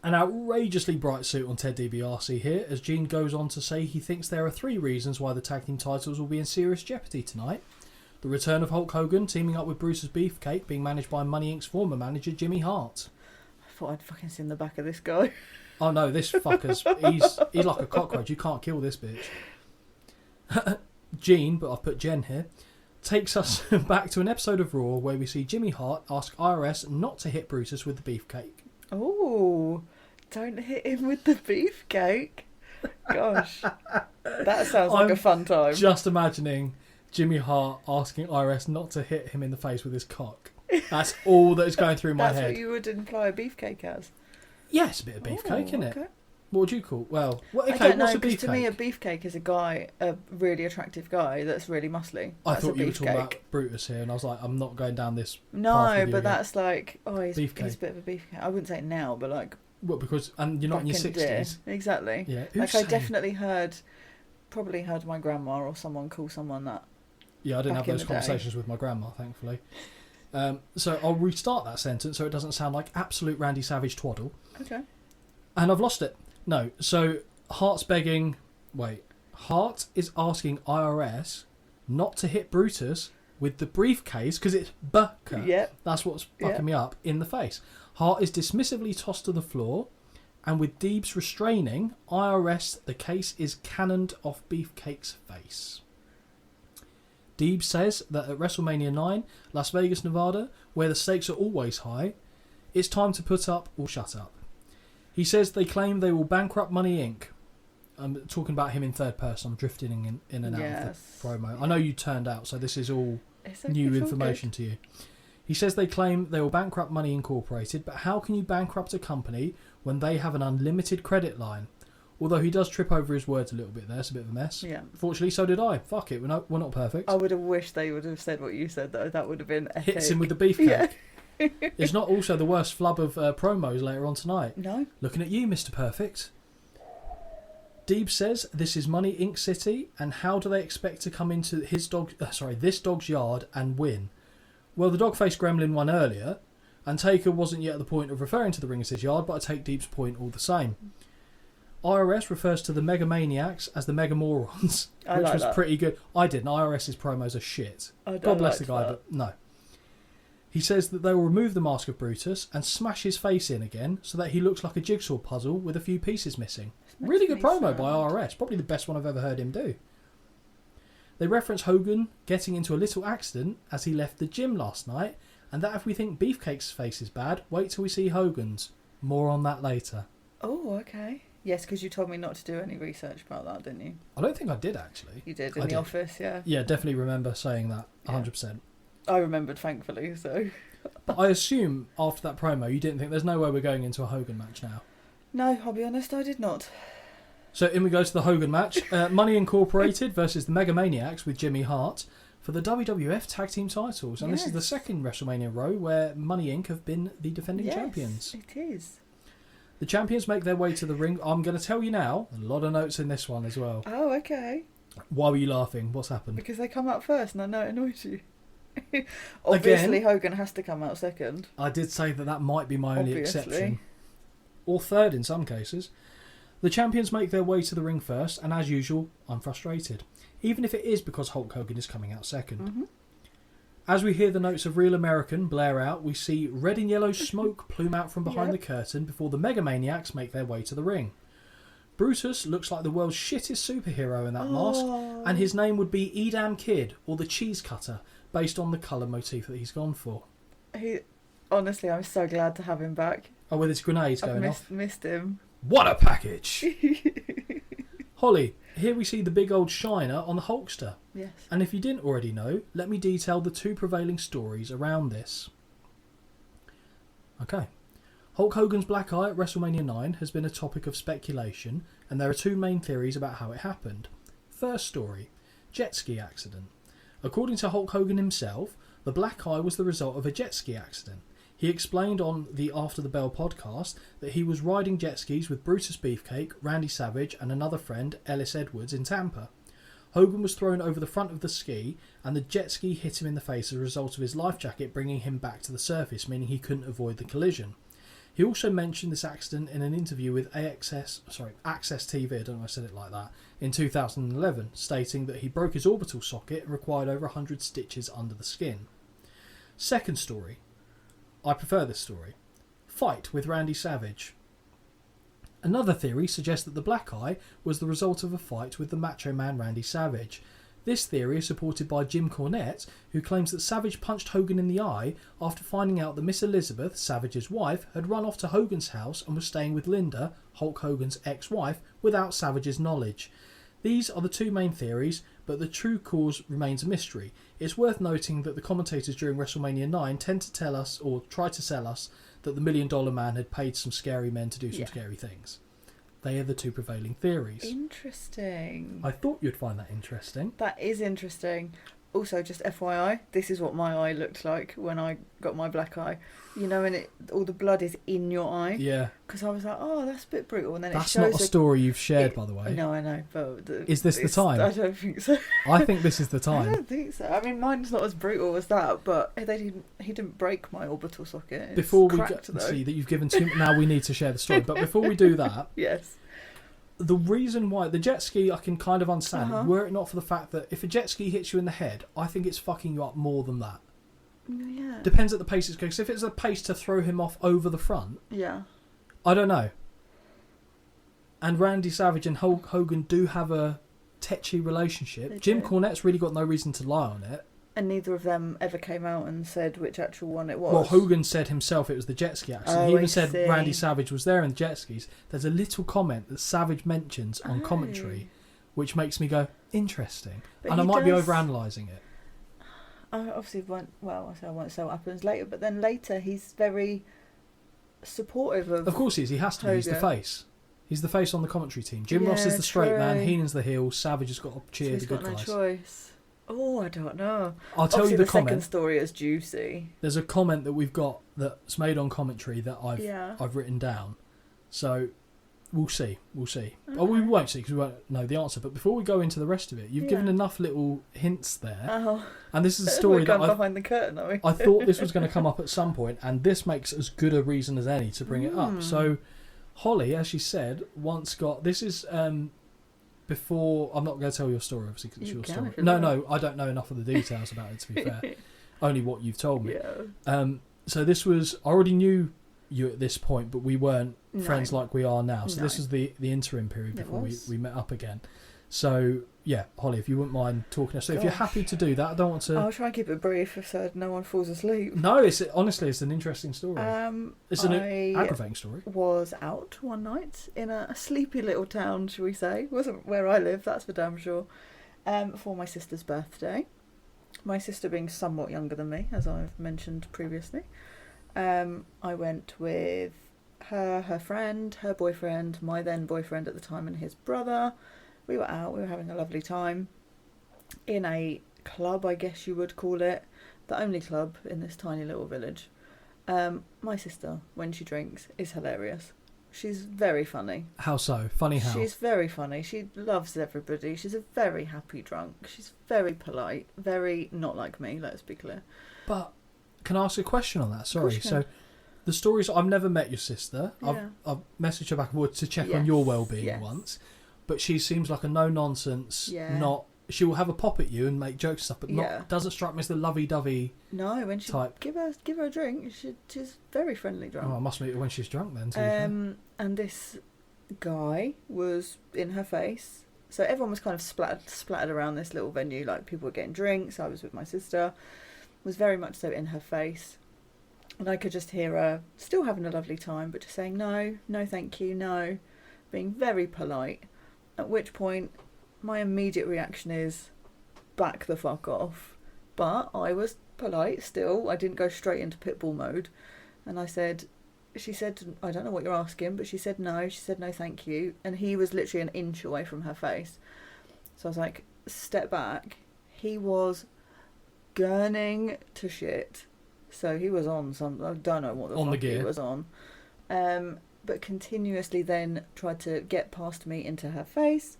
Speaker 4: An outrageously bright suit on Ted DiBiase here, as Gene goes on to say he thinks there are 3 reasons why the tag team titles will be in serious jeopardy tonight. The return of Hulk Hogan teaming up with Bruce's Beefcake, being managed by Money Inc.'s former manager Jimmy Hart.
Speaker 2: I thought I'd fucking seen the back of this guy.
Speaker 4: Oh no, this fucker's he's like a cockroach. You can't kill this bitch. Gene, but I've put Jen here, takes us back to an episode of Raw where we see Jimmy Hart ask IRS not to hit Brutus with the beefcake.
Speaker 2: Oh, don't hit him with the beefcake. Gosh, that sounds like a fun time.
Speaker 4: Just imagining Jimmy Hart asking IRS not to hit him in the face with his cock. That's all that is going through my head.
Speaker 2: That's what you would imply a beefcake as.
Speaker 4: Yes, a bit of beefcake, isn't it?
Speaker 2: Okay.
Speaker 4: What would you call? Well, okay,
Speaker 2: I don't know,
Speaker 4: what's a
Speaker 2: because
Speaker 4: beefcake?
Speaker 2: to me a beefcake is a really attractive guy that's really muscly.
Speaker 4: I
Speaker 2: That's
Speaker 4: thought
Speaker 2: a
Speaker 4: you were talking
Speaker 2: beefcake.
Speaker 4: about Brutus here, and I was like, I'm not going down this path
Speaker 2: No,
Speaker 4: with you
Speaker 2: but
Speaker 4: again.
Speaker 2: that's like, he's a
Speaker 4: Beefcake.
Speaker 2: bit of a beefcake. I wouldn't say it now, but like
Speaker 4: Well, because and you're not in your
Speaker 2: back the day.
Speaker 4: 60s.
Speaker 2: Exactly.
Speaker 4: Yeah,
Speaker 2: Like
Speaker 4: who's
Speaker 2: I
Speaker 4: saying-
Speaker 2: definitely probably heard my grandma or someone call someone that.
Speaker 4: Yeah, I didn't
Speaker 2: back
Speaker 4: have
Speaker 2: in
Speaker 4: those
Speaker 2: the day.
Speaker 4: conversations with my grandma, thankfully. So I'll restart that sentence so it doesn't sound like absolute Randy Savage twaddle.
Speaker 2: Okay.
Speaker 4: And I've lost it. No, so Hart's begging... Wait. Hart is asking IRS not to hit Brutus with the briefcase, because it's Bucker.
Speaker 2: Yep.
Speaker 4: That's what's fucking me up, in the face. Hart is dismissively tossed to the floor, and with Deebs restraining, IRS, the case is cannoned off Beefcake's face. Deebs says that at WrestleMania 9, Las Vegas, Nevada, where the stakes are always high, it's time to put up or shut up. He says they claim they will bankrupt Money Inc. I'm talking about him in third person. I'm drifting in and out
Speaker 2: Yes.
Speaker 4: of the promo. I know you turned out, so this is all
Speaker 2: It's
Speaker 4: new
Speaker 2: all
Speaker 4: information
Speaker 2: good.
Speaker 4: to you. He says they claim they will bankrupt Money Incorporated, but how can you bankrupt a company when they have an unlimited credit line? Although he does trip over his words a little bit there. It's a bit of a mess.
Speaker 2: Yeah.
Speaker 4: Fortunately, so did I. Fuck it. We're not perfect.
Speaker 2: I would have wished they would have said what you said, though. That would have been epic.
Speaker 4: Hits him with the beefcake.
Speaker 2: Yeah.
Speaker 4: It's not also the worst flub of promos later on tonight.
Speaker 2: No.
Speaker 4: Looking at you, Mr. Perfect. Deeb says this is Money Inc. City, and how do they expect to come into this dog's yard and win? Well, the dog-faced gremlin won earlier, and Taker wasn't yet at the point of referring to the ring as his yard, but I take Deeb's point all the same. IRS refers to the Mega Maniacs as the Mega Morons,
Speaker 2: I
Speaker 4: which
Speaker 2: like
Speaker 4: was
Speaker 2: that.
Speaker 4: pretty good. I didn't. IRS's promos are shit.
Speaker 2: I
Speaker 4: God bless the
Speaker 2: liked
Speaker 4: guy,
Speaker 2: that.
Speaker 4: but no. He says that they will remove the mask of Brutus and smash his face in again so that he looks like a jigsaw puzzle with a few pieces missing.
Speaker 2: Makes
Speaker 4: Really good
Speaker 2: me
Speaker 4: promo
Speaker 2: sad.
Speaker 4: by RS. Probably the best one I've ever heard him do. They reference Hogan getting into a little accident as he left the gym last night, and that if we think Beefcake's face is bad, wait till we see Hogan's. More on that later.
Speaker 2: Oh, okay. Yes, because you told me not to do any research about that, didn't you?
Speaker 4: I don't think I did, actually.
Speaker 2: You did
Speaker 4: I
Speaker 2: in the
Speaker 4: did.
Speaker 2: office, yeah.
Speaker 4: Yeah, definitely remember saying that. 100%.
Speaker 2: I remembered, thankfully, so...
Speaker 4: But I assume after that promo you didn't think there's no way we're going into a Hogan match now.
Speaker 2: No, I'll be honest, I did not.
Speaker 4: So in we go to the Hogan match. Money Incorporated versus the Mega Maniacs with Jimmy Hart for the WWF Tag Team titles. And this is the
Speaker 2: Yes.
Speaker 4: second WrestleMania row where Money Inc. have been the defending
Speaker 2: Yes,
Speaker 4: champions.
Speaker 2: it is.
Speaker 4: The champions make their way to the ring. I'm going to tell you now, a lot of notes in this one as well.
Speaker 2: Oh, okay.
Speaker 4: Why were you laughing? What's happened?
Speaker 2: Because they come out first, and I know it annoys you. Obviously,
Speaker 4: Again?
Speaker 2: Hogan has to come out second.
Speaker 4: I did say that might be my only
Speaker 2: Obviously.
Speaker 4: exception. Or third in some cases. The champions make their way to the ring first, and as usual, I'm frustrated. Even if it is because Hulk Hogan is coming out second.
Speaker 2: Mm-hmm.
Speaker 4: As we hear the notes of Real American blare out, we see red and yellow smoke plume out from behind
Speaker 2: Yep.
Speaker 4: the curtain before the Mega Maniacs make their way to the ring. Brutus looks like the world's shittest superhero in that mask, and his name would be Edam Kid, or the Cheese Cutter, based on the colour motif that he's gone for.
Speaker 2: Honestly, I'm so glad to have him back.
Speaker 4: Oh, with his grenades
Speaker 2: I've
Speaker 4: going off.
Speaker 2: missed him.
Speaker 3: What a package!
Speaker 4: Holly, here we see the big old shiner on the Hulkster.
Speaker 2: Yes.
Speaker 4: And if you didn't already know, let me detail the two prevailing stories around this. Okay. Hulk Hogan's black eye at WrestleMania 9 has been a topic of speculation, and there are two main theories about how it happened. First story, jet ski accident. According to Hulk Hogan himself, the black eye was the result of a jet ski accident. He explained on the After the Bell podcast that he was riding jet skis with Brutus Beefcake, Randy Savage and another friend, Ellis Edwards, in Tampa. Hogan was thrown over the front of the ski and the jet ski hit him in the face as a result of his life jacket bringing him back to the surface, meaning he couldn't avoid the collision. He also mentioned this accident in an interview with Access TV, I don't know why I said it like that, in 2011, stating that he broke his orbital socket and required over 100 stitches under the skin. Second story. I prefer this story. Fight with Randy Savage. Another theory suggests that the black eye was the result of a fight with the Macho Man Randy Savage. This theory is supported by Jim Cornette, who claims that Savage punched Hogan in the eye after finding out that Miss Elizabeth, Savage's wife, had run off to Hogan's house and was staying with Linda, Hulk Hogan's ex-wife, without Savage's knowledge. These are the two main theories, but the true cause remains a mystery. It's worth noting that the commentators during WrestleMania 9 tend to tell us, or try to sell us, that the $1 Million Man had paid some scary men to do some scary things. They are the two prevailing theories.
Speaker 2: Interesting.
Speaker 4: I thought you'd find that interesting.
Speaker 2: That is interesting. Also, just FYI, this is what my eye looked like when I got my black eye. You know, when all the blood is in your eye?
Speaker 4: Yeah.
Speaker 2: Because I was like, oh, that's a bit brutal. And then
Speaker 4: That's
Speaker 2: it shows
Speaker 4: not a story you've shared, by the way.
Speaker 2: No, I know. But
Speaker 4: Is this the time?
Speaker 2: I don't think so.
Speaker 4: I think this is the time.
Speaker 2: I don't think so. I mean, mine's not as brutal as that, but he didn't break my orbital socket. It's
Speaker 4: Before we
Speaker 2: cracked,
Speaker 4: see that you've given too now we need to share the story. But before we do that,
Speaker 2: yes.
Speaker 4: The reason why the jet ski I can kind of understand, were it not for the fact that if a jet ski hits you in the head, I think it's fucking you up more than that.
Speaker 2: Yeah.
Speaker 4: Depends at the pace it's going. Because if it's a pace to throw him off over the front, I don't know. And Randy Savage and Hulk Hogan do have a tetchy relationship. Jim Cornette's really got no reason to lie on it.
Speaker 2: And neither of them ever came out and said which actual one it was.
Speaker 4: Well, Hogan said himself it was the jet ski accident. He even said Randy Savage was there in the jet skis. There's a little comment that Savage mentions on commentary, which makes me go, interesting. But and I might be overanalyzing it.
Speaker 2: I obviously won't, well, I won't say what happens later, but then later he's very supportive of...
Speaker 4: Of course he is. He has to be. He's the face. He's the face on the commentary team. Jim Ross is the straight man. Heenan's the heel. Savage has got to cheer the good guys. He's got no choice.
Speaker 2: Oh, I don't know.
Speaker 4: I'll tell you the comment.
Speaker 2: Second story is juicy.
Speaker 4: There's a comment that we've got that's made on commentary that I've written down. So we'll see. Okay. Oh, we won't see because we won't know the answer. But before we go into the rest of it, you've given enough little hints there. Oh. And this is a story that
Speaker 2: behind the curtain, are we?
Speaker 4: I thought this was going to come up at some point, and this makes as good a reason as any to bring it up. So Holly, as she said, once got... This is... before, I'm not going to tell your story, obviously, because it's your story. No, I don't know enough of the details about it, to be fair. Only what you've told me. Yeah. So this was, I already knew you at this point, but we weren't friends like we are now. So this was the interim period before we met up again. So, yeah, Holly, if you wouldn't mind talking us. So if you're happy to do that, I don't want to...
Speaker 2: I'll try and keep it brief so no one falls asleep.
Speaker 4: No, honestly, it's an interesting story. It's an aggravating story.
Speaker 2: Was out one night in a sleepy little town, shall we say. Wasn't where I live, that's for damn sure. For my sister's birthday. My sister being somewhat younger than me, as I've mentioned previously. I went with her friend, her boyfriend, my then boyfriend at the time, and his brother. We were out, we were having a lovely time in a club, I guess you would call it. The only club in this tiny little village. My sister, when she drinks, is hilarious. She's very funny.
Speaker 4: How so? Funny how?
Speaker 2: She's very funny. She loves everybody. She's a very happy drunk. She's very polite. Very not like me, let's be clear.
Speaker 4: But can I ask a question on that? Sorry. So the stories, I've never met your sister. Yeah. I've messaged her back and forth to check on your well-being once. But she seems like a no-nonsense, not... She will have a pop at you and make jokes and stuff, but doesn't strike me as the lovey-dovey
Speaker 2: when she type. Give her a drink, she's very friendly drunk.
Speaker 4: Oh, I must meet her when she's drunk then.
Speaker 2: And this guy was in her face. So everyone was kind of splattered around this little venue, like people were getting drinks. I was with my sister. Was very much so in her face. And I could just hear her still having a lovely time, but just saying no thank you, no. Being very polite. At which point, my immediate reaction is, back the fuck off. But I was polite still. I didn't go straight into pitbull mode. And she said, I don't know what you're asking, but she said no. She said no thank you. And he was literally an inch away from her face. So I was like, step back. He was gurning to shit So he was on some, I don't know what the fuck he was on. But continuously then tried to get past me into her face.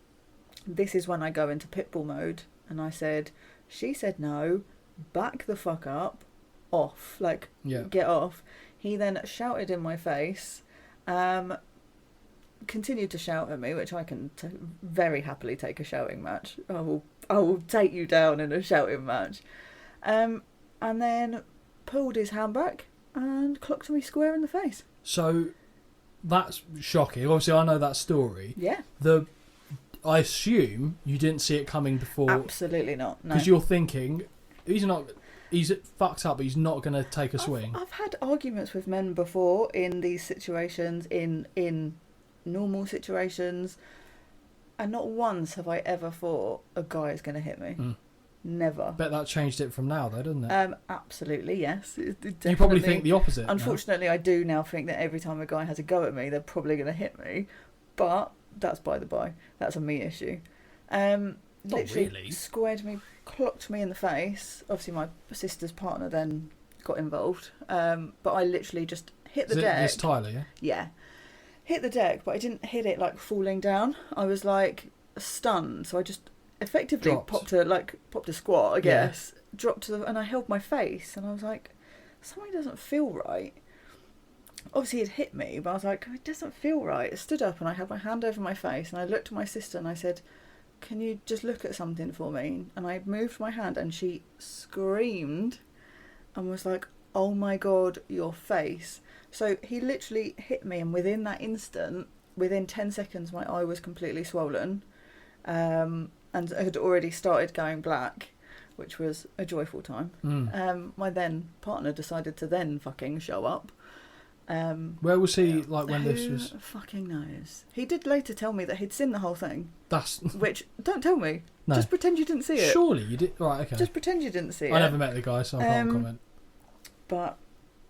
Speaker 2: This is when I go into pitbull mode. And I said, she said no, back the fuck up, off, like, get off. He then shouted in my face, continued to shout at me, which I can very happily take a shouting match. I will take you down in a shouting match. And then pulled his hand back and clocked me square in the face.
Speaker 4: So that's shocking. Obviously, I know that story.
Speaker 2: Yeah.
Speaker 4: I assume you didn't see it coming before.
Speaker 2: Absolutely not. No.
Speaker 4: Because you're thinking, he's fucked up, but he's not going to take a swing.
Speaker 2: I've had arguments with men before in these situations, in normal situations, and not once have I ever thought a guy is going to hit me. Never.
Speaker 4: Bet that changed it from now, though, doesn't it?
Speaker 2: Absolutely, yes.
Speaker 4: You probably think the opposite.
Speaker 2: Unfortunately, I do now think that every time a guy has a go at me, they're probably going to hit me. But that's by the by. That's a me issue. Literally
Speaker 4: really.
Speaker 2: Squared me, clocked me in the face. Obviously, my sister's partner then got involved. But I literally just hit the deck.
Speaker 4: It's Tyler, yeah?
Speaker 2: Yeah. Hit the deck, but I didn't hit it like falling down. I was like stunned, so I just effectively popped a squat, I guess. Dropped to and I held my face, and I was like, something doesn't feel right. Obviously, it hit me, but I was like, it doesn't feel right. I stood up and I had my hand over my face, and I looked at my sister and I said, can you just look at something for me? And I moved my hand, and she screamed and was like, oh my God, your face. So he literally hit me, and within that instant, within 10 seconds, my eye was completely swollen, and had already started going black, which was a joyful time. My then partner decided to then fucking show up.
Speaker 4: Where was he, like, when this was?
Speaker 2: Who fucking knows? He did later tell me that he'd seen the whole thing. Which, don't tell me. No. Just pretend you didn't see it.
Speaker 4: Surely you did. Right, okay.
Speaker 2: Just pretend you didn't see it.
Speaker 4: I never met the guy, so I can't comment.
Speaker 2: But,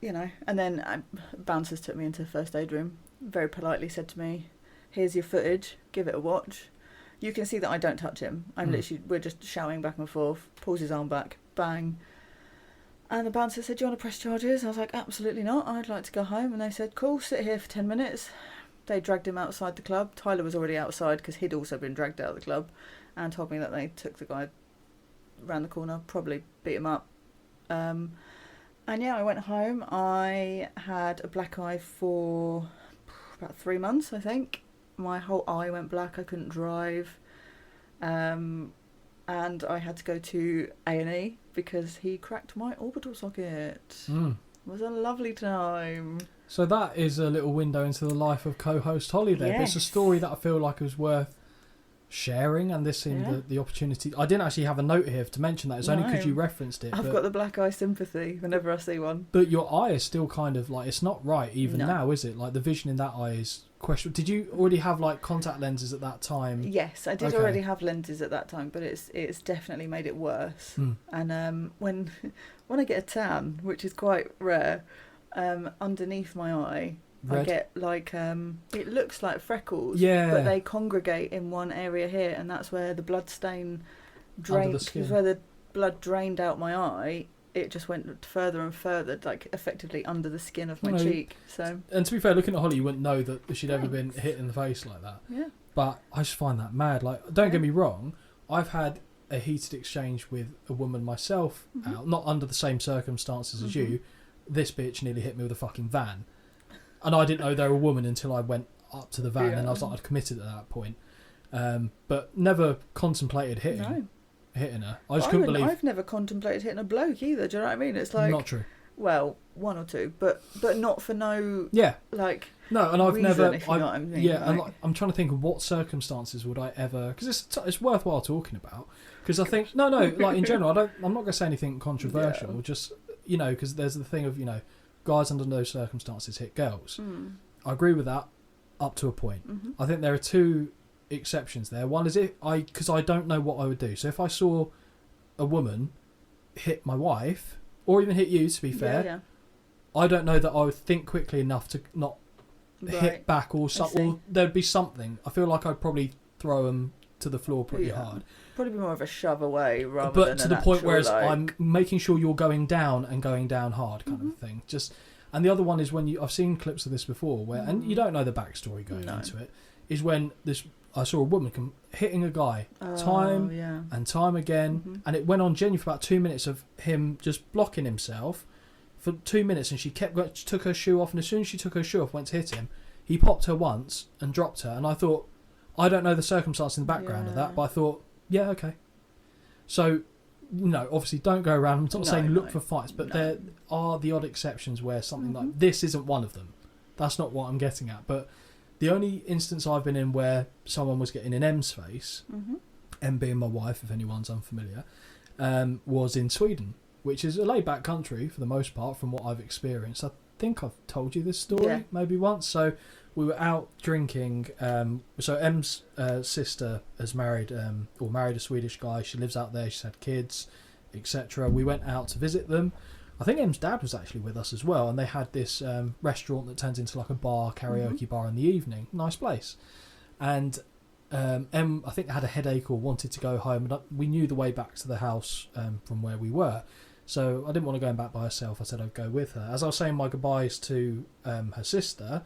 Speaker 2: and then bouncers took me into the first aid room, very politely said to me, here's your footage, give it a watch. You can see that I don't touch him. We're just shouting back and forth, pulls his arm back, bang. And the bouncer said, do you want to press charges? I was like, absolutely not. I'd like to go home. And they said, cool, sit here for 10 minutes. They dragged him outside the club. Tyler was already outside because he'd also been dragged out of the club, and told me that they took the guy round the corner, probably beat him up. And I went home. I had a black eye for about 3 months, I think. My whole eye went black. I couldn't drive. And I had to go to A&E because he cracked my orbital socket. It was a lovely time.
Speaker 4: So that is a little window into the life of co-host Holly there. Yes. It's a story that I feel like was worth sharing, and this seemed the opportunity. I didn't actually have a note here to mention that. It's only because you referenced it.
Speaker 2: I've got the black eye sympathy whenever I see one.
Speaker 4: But your eye is still kind of like, it's not right even now, is it? Like the vision in that eye is questionable. Did you already have like contact lenses at that time?
Speaker 2: Yes, I did already have lenses at that time, but it's definitely made it worse. And when I get a tan, which is quite rare, underneath my eye, red. I get like it looks like freckles, but they congregate in one area here, and that's where the blood stain drained. Because where the blood drained out my eye, it just went further and further, like effectively under the skin of my cheek. So,
Speaker 4: and to be fair, looking at Holly, you wouldn't know that she'd ever been hit in the face like that.
Speaker 2: Yeah.
Speaker 4: But I just find that mad. Like, don't get me wrong, I've had a heated exchange with a woman myself, out, not under the same circumstances as you. This bitch nearly hit me with a fucking van. And I didn't know they were a woman until I went up to the van, and I was like, I'd committed at that point. But never contemplated hitting her. I just couldn't believe.
Speaker 2: I've never contemplated hitting a bloke either. Do you know what I mean? It's like,
Speaker 4: not true.
Speaker 2: Well, one or two, but not for no. Like.
Speaker 4: No, and I've
Speaker 2: reason,
Speaker 4: never.
Speaker 2: If you know what I mean.
Speaker 4: Yeah, and like, I'm trying to think of what circumstances would I ever, because it's worthwhile talking about. Because I think no, like in general, I'm not going to say anything controversial. Just because there's the thing of guys under those circumstances hit girls. I agree with that up to a point. I think there are two exceptions there. One is because I don't know what I would do. So if I saw a woman hit my wife, or even hit you, to be fair, I don't know that I would think quickly enough to not hit back, or there'd be something. I feel like I'd probably throw them to the floor pretty
Speaker 2: Yeah.
Speaker 4: hard.
Speaker 2: Probably more of a shove away rather
Speaker 4: But
Speaker 2: than
Speaker 4: to
Speaker 2: an
Speaker 4: the point
Speaker 2: actual,
Speaker 4: where it's,
Speaker 2: like...
Speaker 4: I'm making sure you're going down and going down hard kind of thing. And the other one is when I've seen clips of this before where, and you don't know the backstory going into it, is when I saw a woman hitting a guy time and time again, and it went on genuinely for about 2 minutes of him just blocking himself for 2 minutes, and she took her shoe off, and as soon as she took her shoe off, went to hit him, he popped her once and dropped her, and I thought, I don't know the circumstance in the background of that, but I thought, yeah, okay. So, obviously don't go around, I'm not saying look for fights, but there are the odd exceptions where something like this isn't one of them. That's not what I'm getting at, but the only instance I've been in where someone was getting in M's face, M being my wife, if anyone's unfamiliar, was in Sweden, which is a laid-back country for the most part from what I've experienced. I think I've told you this story maybe once. So we were out drinking. So M's sister has married a Swedish guy. She lives out there. She's had kids, etc. We went out to visit them. I think M's dad was actually with us as well, and they had this restaurant that turns into like a bar, karaoke bar in the evening. Nice place. And M, I think, had a headache or wanted to go home, and we knew the way back to the house from where we were. So I didn't want to go back by herself. I said I'd go with her. As I was saying my goodbyes to her sister,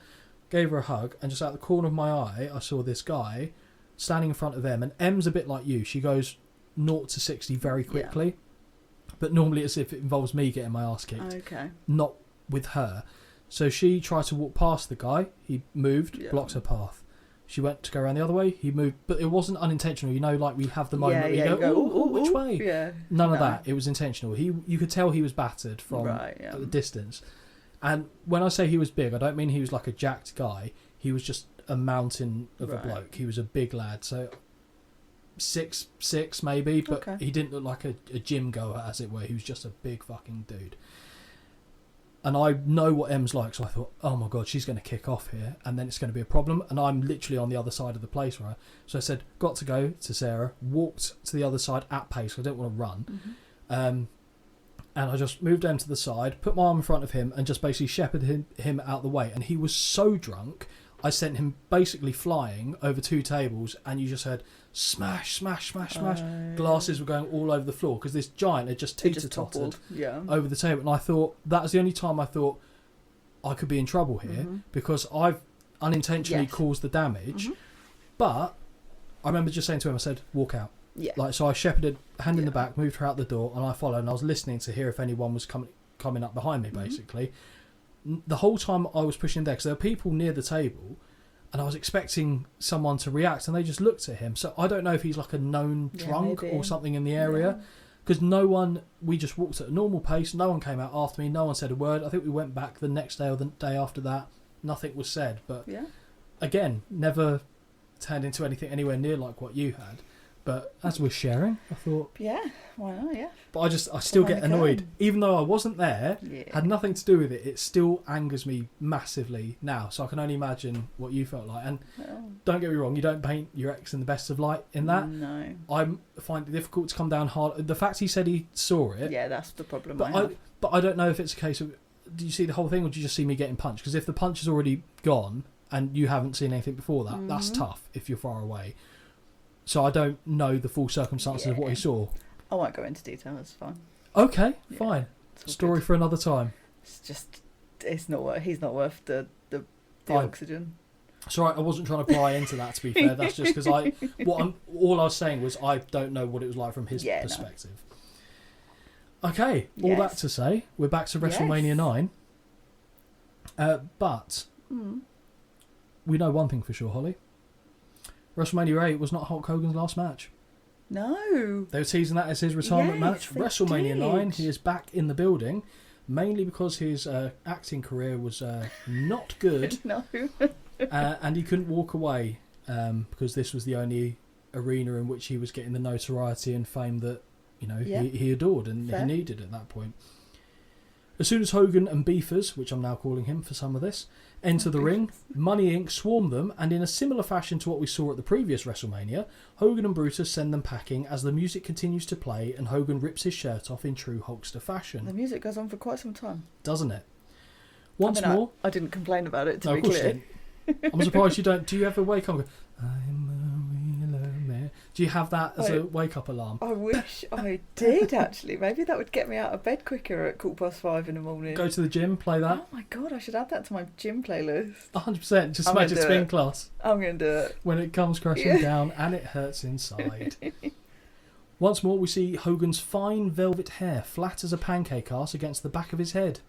Speaker 4: gave her a hug, and just out the corner of my eye, I saw this guy standing in front of M. And M's a bit like you. She goes 0 to 60 very quickly. Yeah. But normally it's if it involves me getting my ass kicked.
Speaker 2: Okay.
Speaker 4: Not with her. So she tried to walk past the guy. He moved, blocked her path. She went to go around the other way. He moved, but it wasn't unintentional. Like we have the moment where you go, which way?
Speaker 2: Yeah.
Speaker 4: None of that. It was intentional. You could tell he was battered from the distance. And when I say he was big, I don't mean he was like a jacked guy. He was just a mountain of a bloke. He was a big lad. So 6'6" maybe, but he didn't look like a gym goer, as it were. He was just a big fucking dude. And I know what M's like, so I thought, oh my God, she's going to kick off here, and then it's going to be a problem. And I'm literally on the other side of the place, right? So I said, got to go to Sarah, walked to the other side at pace, because I didn't want to run. And I just moved him to the side, put my arm in front of him, and just basically shepherded him out the way. And he was so drunk, I sent him basically flying over 2 tables, and you just heard smash, smash, smash, smash. Glasses were going all over the floor because this giant had just teeter-tottered over the table. And I thought, that was the only time I thought I could be in trouble here, because I've unintentionally caused the damage. But I remember just saying to him, I said, walk out. So I shepherded, hand in the back, moved her out the door, and I followed, and I was listening to hear if anyone was coming up behind me, basically. The whole time I was pushing there, because there were people near the table, and I was expecting someone to react, and they just looked at him. So I don't know if he's like a known drunk or something in the area, because we just walked at a normal pace. No one came out after me. No one said a word. I think we went back the next day or the day after that. Nothing was said. But again, never turned into anything anywhere near like what you had. But as we're sharing, I thought...
Speaker 2: Yeah, why not,
Speaker 4: But I still get annoyed. Even though I wasn't there, had nothing to do with it, it still angers me massively now. So I can only imagine what you felt like. And don't get me wrong, you don't paint your ex in the best of light in that.
Speaker 2: No.
Speaker 4: I find it difficult to come down hard. The fact he said he saw it...
Speaker 2: Yeah, that's the problem
Speaker 4: But I don't know if it's a case of... Do you see the whole thing, or do you just see me getting punched? Because if the punch is already gone, and you haven't seen anything before that, that's tough if you're far away. So I don't know the full circumstances of what he saw.
Speaker 2: I won't go into detail, it's fine.
Speaker 4: Okay, fine. Story for another time.
Speaker 2: It's just, he's not worth the oxygen.
Speaker 4: Sorry, I wasn't trying to pry into that, to be fair. That's just because all I was saying was I don't know what it was like from his perspective. No. Okay, all that to say, we're back to WrestleMania 9. But we know one thing for sure, Holly. WrestleMania 8 was not Hulk Hogan's last match.
Speaker 2: No.
Speaker 4: They were teasing that as his retirement match. WrestleMania 9, he is back in the building, mainly because his acting career was not good.
Speaker 2: No.
Speaker 4: And he couldn't walk away because this was the only arena in which he was getting the notoriety and fame that he adored and he needed at that point. As soon as Hogan and Beefers, which I'm now calling him for some of this, enter the ring, Money Inc. swarm them, and in a similar fashion to what we saw at the previous WrestleMania, Hogan and Brutus send them packing as the music continues to play and Hogan rips his shirt off in true Hulkster fashion.
Speaker 2: The music goes on for quite some time.
Speaker 4: Doesn't it? Once more...
Speaker 2: I didn't complain about it, to be clear.
Speaker 4: I'm surprised you don't... Do you ever wake up and go, I'm a real man? Do you have that as a wake-up alarm?
Speaker 2: I wish I did, actually. Maybe that would get me out of bed quicker at 5:15 in the morning.
Speaker 4: Go to the gym, play that.
Speaker 2: Oh my god, I should add that to my gym playlist.
Speaker 4: 100%. Just imagine spin class.
Speaker 2: I'm going to do it.
Speaker 4: When it comes crashing down and it hurts inside. Once more, we see Hogan's fine velvet hair flat as a pancake arse against the back of his head.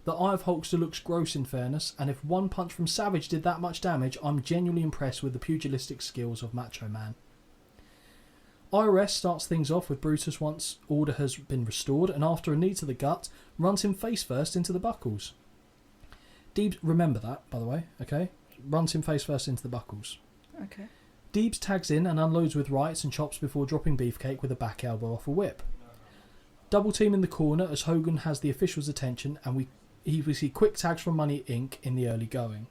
Speaker 4: The eye of Hulkster looks gross in fairness, and if one punch from Savage did that much damage, I'm genuinely impressed with the pugilistic skills of Macho Man. IRS starts things off with Brutus once order has been restored, and after a knee to the gut, runs him face first into the buckles. Deebs, remember that, by the way, okay? Runs him face first into the buckles.
Speaker 2: Okay.
Speaker 4: Deebs tags in and unloads with rights and chops before dropping Beefcake with a back elbow off a whip. Double team in the corner as Hogan has the officials' attention, and we see quick tags from Money Inc. in the early going.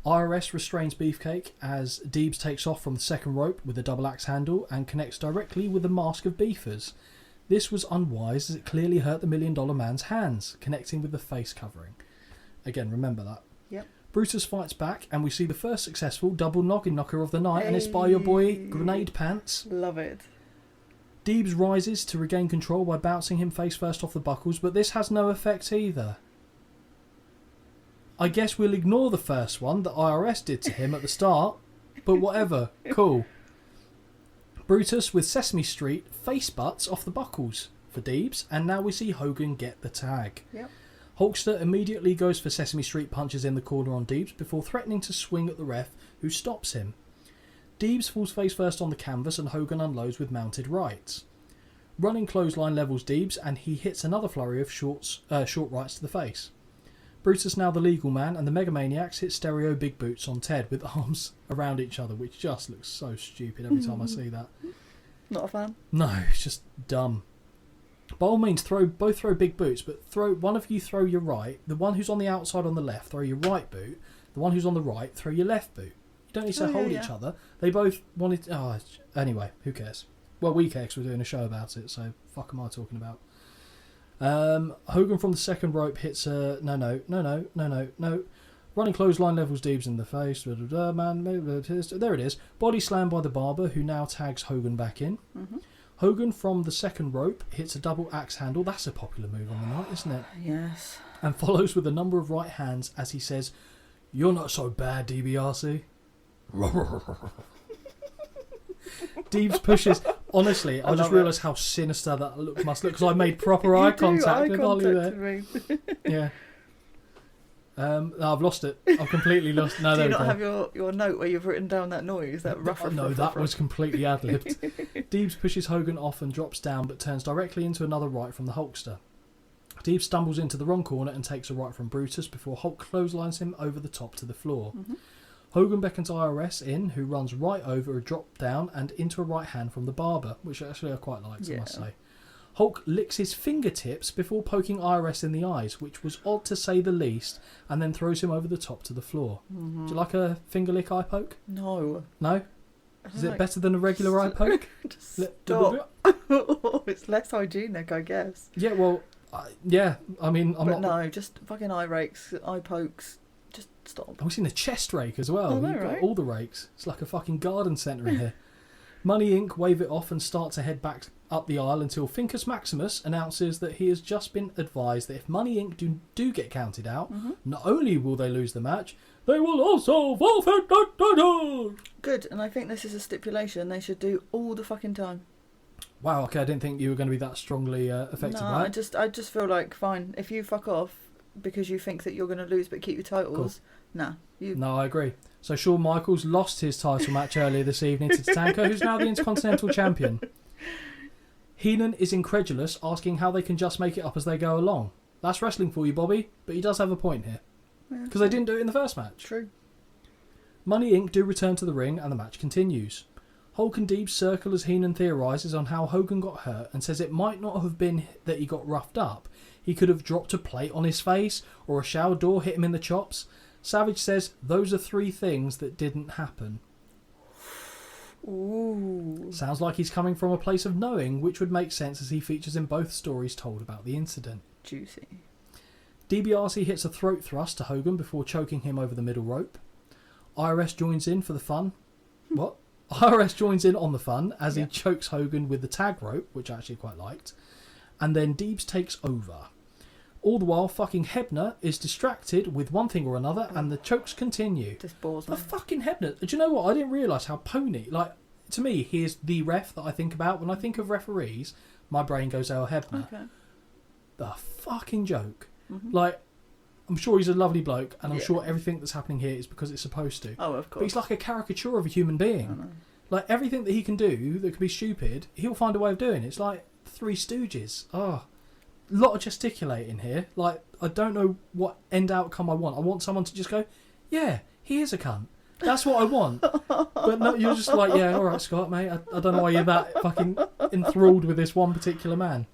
Speaker 4: IRS restrains Beefcake as Deebs takes off from the second rope with a double axe handle and connects directly with the mask of Beefers. This was unwise as it clearly hurt the $1 Million Man's hands, connecting with the face covering. Again, remember that.
Speaker 2: Yep.
Speaker 4: Brutus fights back and we see the first successful double noggin knocker of the night, and it's by your boy Grenade Pants.
Speaker 2: Love it.
Speaker 4: Deebs rises to regain control by bouncing him face first off the buckles, but this has no effect either. I guess we'll ignore the first one that IRS did to him at the start, but whatever, cool. Brutus with Sesame Street face butts off the buckles for Deebs, and now we see Hogan get the tag.
Speaker 2: Yep.
Speaker 4: Hulkster immediately goes for Sesame Street punches in the corner on Deebs before threatening to swing at the ref, who stops him. Deebs falls face first on the canvas and Hogan unloads with mounted rights. Running clothesline levels Deebs and he hits another flurry of short rights to the face. Brutus, now the legal man, and the Megamaniacs hit stereo big boots on Ted with arms around each other, which just looks so stupid every time I see that.
Speaker 2: Not a fan.
Speaker 4: No, it's just dumb. By all means, both throw big boots, but one of you throw your right, the one who's on the outside on the left, throw your right boot, the one who's on the right, throw your left boot. You don't need to hold each other. They both wanted... anyway, who cares? Well, we care because we're doing a show about it, so fuck am I talking about? Hogan from the second rope hits a... No. Running clothesline levels Deebs in the face. There it is. Body slam by the barber, who now tags Hogan back in.
Speaker 2: Mm-hmm.
Speaker 4: Hogan from the second rope hits a double axe handle. That's a popular move on the night, isn't it?
Speaker 2: Yes.
Speaker 4: And follows with a number of right hands as he says, "You're not so bad, DBRC." Deebs pushes. Honestly, I just realised how sinister that look must look because I made proper eye contact with Ollie there. Yeah. I've lost it. I've completely lost. No,
Speaker 2: Do you not have your note where you've written down that noise? That rough.
Speaker 4: No, that was completely ad-libbed. Deebs pushes Hogan off and drops down, but turns directly into another right from the Hulkster. Deebs stumbles into the wrong corner and takes a right from Brutus before Hulk clotheslines him over the top to the floor. Mm-hmm. Hogan beckons IRS in, who runs right over a drop down and into a right hand from the barber, which actually I quite liked, I must say. Hulk licks his fingertips before poking IRS in the eyes, which was odd to say the least, and then throws him over the top to the floor. Mm-hmm. Do you like a finger lick eye poke?
Speaker 2: No.
Speaker 4: No? Is it better than a regular eye poke?
Speaker 2: Stop. It's less hygienic, I guess.
Speaker 4: Yeah, well, yeah. I mean,
Speaker 2: No, just fucking eye rakes, eye pokes. Just stop.
Speaker 4: We've seen a chest rake as well.
Speaker 2: Oh,
Speaker 4: You've got
Speaker 2: right.
Speaker 4: all the rakes. It's like a fucking garden centre in here. Money Inc. wave it off and start to head back up the aisle until Finkus Maximus announces that he has just been advised that if Money Inc. do get counted out, not only will they lose the match, they will also forfeit the title.
Speaker 2: Good, and I think this is a stipulation they should do all the fucking time.
Speaker 4: Wow, okay, I didn't think you were going to be that strongly affected by it.
Speaker 2: I just feel like, fine, if you fuck off because you think that you're going to lose but keep your titles, No,
Speaker 4: I agree. So Shawn Michaels lost his title match earlier this evening to Tatanka, who's now the Intercontinental Champion. Heenan is incredulous, asking how they can just make it up as they go along. That's wrestling for you, Bobby, but he does have a point here. Because they didn't do it in the first match.
Speaker 2: True.
Speaker 4: Money Inc. do return to the ring and the match continues. Hulk and Deebs circle as Heenan theorises on how Hogan got hurt and says it might not have been that he got roughed up. He could have dropped a plate on his face or a shower door hit him in the chops. Savage says those are 3 things that didn't happen.
Speaker 2: Ooh.
Speaker 4: Sounds like he's coming from a place of knowing, which would make sense as he features in both stories told about the incident.
Speaker 2: Juicy.
Speaker 4: DiBiase hits a throat thrust to Hogan before choking him over the middle rope. IRS joins in for the fun. What? IRS joins in on the fun as he
Speaker 2: Yeah.
Speaker 4: chokes Hogan with the tag rope, which I actually quite liked. And then Deebs takes over. All the while, fucking Hebner is distracted with one thing or another, and the chokes continue.
Speaker 2: Just bores me.
Speaker 4: But fucking Hebner, do you know what? I didn't realise how pony. Like, to me, he is the ref that I think about. When I think of referees, my brain goes, oh, Hebner.
Speaker 2: Okay.
Speaker 4: The fucking joke.
Speaker 2: Mhm.
Speaker 4: Like, I'm sure he's a lovely bloke, and I'm
Speaker 2: Yeah.
Speaker 4: sure everything that's happening here is because it's supposed to.
Speaker 2: Oh, of
Speaker 4: But
Speaker 2: course.
Speaker 4: he's like a caricature of a human being.
Speaker 2: I know.
Speaker 4: Like, everything that he can do that could be stupid, he'll find a way of doing. It's like Three Stooges. Oh, a lot of gesticulating here. Like, I don't know what end outcome I want. I want someone to just go, yeah, he is a cunt. That's what I want. But no, you're just like, yeah, all right, Scott, mate. I don't know why you're that fucking enthralled with this one particular man.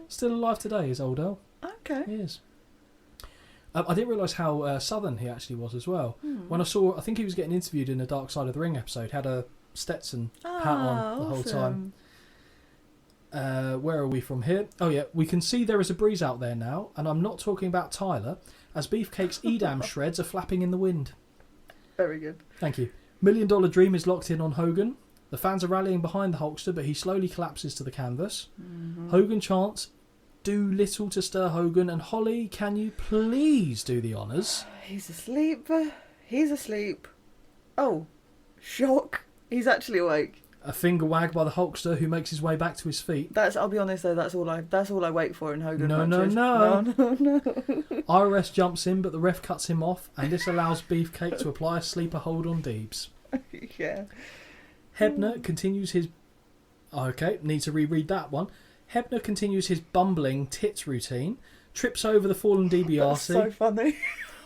Speaker 4: Still alive today, is old Earl.
Speaker 2: Okay.
Speaker 4: He is. I didn't realise how southern he actually was as well. When I saw, I think he was getting interviewed in a Dark Side of the Ring episode, had a Stetson hat on the whole time. Where are we from here? Oh yeah, we can see there is a breeze out there now, and I'm not talking about Tyler, as Beefcake's Edam shreds are flapping in the wind.
Speaker 2: Very good.
Speaker 4: Thank you. $1 Million Dream is locked in on Hogan. The fans are rallying behind the Hulkster, but he slowly collapses to the canvas. Hogan chants, do little to stir Hogan, and Holly, can you please do the honours?
Speaker 2: He's asleep. He's asleep. Oh, shock. He's actually awake.
Speaker 4: A finger wag by the Hulkster, who makes his way back to his feet.
Speaker 2: I'll be honest though, that's all I wait for in Hogan
Speaker 4: No.
Speaker 2: matches.
Speaker 4: IRS jumps in, but the ref cuts him off, and this allows Beefcake to apply a sleeper hold on Deebs.
Speaker 2: Yeah.
Speaker 4: Hebner continues his... Okay, need to reread that one. Hebner continues his bumbling tits routine, trips over the fallen
Speaker 2: That's
Speaker 4: DiBiase.
Speaker 2: so funny.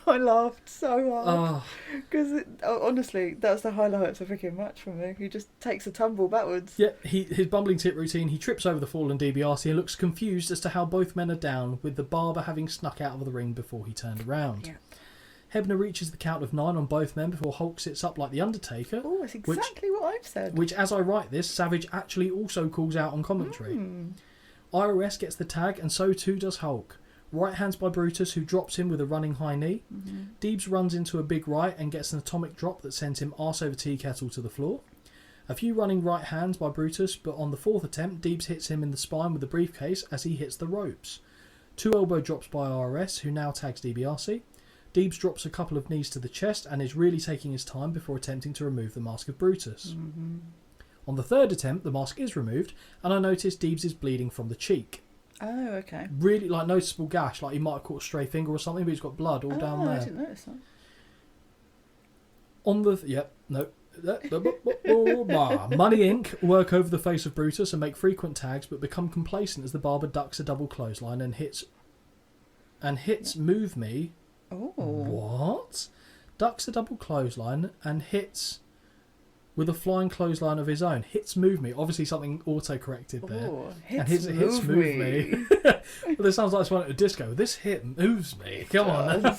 Speaker 2: I laughed so hard.
Speaker 4: Oh,
Speaker 2: Because, honestly, that's the highlight of the freaking match for me. He just takes a tumble backwards.
Speaker 4: yeah, his bumbling tit routine, he trips over the fallen DiBiase and looks confused as to how both men are down, with the barber having snuck out of the ring before he turned around.
Speaker 2: Yeah.
Speaker 4: Hebner reaches the count of 9 on both men before Hulk sits up like the Undertaker,
Speaker 2: Oh, that's exactly what I've said.
Speaker 4: which, as I write this, Savage actually also calls out on commentary. IRS gets the tag, and so too does Hulk. Right hands by Brutus, who drops him with a running high knee. Deebs runs into a big right and gets an atomic drop that sends him arse over tea kettle to the floor. A few running right hands by Brutus, but on the fourth attempt, Deebs hits him in the spine with the briefcase as he hits the ropes. 2 elbow drops by IRS, who now tags DiBiase. Deebs drops a couple of knees to the chest and is really taking his time before attempting to remove the mask of Brutus. On the third attempt, the mask is removed, and I notice Deebs is bleeding from the cheek.
Speaker 2: Oh, okay.
Speaker 4: Really, like, noticeable gash, like he might have caught a stray finger or something, but he's got blood all down
Speaker 2: I
Speaker 4: there.
Speaker 2: didn't notice that.
Speaker 4: On the... Yep, no. Money Inc. work over the face of Brutus and make frequent tags, but become complacent as the barber ducks a double clothesline and hits Move Me.
Speaker 2: Oh.
Speaker 4: What? Ducks a double clothesline and hits with a flying clothesline of his own. Hits Move Me. Obviously something auto-corrected there.
Speaker 2: Oh,
Speaker 4: And hits Move Me. Well, this sounds like it's one at a disco. This hit moves me. Come on.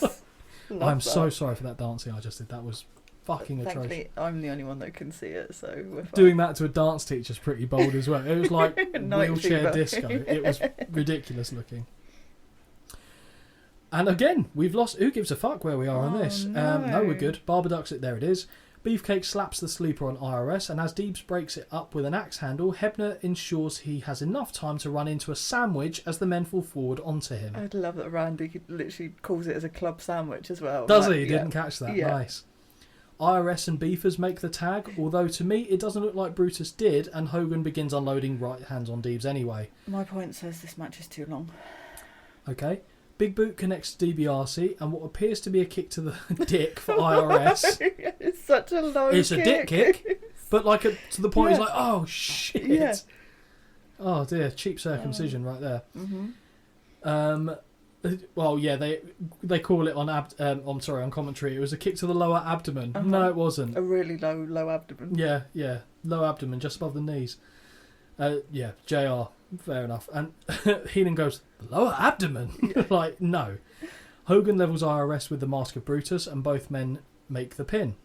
Speaker 4: I'm so sorry for that dancing I just did. That was fucking atrocious.
Speaker 2: Thankfully, I'm the only one that can see it, so we're fine.
Speaker 4: Doing that to a dance teacher's pretty bold as well. It was like
Speaker 2: Night
Speaker 4: wheelchair
Speaker 2: fever.
Speaker 4: disco. It was ridiculous looking. And again, we've lost. Who gives a fuck where we are on this?
Speaker 2: no.
Speaker 4: No, we're good. Barber ducks it. There it is. Beefcake slaps the sleeper on IRS, and as Deebs breaks it up with an axe handle, Hebner ensures he has enough time to run into a sandwich as the men fall forward onto him.
Speaker 2: I'd love that Randy literally calls it as a club sandwich as well.
Speaker 4: Does
Speaker 2: Like,
Speaker 4: he?
Speaker 2: yeah.
Speaker 4: Didn't catch that.
Speaker 2: Yeah.
Speaker 4: Nice. IRS and Beefers make the tag, although to me it doesn't look like Brutus did, and Hogan begins unloading right hands on Deebs anyway.
Speaker 2: My point says this match is too long.
Speaker 4: Okay. Big Boot connects to DiBiase, and what appears to be a kick to the dick for IRS.
Speaker 2: It's such a low
Speaker 4: It's a dick kick, but like to the point he's
Speaker 2: Yeah.
Speaker 4: like, oh shit.
Speaker 2: Yeah.
Speaker 4: Oh dear, cheap circumcision right there.
Speaker 2: Mm-hmm.
Speaker 4: Well, yeah, they call it on on commentary. It was a kick to the lower abdomen.
Speaker 2: Uh-huh.
Speaker 4: No, it wasn't.
Speaker 2: A really low abdomen.
Speaker 4: Yeah, low abdomen, just above the knees. Yeah, JR, fair enough. And Heenan goes, lower abdomen? Like, no. Hogan levels IRS with the mask of Brutus, and both men make the pin.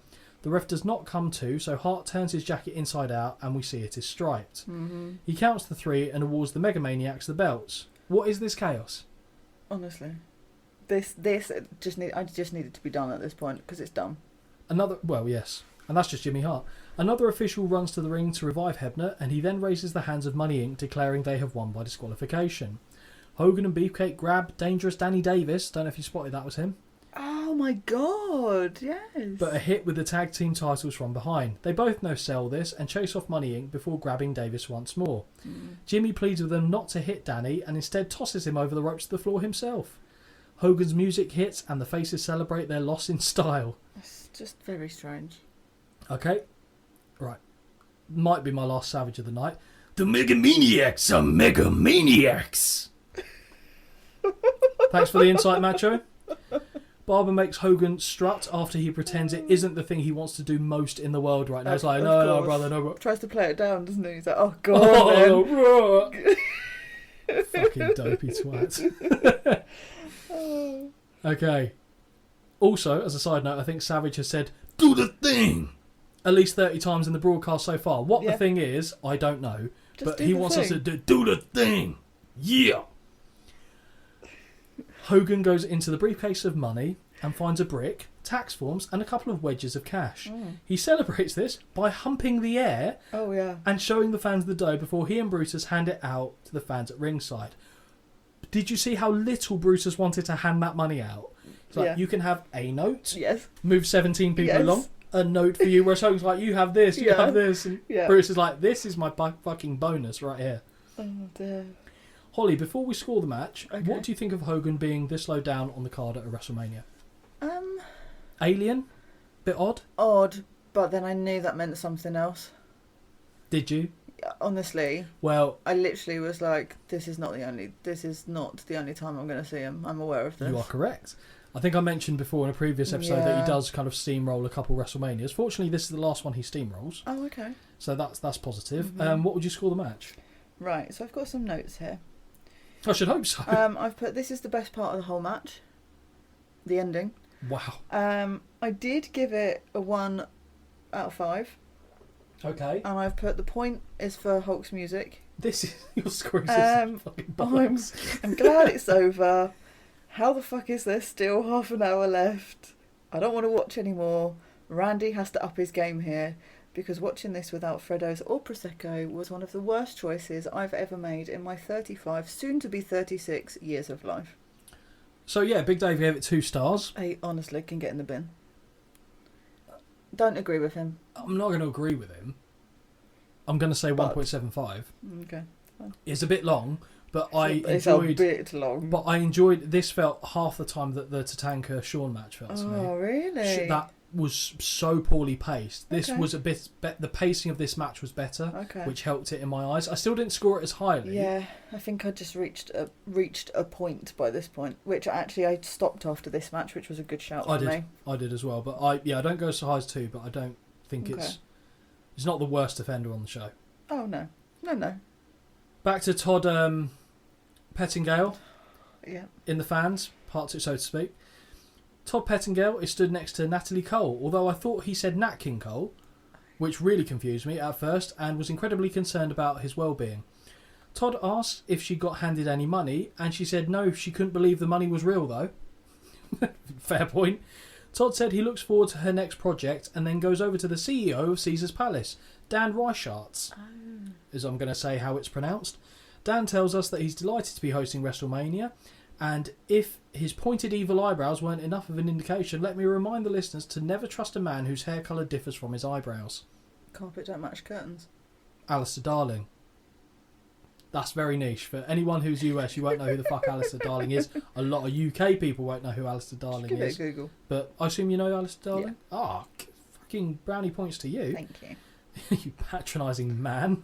Speaker 4: The ref does not come to, so Hart turns his jacket inside out, and we see it is striped.
Speaker 2: Mm-hmm.
Speaker 4: He counts the 3 and awards the Megamaniacs the belts. What is this chaos?
Speaker 2: Honestly, this just needed to be done at this point because it's dumb.
Speaker 4: Well, yes. And that's just Jimmy Hart. Another official runs to the ring to revive Hebner, and he then raises the hands of Money Inc., declaring they have won by disqualification. Hogan and Beefcake grab dangerous Danny Davis. Don't know if you spotted that was him.
Speaker 2: Oh my god, yes.
Speaker 4: But a hit with the tag team titles from behind. They both no-sell this and chase off Money Inc. before grabbing Davis once more. Jimmy pleads with them not to hit Danny and instead tosses him over the ropes to the floor himself. Hogan's music hits and the faces celebrate their loss in style.
Speaker 2: It's just very strange.
Speaker 4: Okay, right. Might be my last Savage of the night.
Speaker 3: The Megamaniacs are Megamaniacs.
Speaker 4: Thanks for the insight, Macho. Barber makes Hogan strut after he pretends it isn't the thing he wants to do most in the world right now. It's like, no, brother, no, bro.
Speaker 2: Tries to play it down, doesn't he? He's like, oh, God,
Speaker 4: Fucking dopey twat. Okay. Also, as a side note, I think Savage has said,
Speaker 3: Do the thing.
Speaker 4: at least 30 times in the broadcast so far. What
Speaker 2: Yeah.
Speaker 4: the thing is, I don't know.
Speaker 2: Just
Speaker 4: but
Speaker 2: do
Speaker 4: he
Speaker 2: the
Speaker 4: wants us to
Speaker 2: thing.
Speaker 3: Do the thing. Yeah.
Speaker 4: Hogan goes into the briefcase of money and finds a brick, tax forms, and a couple of wedges of cash. He celebrates this by humping the air
Speaker 2: Oh, yeah.
Speaker 4: and showing the fans the dough before he and Brutus hand it out to the fans at ringside. Did you see how little Brutus wanted to hand that money out? It's like,
Speaker 2: Yeah.
Speaker 4: you can have a note,
Speaker 2: Yes.
Speaker 4: move 17 people
Speaker 2: Yes.
Speaker 4: along, a note for you, whereas Hogan's like, you have this, you
Speaker 2: Yeah.
Speaker 4: have this, and
Speaker 2: Yeah.
Speaker 4: Brutus is like, this is my fucking bonus right here.
Speaker 2: Oh, dear.
Speaker 4: Holly, before we score the match,
Speaker 2: Okay.
Speaker 4: what do you think of Hogan being this low down on the card at a WrestleMania?
Speaker 2: Um,
Speaker 4: Alien? Bit odd?
Speaker 2: odd, but then I knew that meant something else.
Speaker 4: Did you?
Speaker 2: Honestly,
Speaker 4: Well,
Speaker 2: I literally was like, this is not the only time I'm going to see him. I'm aware of this.
Speaker 4: you are correct. I think I mentioned before in a previous episode that
Speaker 2: Yeah.
Speaker 4: he does kind of steamroll a couple WrestleManias. Fortunately, this is the last one he steamrolls,
Speaker 2: Oh, okay.
Speaker 4: so that's positive.
Speaker 2: Mhm.
Speaker 4: What would you score the match?
Speaker 2: Right, so I've got some notes here.
Speaker 4: I should hope so.
Speaker 2: I've put, this is the best part of the whole match. The ending.
Speaker 4: Wow.
Speaker 2: I did give it a 1 out of 5.
Speaker 4: Okay.
Speaker 2: And I've put the point is for Hulk's music.
Speaker 4: This is your scoring
Speaker 2: Um,
Speaker 4: system. Fucking bollocks.
Speaker 2: I'm glad it's over. How the fuck is there still half an hour left? I don't want to watch anymore. Randy has to up his game here, because watching this without Freddo's or Prosecco was one of the worst choices I've ever made in my 35, soon to be 36 years of life.
Speaker 4: So yeah, Big Dave gave it 2 stars.
Speaker 2: I honestly can get in the bin. Don't agree with him.
Speaker 4: I'm not going to agree with him. I'm going to say
Speaker 2: But-
Speaker 4: 1.75.
Speaker 2: Okay.
Speaker 4: It's a bit long, but I
Speaker 2: It's a
Speaker 4: enjoyed.
Speaker 2: bit long.
Speaker 4: But I enjoyed. This felt half the time that the Tatanka Shawn match felt to me.
Speaker 2: Oh, really?
Speaker 4: That was so poorly paced. This
Speaker 2: Okay.
Speaker 4: was a bit. The pacing of this match was better,
Speaker 2: Okay.
Speaker 4: which helped it in my eyes. I still didn't score it as highly.
Speaker 2: Yeah, I think I just reached a point by this point, which actually I stopped after this match, which was a good shout
Speaker 4: I
Speaker 2: for
Speaker 4: did.
Speaker 2: me.
Speaker 4: I did as well. But I don't go so high as 2, but I don't think
Speaker 2: Okay.
Speaker 4: it's not the worst offender on the show.
Speaker 2: Oh, no. No.
Speaker 4: Back to Todd Pettingale
Speaker 2: Yeah.
Speaker 4: in the fans, part 2, so to speak. Todd Pettingale is stood next to Natalie Cole, although I thought he said Nat King Cole, which really confused me at first and was incredibly concerned about his well-being. Todd asked if she got handed any money, and she said no, she couldn't believe the money was real though. Fair point. Todd said he looks forward to her next project and then goes over to the CEO of Caesar's Palace, Dan Reichardt, as I'm going to say how it's pronounced. Dan tells us that he's delighted to be hosting WrestleMania, and if his pointed evil eyebrows weren't enough of an indication, let me remind the listeners to never trust a man whose hair colour differs from his eyebrows.
Speaker 2: Carpet don't match curtains.
Speaker 4: Alistair Darling. That's very niche. For anyone who's US, you won't know who the fuck Alistair Darling is. A lot of UK people won't know who Alistair Darling
Speaker 2: Give
Speaker 4: is.
Speaker 2: it a Google.
Speaker 4: But I assume you know Alistair Darling? Ah, fucking brownie points to you.
Speaker 2: Thank you.
Speaker 4: You patronising man.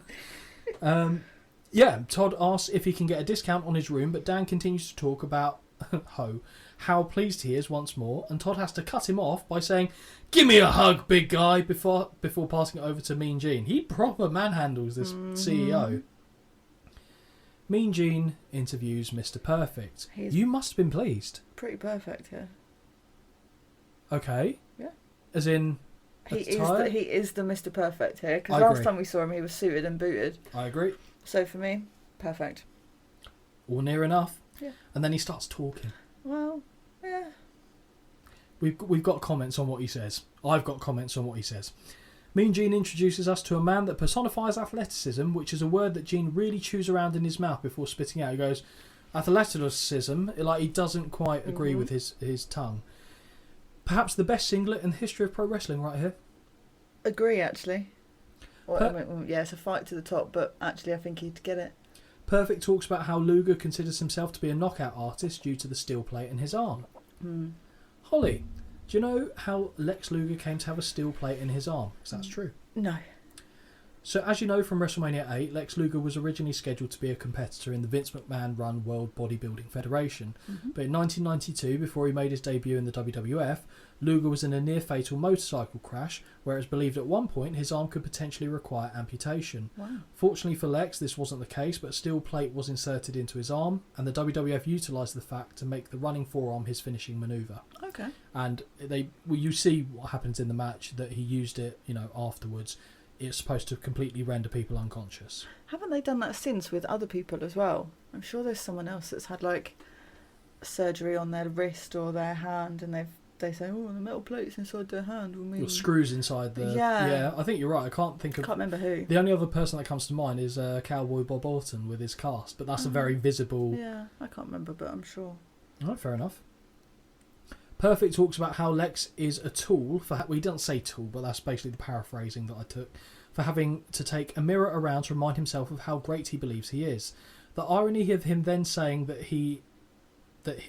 Speaker 4: Yeah, Todd asks if he can get a discount on his room, but Dan continues to talk about how pleased he is once more, and Todd has to cut him off by saying, "Give me a hug, big guy," before passing it over to Mean Gene. He proper manhandles this CEO. Mean Gene interviews Mr. Perfect.
Speaker 2: He's-
Speaker 4: You must have been pleased.
Speaker 2: Pretty perfect, yeah.
Speaker 4: Okay.
Speaker 2: Yeah.
Speaker 4: As in,
Speaker 2: He
Speaker 4: attire?
Speaker 2: is the Mr. Perfect here,
Speaker 4: I
Speaker 2: because last
Speaker 4: agree.
Speaker 2: time we saw him he was suited and booted.
Speaker 4: I agree.
Speaker 2: So for me, perfect.
Speaker 4: All near enough.
Speaker 2: Yeah.
Speaker 4: And then he starts talking.
Speaker 2: Well, yeah.
Speaker 4: We've got comments on what he says. I've got comments on what he says. Mean Gene introduces us to a man that personifies athleticism, which is a word that Gene really chews around in his mouth before spitting out. He goes, athleticism, like he doesn't quite agree with his tongue. Perhaps the best singlet in the history of pro wrestling right here.
Speaker 2: Agree, actually. Well, I mean, yeah, it's a fight to the top, but actually I think he'd get it.
Speaker 4: Perfect talks about how Luger considers himself to be a knockout artist due to the steel plate in his arm. Holly, do you know how Lex Luger came to have a steel plate in his arm? Because that's true.
Speaker 2: No.
Speaker 4: So, as you know from WrestleMania 8, Lex Luger was originally scheduled to be a competitor in the Vince McMahon-run World Bodybuilding Federation. But in 1992, before he made his debut in the WWF, Luger was in a near-fatal motorcycle crash where it was believed at one point his arm could potentially require amputation.
Speaker 2: Wow.
Speaker 4: Fortunately for Lex, this wasn't the case, but a steel plate was inserted into his arm, and the WWF utilised the fact to make the running forearm his finishing manoeuvre.
Speaker 2: Okay.
Speaker 4: And you see what happens in the match, that he used it, afterwards. It's supposed to completely render people unconscious.
Speaker 2: Haven't they done that since with other people as well? I'm sure there's someone else that's had like surgery on their wrist or their hand, and they say, oh, the metal plates inside their hand will mean...
Speaker 4: Or screws inside the... Yeah, I think you're right. I can't remember who. The only other person that comes to mind is Cowboy Bob Orton with his cast, but that's a very visible...
Speaker 2: Yeah, I can't remember, but I'm sure.
Speaker 4: All right, fair enough. Perfect talks about how Lex is a tool for... Well, he doesn't say tool, but that's basically the paraphrasing that I took. For having to take a mirror around to remind himself of how great he believes he is. The irony of him then saying that he...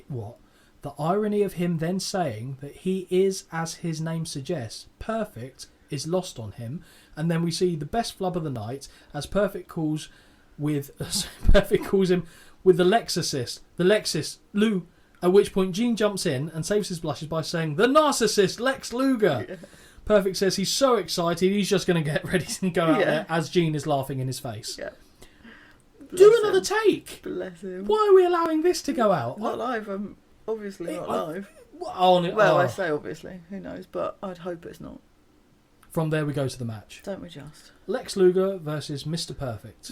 Speaker 4: What? The irony of him then saying that he is, as his name suggests, perfect, is lost on him. And then we see the best flub of the night as Perfect calls him with the Lex assist. The Lexus, Lou. At which point Gene jumps in and saves his blushes by saying, the narcissist, Lex Luger. Yeah. Perfect says he's so excited he's just going to get ready to go out there as Gene is laughing in his face.
Speaker 2: Yeah.
Speaker 4: Do another take.
Speaker 2: Bless him.
Speaker 4: Why are we allowing this to go out?
Speaker 2: Not live. I'm obviously not live.
Speaker 4: I
Speaker 2: say obviously. Who knows? But I'd hope it's not.
Speaker 4: From there we go to the match.
Speaker 2: Don't we just?
Speaker 4: Lex Luger versus Mr. Perfect.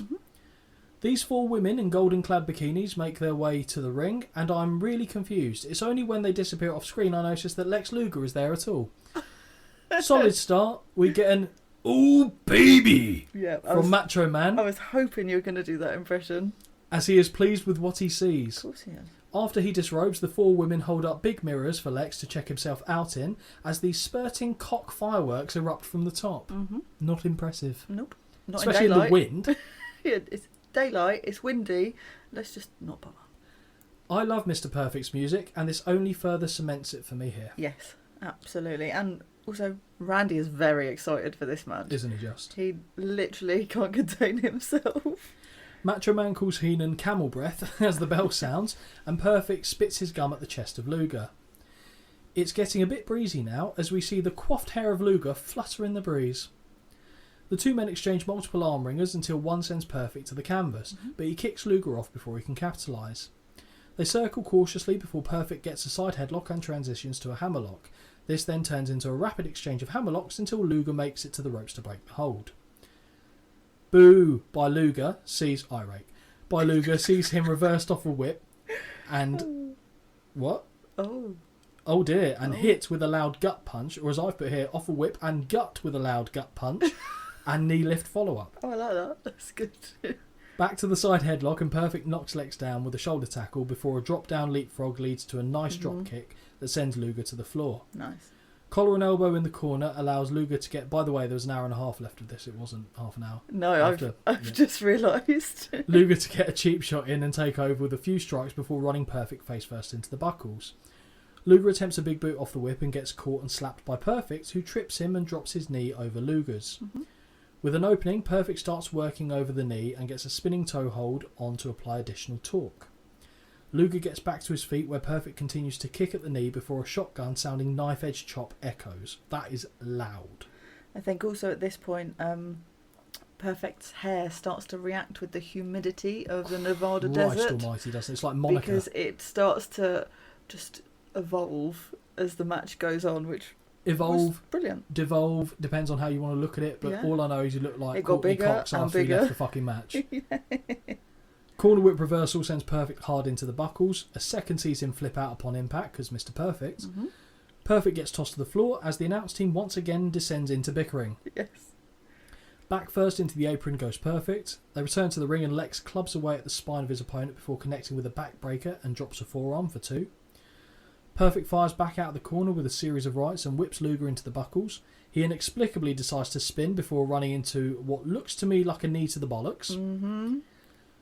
Speaker 4: These four women in golden-clad bikinis make their way to the ring, and I'm really confused. It's only when they disappear off screen I notice that Lex Luger is there at all. Solid start. We get an
Speaker 3: "Oh baby"
Speaker 4: from Macho Man.
Speaker 2: I was hoping you were going to do that impression.
Speaker 4: As he is pleased with what he sees.
Speaker 2: Of course he is.
Speaker 4: After he disrobes, the four women hold up big mirrors for Lex to check himself out in, as these spurting cock fireworks erupt from the top. Not impressive.
Speaker 2: Nope. Not
Speaker 4: especially in the wind.
Speaker 2: It's daylight, it's windy. Let's just not bother.
Speaker 4: I love Mr. Perfect's music, and this only further cements it for me here.
Speaker 2: Yes, absolutely. And also, Randy is very excited for this match.
Speaker 4: Isn't he just?
Speaker 2: He literally can't contain himself.
Speaker 4: Macho Man calls Heenan camel breath as the bell sounds, and Perfect spits his gum at the chest of Luger. It's getting a bit breezy now, as we see the coiffed hair of Luger flutter in the breeze. The two men exchange multiple arm ringers until one sends Perfect to the canvas, but he kicks Luger off before he can capitalise. They circle cautiously before Perfect gets a side headlock and transitions to a hammerlock. This then turns into a rapid exchange of hammerlocks until Luger makes it to the ropes to break the hold. Boo! By Luger sees him reversed off a whip and... What? Oh dear, and hit with a loud gut punch, or as I've put here, off a whip and gut with a loud gut punch, and knee lift follow-up.
Speaker 2: Oh, I like that. That's good.
Speaker 4: Back to the side headlock, and Perfect knocks Lex down with a shoulder tackle before a drop-down leapfrog leads to a nice drop kick that sends Luger to the floor.
Speaker 2: Nice.
Speaker 4: Collar and elbow in the corner allows Luger to get... By the way, there was an hour and a half left of this. It wasn't half an hour.
Speaker 2: No, I've just realised.
Speaker 4: Luger to get a cheap shot in and take over with a few strikes before running Perfect face first into the buckles. Luger attempts a big boot off the whip and gets caught and slapped by Perfect, who trips him and drops his knee over Luger's. With an opening, Perfect starts working over the knee and gets a spinning toe hold on to apply additional torque. Luger gets back to his feet where Perfect continues to kick at the knee before a shotgun sounding knife-edge chop echoes. That is loud.
Speaker 2: I think also at this point, Perfect's hair starts to react with the humidity of the Nevada desert.
Speaker 4: Christ almighty, doesn't it? It's like Monica.
Speaker 2: Because it starts to just evolve as the match goes on, which was brilliant.
Speaker 4: Devolve, depends on how you want to look at it, but all I know is you look like
Speaker 2: it got
Speaker 4: Courtney
Speaker 2: bigger
Speaker 4: Cox
Speaker 2: and
Speaker 4: after
Speaker 2: bigger.
Speaker 4: he left the fucking match. Corner whip reversal sends Perfect hard into the buckles. A second sees him flip out upon impact because Mr. Perfect. Perfect gets tossed to the floor as the announce team once again descends into bickering.
Speaker 2: Yes.
Speaker 4: Back first into the apron goes Perfect. They return to the ring and Lex clubs away at the spine of his opponent before connecting with a backbreaker and drops a forearm for 2. Perfect fires back out of the corner with a series of rights and whips Luger into the buckles. He inexplicably decides to spin before running into what looks to me like a knee to the bollocks.
Speaker 2: Mm-hmm.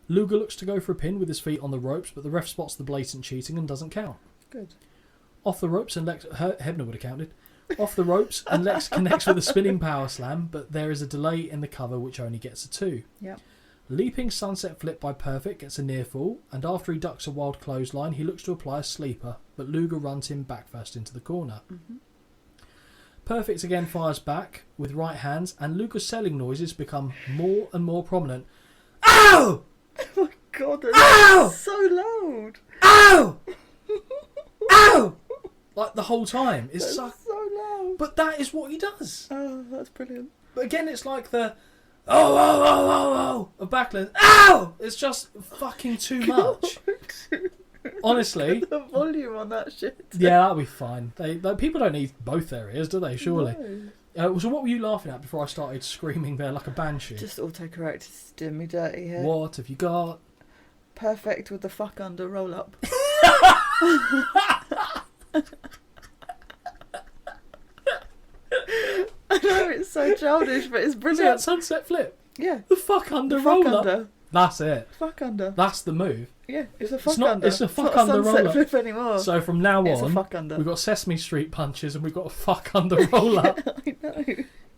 Speaker 4: Luger looks to go for a pin with his feet on the ropes, but the ref spots the blatant cheating and doesn't count.
Speaker 2: Good.
Speaker 4: Off the ropes and Lex... Hebner would have counted. Off the ropes and Lex connects with a spinning power slam, but there is a delay in the cover which only gets a 2.
Speaker 2: Yep.
Speaker 4: Leaping sunset flip by Perfect gets a near fall, and after he ducks a wild clothesline, he looks to apply a sleeper, but Luger runs him back first into the corner.
Speaker 2: Mm-hmm.
Speaker 4: Perfect again fires back with right hands, and Luger's selling noises become more and more prominent. Ow!
Speaker 2: Oh my god,
Speaker 4: Ow!
Speaker 2: that's so loud.
Speaker 4: Ow! Ow! Like the whole time. It's
Speaker 2: That's so loud.
Speaker 4: But that is what he does.
Speaker 2: Oh, that's brilliant.
Speaker 4: But again, it's like the oh of Backlund. Ow! It's just fucking too much. Honestly.
Speaker 2: The volume on that shit.
Speaker 4: Yeah, that'll be fine. They people don't need both their ears, do they? Surely.
Speaker 2: No.
Speaker 4: So what were you laughing at before I started screaming there like a banshee?
Speaker 2: Just autocorrect is doing me dirty here.
Speaker 4: What have you got?
Speaker 2: Perfect with the fuck under roll up. I know it's so childish, but it's
Speaker 4: Is that
Speaker 2: brilliant.
Speaker 4: sunset flip?
Speaker 2: Yeah.
Speaker 4: The fuck under
Speaker 2: Fuck
Speaker 4: roll up.
Speaker 2: under.
Speaker 4: That's it.
Speaker 2: Fuck under.
Speaker 4: That's the move.
Speaker 2: Yeah, it's a fuck
Speaker 4: not-
Speaker 2: under.
Speaker 4: it's a fuck
Speaker 2: not
Speaker 4: under
Speaker 2: sunset
Speaker 4: roll-up.
Speaker 2: flip anymore.
Speaker 4: So from now
Speaker 2: It's a
Speaker 4: on,
Speaker 2: fuck under.
Speaker 4: we've got Sesame Street punches and we've got a fuck under roll up.
Speaker 2: I know.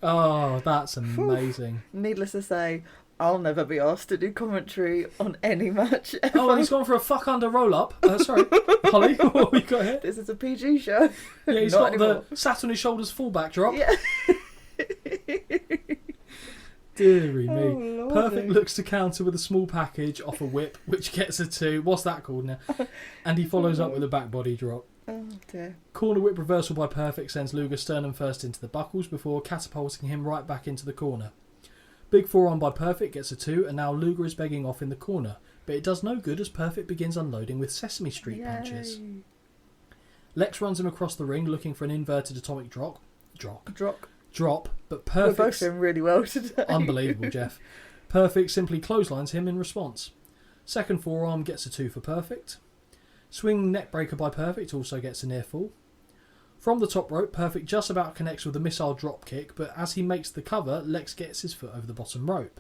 Speaker 4: Oh, that's amazing.
Speaker 2: Needless to say, I'll never be asked to do commentary on any match ever.
Speaker 4: Oh, and he's gone for a fuck under roll up. Sorry, Holly, what we got here?
Speaker 2: This is a PG show.
Speaker 4: Yeah, he's
Speaker 2: Not
Speaker 4: got
Speaker 2: anymore.
Speaker 4: the sat on his shoulders fullback drop.
Speaker 2: Yeah.
Speaker 4: Deary me.
Speaker 2: Oh, Lordy.
Speaker 4: Perfect looks to counter with a small package off a whip, which gets a 2. What's that called now? And he follows up with a back body drop.
Speaker 2: Oh dear.
Speaker 4: Corner whip reversal by Perfect sends Luger sternum first into the buckles before catapulting him right back into the corner. Big forearm by Perfect gets a 2, and now Luger is begging off in the corner, but it does no good as Perfect begins unloading with Sesame Street punches.
Speaker 2: Yay.
Speaker 4: Lex runs him across the ring looking for an inverted atomic drop, but
Speaker 2: We're both
Speaker 4: Perfect...
Speaker 2: doing really well today.
Speaker 4: Unbelievable, Jeff. Perfect simply clotheslines him in response. Second forearm gets a 2 for Perfect. Swing neckbreaker by Perfect also gets a near fall. From the top rope, Perfect just about connects with a missile drop kick, but as he makes the cover, Lex gets his foot over the bottom rope.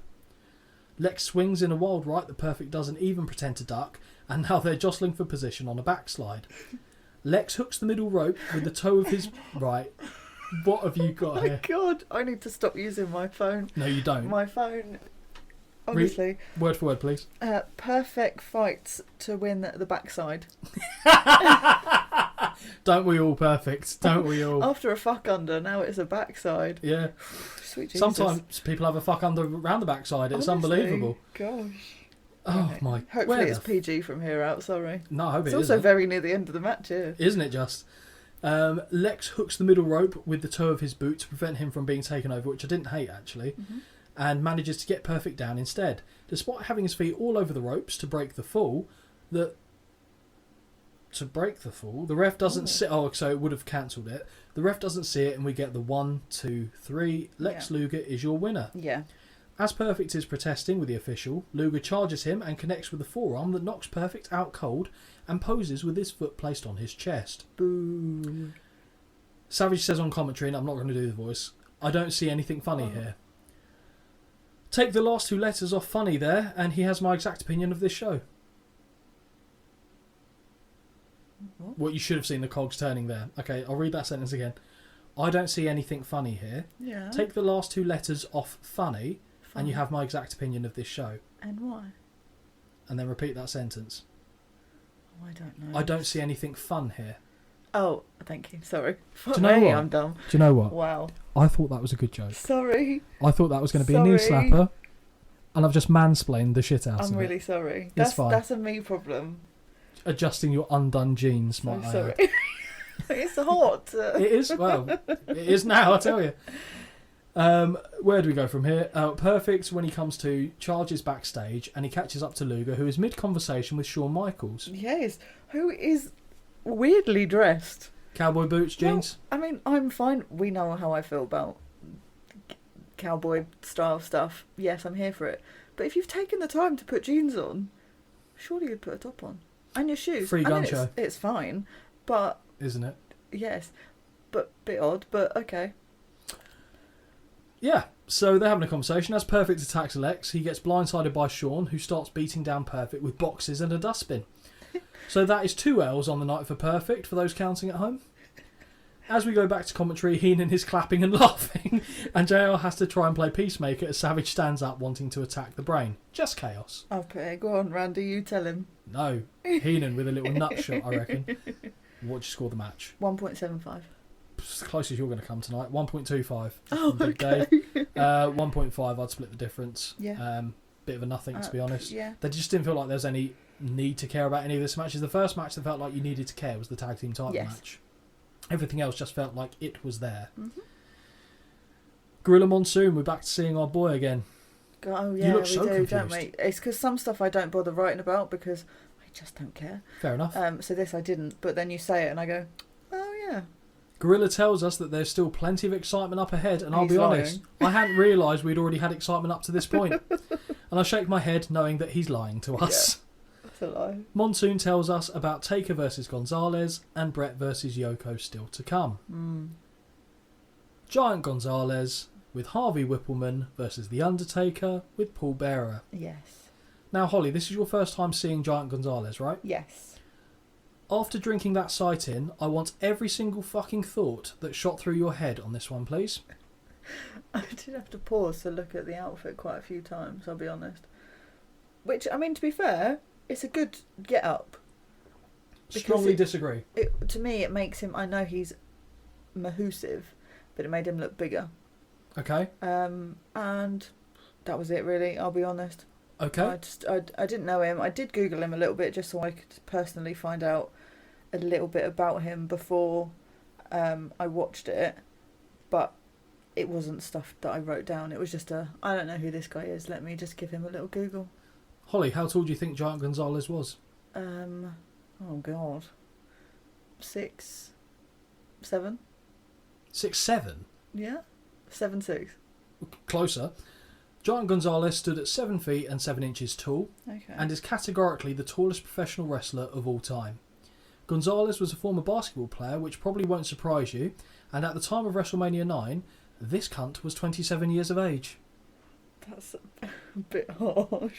Speaker 4: Lex swings in a wild right that Perfect doesn't even pretend to duck, and now they're jostling for position on a backslide. Lex hooks the middle rope with the toe of his right. What have you got
Speaker 2: Oh
Speaker 4: here?
Speaker 2: my god, I need to stop using my phone.
Speaker 4: No, you don't.
Speaker 2: My phone, honestly.
Speaker 4: Word for word, please.
Speaker 2: Perfect fights to win the backside.
Speaker 4: Don't we all, Perfect? Don't we all?
Speaker 2: After a fuck under, now it's a backside.
Speaker 4: Yeah.
Speaker 2: Sweet Jesus.
Speaker 4: Sometimes people have a fuck under round the backside. It's
Speaker 2: Honestly,
Speaker 4: unbelievable.
Speaker 2: Gosh.
Speaker 4: Oh
Speaker 2: Right.
Speaker 4: my.
Speaker 2: Hopefully
Speaker 4: where
Speaker 2: it's
Speaker 4: the
Speaker 2: PG from here out, sorry.
Speaker 4: No, I hope
Speaker 2: It's
Speaker 4: it
Speaker 2: also
Speaker 4: isn't.
Speaker 2: very near the end of the match here.
Speaker 4: Isn't it just? Lex hooks the middle rope with the toe of his boot to prevent him from being taken over, which I didn't hate actually, and manages to get Perfect down instead. Despite having his feet all over the ropes to break the fall, the ref doesn't see. Oh, so it would have cancelled it. The ref doesn't see it, and we get the 1, 2, 3. Lex Luger is your winner.
Speaker 2: Yeah.
Speaker 4: As Perfect is protesting with the official, Luger charges him and connects with a forearm that knocks Perfect out cold and poses with his foot placed on his chest.
Speaker 2: Boo.
Speaker 4: Savage says on commentary, and I'm not going to do the voice, I don't see anything funny here. Take the last 2 letters off funny there, and he has my exact opinion of this show. What you should have seen the cogs turning there. Okay, I'll read that sentence again. I don't see anything funny here.
Speaker 2: Yeah.
Speaker 4: Take the last 2 letters off funny, and you have my exact opinion of this show.
Speaker 2: And why?
Speaker 4: And then repeat that sentence.
Speaker 2: Oh, I don't know.
Speaker 4: I don't see anything fun here.
Speaker 2: Oh, thank you. Sorry.
Speaker 4: Do you know
Speaker 2: Hey,
Speaker 4: what?
Speaker 2: I'm dumb.
Speaker 4: Do you know what?
Speaker 2: Wow.
Speaker 4: I thought that was a good joke.
Speaker 2: Sorry.
Speaker 4: I thought that was going to be a knee
Speaker 2: Sorry.
Speaker 4: slapper, and I've just mansplained the shit out
Speaker 2: I'm
Speaker 4: of
Speaker 2: really
Speaker 4: it.
Speaker 2: sorry.
Speaker 4: It's fine.
Speaker 2: That's a me problem.
Speaker 4: Adjusting your undone jeans,
Speaker 2: So
Speaker 4: might I
Speaker 2: sorry.
Speaker 4: add.
Speaker 2: It's hot.
Speaker 4: It is, well, it is now, I tell you. Where do we go from here? Perfect, when he comes to, charges backstage, and he catches up to Luger, who is mid-conversation with Shawn Michaels.
Speaker 2: Yes. Who is weirdly dressed.
Speaker 4: Cowboy boots, jeans.
Speaker 2: Well, I mean, I'm fine. We know how I feel about cowboy style stuff. Yes, I'm here for it. But if you've taken the time to put jeans on, surely you'd put a top on. And your shoes.
Speaker 4: Free gun
Speaker 2: show. It's fine. But...
Speaker 4: Isn't it?
Speaker 2: Yes. But bit odd, but okay.
Speaker 4: Yeah, so they're having a conversation. As Perfect attacks Lex, he gets blindsided by Sean, who starts beating down Perfect with boxes and a dustbin. So that is 2 L's on the night for Perfect, for those counting at home. As we go back to commentary, Heenan is clapping and laughing, and JR has to try and play peacemaker as Savage stands up wanting to attack the Brain. Just chaos.
Speaker 2: Okay, go on, Randy, you tell him.
Speaker 4: No, Heenan with a little nut shot, I reckon. What did you score the match?
Speaker 2: 1.75.
Speaker 4: It's the closest you're going to come tonight. 1.25.
Speaker 2: Oh, okay.
Speaker 4: 1.5, I'd split the difference.
Speaker 2: Yeah.
Speaker 4: Bit of a nothing, to be honest.
Speaker 2: Yeah.
Speaker 4: They just didn't feel like there was any need to care about any of this matches. The first match that felt like you needed to care was the tag team title match. Everything else just felt like it was there.
Speaker 2: Mm-hmm.
Speaker 4: Gorilla Monsoon, we're back to seeing our boy again.
Speaker 2: Oh yeah,
Speaker 4: you look
Speaker 2: we
Speaker 4: so
Speaker 2: do,
Speaker 4: confused.
Speaker 2: don't we? It's because some stuff I don't bother writing about because I just don't care.
Speaker 4: Fair enough.
Speaker 2: So this I didn't, but then you say it and I go, oh yeah.
Speaker 4: Gorilla tells us that there's still plenty of excitement up ahead, and I'll
Speaker 2: He's
Speaker 4: be
Speaker 2: lying.
Speaker 4: honest, I hadn't realised we'd already had excitement up to this point. And I shake my head knowing that he's lying to us.
Speaker 2: Yeah. That's a lie.
Speaker 4: Monsoon tells us about Taker versus Gonzalez and Brett versus Yoko still to come. Giant Gonzalez with Harvey Whippleman versus The Undertaker with Paul Bearer.
Speaker 2: Yes.
Speaker 4: Now, Holly, this is your first time seeing Giant Gonzalez, right?
Speaker 2: Yes.
Speaker 4: After drinking that sight in, I want every single fucking thought that shot through your head on this one, please.
Speaker 2: I did have to pause to look at the outfit quite a few times, I'll be honest. Which, I mean, to be fair, it's a good get-up.
Speaker 4: Strongly disagree.
Speaker 2: To me, it makes him... I know he's mahoosive, but it made him look bigger.
Speaker 4: Okay.
Speaker 2: And that was it, really, I'll be honest.
Speaker 4: Okay.
Speaker 2: I didn't know him. I did Google him a little bit just so I could personally find out a little bit about him before I watched it. But it wasn't stuff that I wrote down. It was just I don't know who this guy is. Let me just give him a little Google.
Speaker 4: Holly, how tall do you think Giant Gonzalez was?
Speaker 2: Oh God. 6'7".
Speaker 4: 6'7"?
Speaker 2: Yeah. 7'6".
Speaker 4: Closer. Giant Gonzalez stood at 7 feet and 7 inches tall,
Speaker 2: Okay.
Speaker 4: and is categorically the tallest professional wrestler of all time. Gonzalez was a former basketball player, which probably won't surprise you, and at the time of WrestleMania 9, this cunt was 27 years of age.
Speaker 2: That's a bit harsh.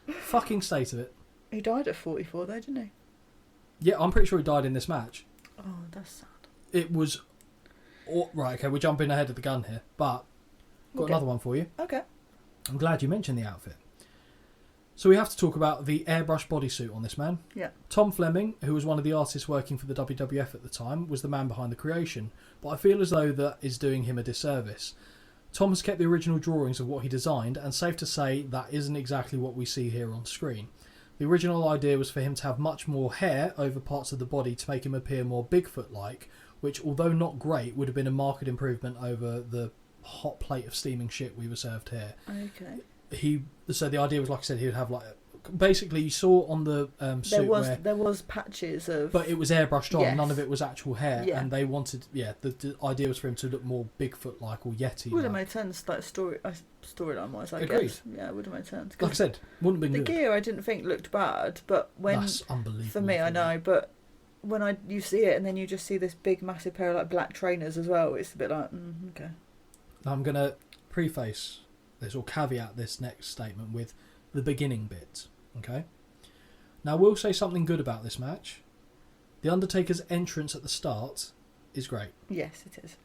Speaker 4: Fucking state of it.
Speaker 2: He died at 44 though, didn't he?
Speaker 4: Yeah, I'm pretty sure he died in this match.
Speaker 2: Oh, that's sad.
Speaker 4: It was... right, okay, we're jumping ahead of the gun here, but got another one for you.
Speaker 2: Okay.
Speaker 4: I'm glad you mentioned the outfit. So we have to talk about the airbrush bodysuit on this man.
Speaker 2: Yeah.
Speaker 4: Tom Fleming, who was one of the artists working for the WWF at the time, was the man behind the creation, but I feel as though that is doing him a disservice. Tom has kept the original drawings of what he designed, and safe to say that isn't exactly what we see here on screen. The original idea was for him to have much more hair over parts of the body to make him appear more Bigfoot-like, which, although not great, would have been a marked improvement over the hot plate of steaming shit we were served here.
Speaker 2: Okay.
Speaker 4: So the idea was, like I said, he would have basically you saw on the suit
Speaker 2: there was patches of,
Speaker 4: but it was airbrushed on.
Speaker 2: Yes.
Speaker 4: None of it was actual hair,
Speaker 2: Yeah.
Speaker 4: and they wanted the idea was for him to look more Bigfoot like or Yeti.
Speaker 2: would have made sense, like storyline wise. I
Speaker 4: Agreed.
Speaker 2: guess. Yeah, it would have made sense.
Speaker 4: Like I said, wouldn't have
Speaker 2: the
Speaker 4: been good.
Speaker 2: gear I didn't think looked bad, but when
Speaker 4: That's unbelievable
Speaker 2: for me, I know, but when you see it and then you just see this big massive pair of like black trainers as well, it's a bit like okay.
Speaker 4: Now I'm gonna preface this or caveat this next statement with the beginning bit. Okay. Now, we'll say something good about this match. The Undertaker's entrance at the start is great.
Speaker 2: Yes, it is.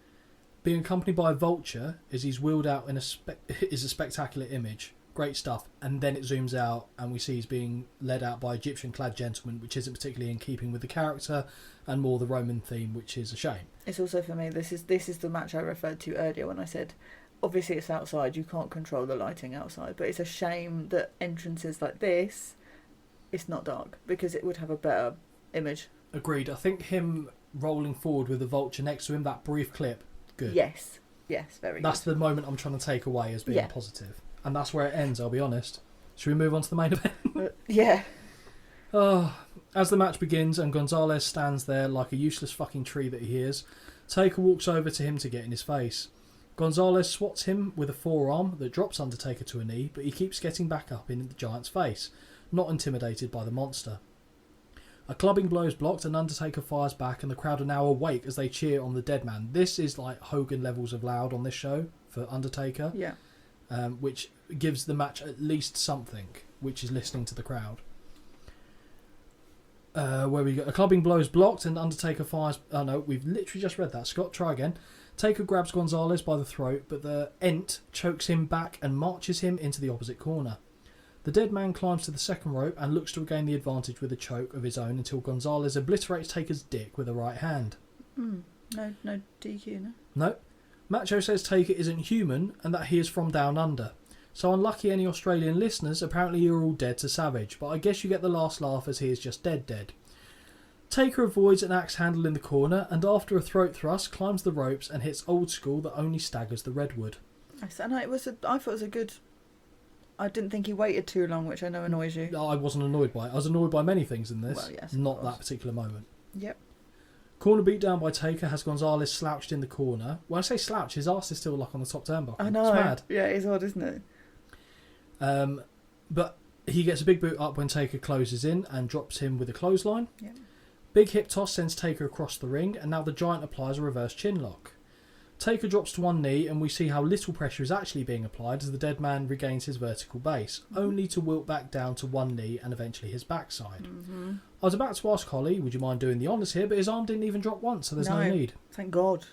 Speaker 4: Being accompanied by a vulture as he's wheeled out is a spectacular image. Great stuff. And then it zooms out and we see he's being led out by Egyptian-clad gentlemen, which isn't particularly in keeping with the character and more the Roman theme, which is a shame.
Speaker 2: It's also for me. This is the match I referred to earlier when I said, obviously it's outside. You can't control the lighting outside, but it's a shame that entrances like this, it's not dark because it would have a better image.
Speaker 4: Agreed. I think him rolling forward with the vulture next to him, that brief clip, good.
Speaker 2: Yes, very
Speaker 4: That's
Speaker 2: good.
Speaker 4: the moment I'm trying to take away as being positive. And that's where it ends, I'll be honest. Should we move on to the main event?
Speaker 2: Yeah.
Speaker 4: As the match begins and Gonzalez stands there like a useless fucking tree that he is, Taker walks over to him to get in his face. Gonzalez swats him with a forearm that drops Undertaker to a knee, but he keeps getting back up in the Giant's face, not intimidated by the monster. A clubbing blow is blocked and Undertaker fires back, and the crowd are now awake as they cheer on the dead man. This is like Hogan levels of loud on this show for Undertaker, which gives the match at least something, which is listening to the crowd. Where we go, a clubbing blow is blocked and Undertaker fires. Oh no, we've literally just read that. Scott, try again. Taker grabs Gonzalez by the throat, but the Ent chokes him back and marches him into the opposite corner. The dead man climbs to the second rope and looks to regain the advantage with a choke of his own until Gonzalez obliterates Taker's dick with a right hand.
Speaker 2: No DQ, no?
Speaker 4: No. Macho says Taker isn't human and that he is from down under. So unlucky any Australian listeners, apparently you're all dead to Savage, but I guess you get the last laugh as he is just dead. Taker avoids an axe handle in the corner and after a throat thrust climbs the ropes and hits old school that only staggers the redwood.
Speaker 2: I thought it was a good... I didn't think he waited too long, which I know annoys you.
Speaker 4: I wasn't annoyed by it. I was annoyed by many things in this,
Speaker 2: well, yes,
Speaker 4: not that particular moment.
Speaker 2: Yep.
Speaker 4: Corner beat down by Taker has Gonzalez slouched in the corner. When I say slouch, his arse is still like on the top turnbuckle.
Speaker 2: I know.
Speaker 4: It's mad.
Speaker 2: Yeah, it's odd, isn't it?
Speaker 4: But he gets a big boot up when Taker closes in and drops him with a clothesline.
Speaker 2: Yeah.
Speaker 4: Big hip toss sends Taker across the ring, and now the Giant applies a reverse chin lock. Taker drops to one knee, and we see how little pressure is actually being applied as the dead man regains his vertical base, only to wilt back down to one knee and eventually his backside. I was about to ask Holly, would you mind doing the honours here, but his arm didn't even drop once, so there's no need.
Speaker 2: Thank God.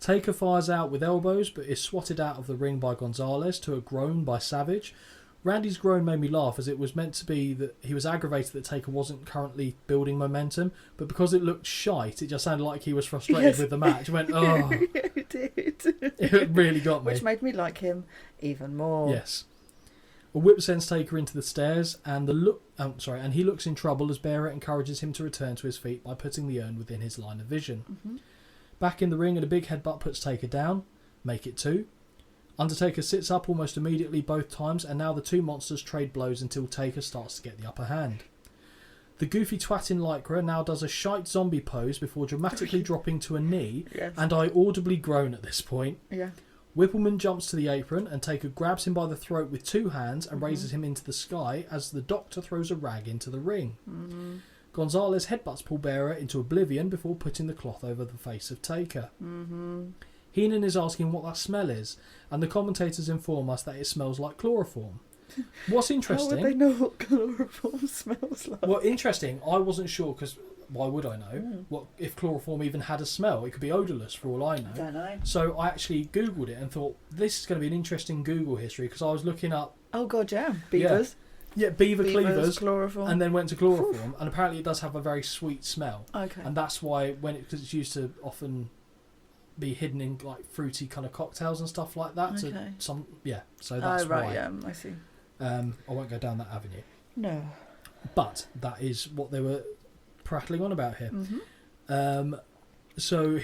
Speaker 4: Taker fires out with elbows, but is swatted out of the ring by Gonzalez to a groan by Savage. Randy's groan made me laugh as it was meant to be that he was aggravated that Taker wasn't currently building momentum, but because it looked shite, it just sounded like he was frustrated with the match. He went, oh.
Speaker 2: It did.
Speaker 4: It really got me.
Speaker 2: Which made me like him even more.
Speaker 4: Yes. A whip sends Taker into the stairs, and he looks in trouble as Bearer encourages him to return to his feet by putting the urn within his line of vision. Back in the ring, and a big headbutt puts Taker down. Make it 2. Undertaker sits up almost immediately both times, and now the two monsters trade blows until Taker starts to get the upper hand. The goofy twat in Lycra now does a shite zombie pose before dramatically dropping to a knee, and I audibly groan at this point.
Speaker 2: Yeah.
Speaker 4: Whippleman jumps to the apron, and Taker grabs him by the throat with 2 hands and raises him into the sky as the Doctor throws a rag into the ring. Gonzalez headbutts Paul Bearer into oblivion before putting the cloth over the face of Taker. Heenan is asking what that smell is, and the commentators inform us that it smells like chloroform. What's interesting...
Speaker 2: How would they know what chloroform smells like?
Speaker 4: Well, interesting, I wasn't sure, because why would I know? What if chloroform even had a smell? It could be odourless for all I know.
Speaker 2: Don't know.
Speaker 4: So I actually Googled it and thought, this is going to be an interesting Google history, because I was looking up...
Speaker 2: Oh God, yeah. Beavers.
Speaker 4: Yeah, beaver cleavers,
Speaker 2: chloroform.
Speaker 4: and then went to chloroform, and apparently it does have a very sweet smell.
Speaker 2: Okay.
Speaker 4: And that's why, because it's used to often be hidden in like fruity kind of cocktails and stuff like that.
Speaker 2: Okay.
Speaker 4: So that's why.
Speaker 2: Yeah, I see.
Speaker 4: I won't go down that avenue.
Speaker 2: No.
Speaker 4: But that is what they were prattling on about here. So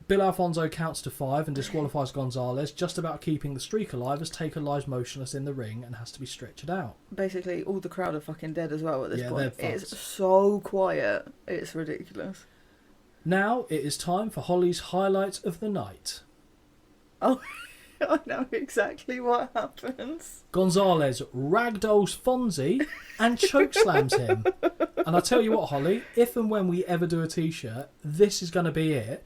Speaker 4: Bill Alfonso counts to 5 and disqualifies Gonzalez, just about keeping the streak alive as Taker lies motionless in the ring and has to be stretchered out.
Speaker 2: Basically, all the crowd are fucking dead as well at this point.
Speaker 4: They're
Speaker 2: It's so quiet. It's ridiculous.
Speaker 4: Now it is time for Holly's highlight of the night.
Speaker 2: Oh, I know exactly what happens.
Speaker 4: Gonzalez ragdolls Fonzie and chokeslams him. And I tell you what, Holly, if and when we ever do a t-shirt, this is going to be it.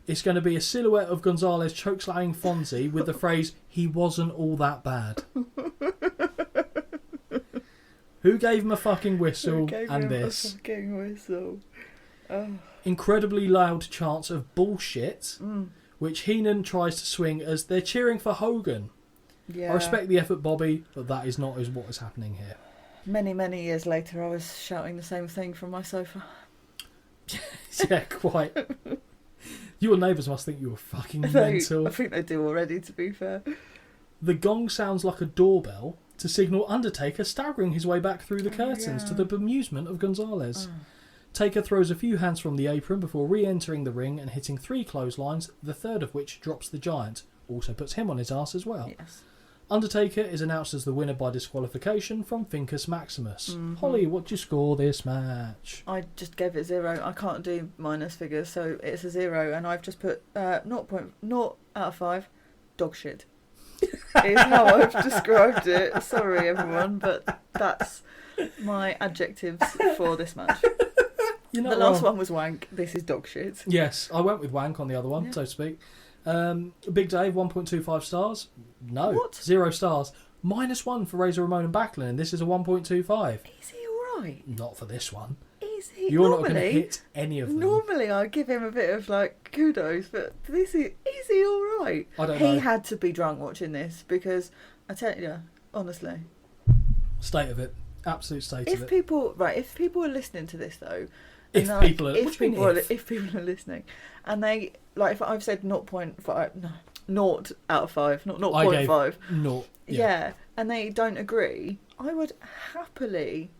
Speaker 4: It's going to be a silhouette of Gonzalez chokeslamming Fonzie with the phrase, "He wasn't all that bad." Who gave him a fucking whistle and this?
Speaker 2: A fucking whistle. Oh.
Speaker 4: Incredibly loud chants of bullshit, which Heenan tries to swing as they're cheering for Hogan.
Speaker 2: Yeah.
Speaker 4: I respect the effort, Bobby, but that is not what is happening here.
Speaker 2: Many, many years later, I was shouting the same thing from my sofa.
Speaker 4: Yeah, quite. Your neighbours must think you were fucking mental.
Speaker 2: I think they do already, to be fair.
Speaker 4: The gong sounds like a doorbell to signal Undertaker staggering his way back through the curtains to the bemusement of Gonzalez. Taker throws a few hands from the apron before re-entering the ring and hitting 3 clotheslines, the third of which drops the Giant. Also puts him on his arse as well.
Speaker 2: Yes.
Speaker 4: Undertaker is announced as the winner by disqualification from Fincus Maximus. Holly, what do you score this match?
Speaker 2: I just gave it 0. I can't do minus figures, so it's a 0, and I've just put 0.0 out of 5. Dog shit. Is how I've described it. Sorry, everyone, but that's my adjectives for this match.
Speaker 4: You're not
Speaker 2: The last
Speaker 4: wrong.
Speaker 2: one was wank. This is dog shit.
Speaker 4: Yes, I went with wank on the other one,
Speaker 2: Yeah.
Speaker 4: so to speak. Big Dave, 1.25 stars. No,
Speaker 2: What?
Speaker 4: 0 stars. -1 for Razor Ramon and Backlund, and this is a 1.25.
Speaker 2: Is he alright?
Speaker 4: Not for this one.
Speaker 2: Is he?
Speaker 4: You're not going to
Speaker 2: normally,
Speaker 4: hit any of them.
Speaker 2: Normally, I give him a bit of like kudos, but is he alright?
Speaker 4: I don't
Speaker 2: He
Speaker 4: know.
Speaker 2: had to be drunk watching this because I tell you, honestly,
Speaker 4: State of it. Absolute state of
Speaker 2: if
Speaker 4: it.
Speaker 2: people are listening to this though,
Speaker 4: If
Speaker 2: and,
Speaker 4: people are... what do you mean if?
Speaker 2: if people are listening, and they like if I've said 0.5, no, 0 out of 5, not
Speaker 4: I gave
Speaker 2: 0.5.
Speaker 4: Naught.
Speaker 2: Yeah, and they don't agree, I would happily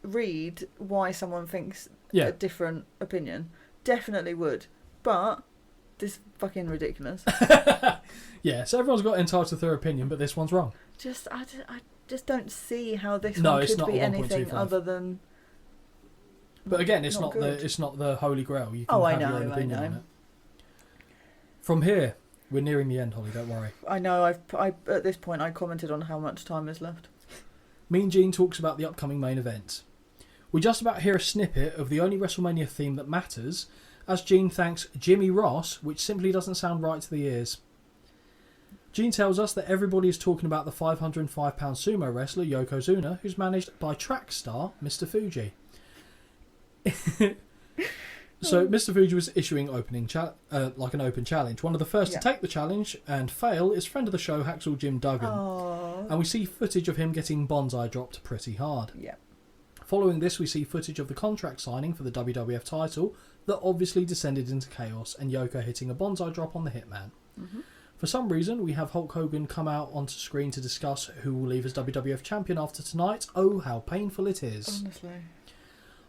Speaker 2: read why someone thinks
Speaker 4: Yeah.
Speaker 2: a different opinion. Definitely would. But this is fucking ridiculous.
Speaker 4: Yeah, so everyone's got entitled to their opinion, but this one's wrong.
Speaker 2: I just don't see how this
Speaker 4: No,
Speaker 2: one
Speaker 4: it's
Speaker 2: could
Speaker 4: not
Speaker 2: be
Speaker 4: a
Speaker 2: anything
Speaker 4: 1.25.
Speaker 2: other than.
Speaker 4: But again, it's
Speaker 2: Not
Speaker 4: not
Speaker 2: good.
Speaker 4: the holy grail. You can
Speaker 2: Oh, I
Speaker 4: have your
Speaker 2: know,
Speaker 4: own
Speaker 2: I
Speaker 4: opinion
Speaker 2: know.
Speaker 4: on it. From here, we're nearing the end, Holly, don't worry.
Speaker 2: I know. I at this point I commented on how much time is left.
Speaker 4: Mean Gene talks about the upcoming main event. We just about hear a snippet of the only WrestleMania theme that matters, as Gene thanks Jimmy Ross, which simply doesn't sound right to the ears. Gene tells us that everybody is talking about the 505-pound sumo wrestler Yokozuna, who's managed by track star Mr. Fuji. So Mr. Fuji was issuing an open challenge. One of the first
Speaker 2: Yeah.
Speaker 4: to take the challenge and fail is friend of the show Hacksaw Jim Duggan,
Speaker 2: Oh.
Speaker 4: and we see footage of him getting bonsai dropped pretty hard.
Speaker 2: Yeah.
Speaker 4: Following this, we see footage of the contract signing for the WWF title that obviously descended into chaos, and Yoko hitting a bonsai drop on the Hitman.
Speaker 2: Mm-hmm.
Speaker 4: For some reason, we have Hulk Hogan come out onto screen to discuss who will leave as WWF champion after tonight. Oh, how painful it is.
Speaker 2: Honestly.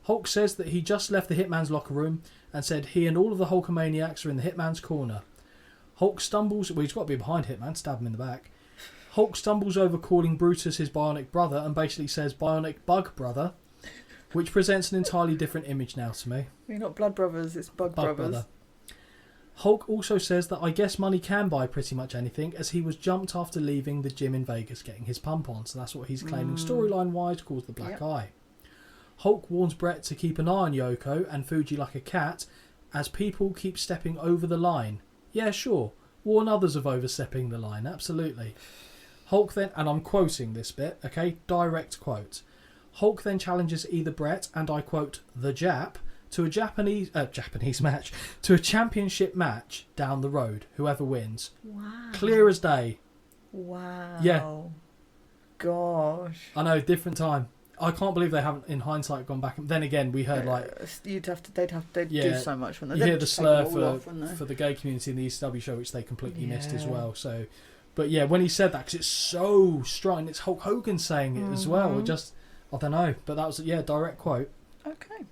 Speaker 4: Hulk says that he just left the Hitman's locker room and said he and all of the Hulkamaniacs are in the Hitman's corner. Hulk stumbles... Well, he's got to be behind Hitman, stab him in the back. Hulk stumbles over calling Brutus his bionic brother and basically says bionic bug brother, which presents an entirely different image now to me.
Speaker 2: You're not Blood Brothers, it's Bug Brothers.
Speaker 4: Brother. Hulk also says that I guess money can buy pretty much anything, as he was jumped after leaving the gym in Vegas getting his pump on, so that's what he's claiming storyline-wise caused the black eye. Hulk warns Brett to keep an eye on Yoko and Fuji like a cat, as people keep stepping over the line. Yeah, sure. Warn others of overstepping the line, absolutely. Hulk then, and I'm quoting this bit, okay, direct quote. Hulk then challenges either Brett, and I quote, the Jap, to a Japanese match, to a championship match down the road, whoever wins.
Speaker 2: Wow.
Speaker 4: Clear as day.
Speaker 2: Wow.
Speaker 4: Yeah.
Speaker 2: Gosh.
Speaker 4: I know, different time. I can't believe they haven't, in hindsight, gone back. Then again, we heard
Speaker 2: they'd do
Speaker 4: Yeah,
Speaker 2: so much when they
Speaker 4: you hear the slur
Speaker 2: for
Speaker 4: for the gay community in the ECW show, which they completely missed as
Speaker 2: Yeah.
Speaker 4: well. So, but yeah, when he said that, because it's so strong, and it's Hulk Hogan saying it as well. It just, I don't know, but that was direct quote.
Speaker 2: Okay.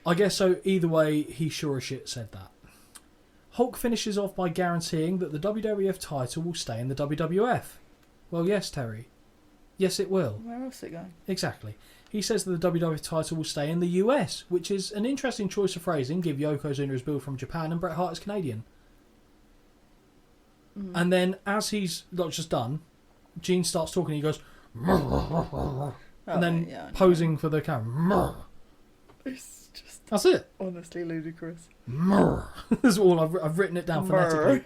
Speaker 4: I guess so. Either way, he sure as shit said that. Hulk finishes off by guaranteeing that the WWF title will stay in the WWF. Well, yes, Terry. Yes, it will.
Speaker 2: Where else is it going?
Speaker 4: Exactly. He says that the WWF title will stay in the US, which is an interesting choice of phrasing, give Yokozuna his bill from Japan and Bret Hart is Canadian. And then, as he's not just done, Gene starts talking, he goes, and then
Speaker 2: yeah, I know.
Speaker 4: posing for the camera.
Speaker 2: It's just
Speaker 4: That's it.
Speaker 2: honestly ludicrous.
Speaker 4: That's all I've written it down phonetically.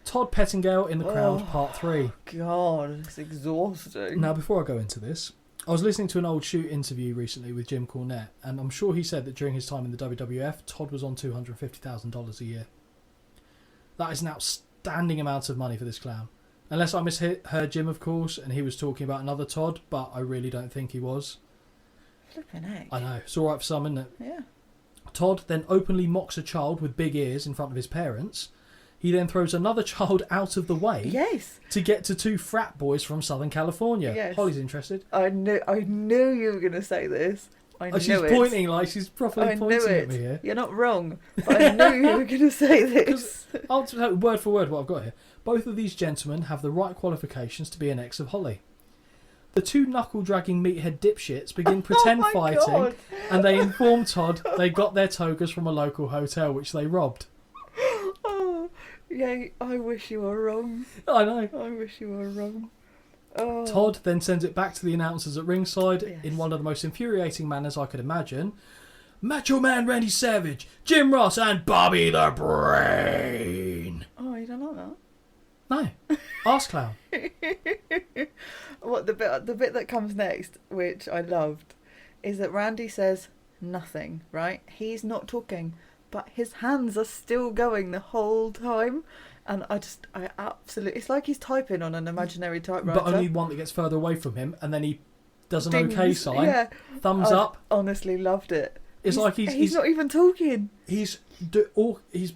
Speaker 4: Todd Pettingale in the Crowd, Part 3.
Speaker 2: God, it's exhausting.
Speaker 4: Now, before I go into this, I was listening to an old Shoot interview recently with Jim Cornette, and I'm sure he said that during his time in the WWF, Todd was on $250,000 a year. That is an outstanding amount of money for this clown. Unless I misheard Jim, of course, and he was talking about another Todd, but I really don't think he was.
Speaker 2: Flipping heck.
Speaker 4: I know, it's alright for some, isn't it?
Speaker 2: Yeah.
Speaker 4: Todd then openly mocks a child with big ears in front of his parents. He then throws another child out of the way
Speaker 2: Yes.
Speaker 4: to get to two frat boys from Southern California.
Speaker 2: Yes.
Speaker 4: Holly's interested.
Speaker 2: I knew you were going to say this. I
Speaker 4: Oh,
Speaker 2: knew
Speaker 4: she's
Speaker 2: it.
Speaker 4: pointing like she's properly
Speaker 2: I knew
Speaker 4: pointing
Speaker 2: it.
Speaker 4: at me here.
Speaker 2: You're not wrong, but I knew you were going to say this.
Speaker 4: I'll tell you word for word what I've got here. Both of these gentlemen have the right qualifications to be an ex of Holly. The two knuckle-dragging meathead dipshits begin pretend
Speaker 2: my
Speaker 4: fighting,
Speaker 2: God.
Speaker 4: and they inform Todd they got their togas from a local hotel, which they robbed.
Speaker 2: Oh, yeah, I wish you were wrong.
Speaker 4: I know.
Speaker 2: I wish you were wrong. Oh.
Speaker 4: Todd then sends it back to the announcers at ringside
Speaker 2: Yes.
Speaker 4: in one of the most infuriating manners I could imagine. Macho Man Randy Savage, Jim Ross, and Bobby the Brain.
Speaker 2: Oh, you don't like that?
Speaker 4: No. Arse clown.
Speaker 2: What the bit that comes next, which I loved, is that Randy says nothing, right? He's not talking, but his hands are still going the whole time. And I absolutely, it's like he's typing on an imaginary typewriter.
Speaker 4: But only one that gets further away from him, and then he does an
Speaker 2: Dings.
Speaker 4: okay sign.
Speaker 2: Yeah.
Speaker 4: Thumbs
Speaker 2: I
Speaker 4: up.
Speaker 2: honestly loved it.
Speaker 4: It's like
Speaker 2: he's not even talking.
Speaker 4: He's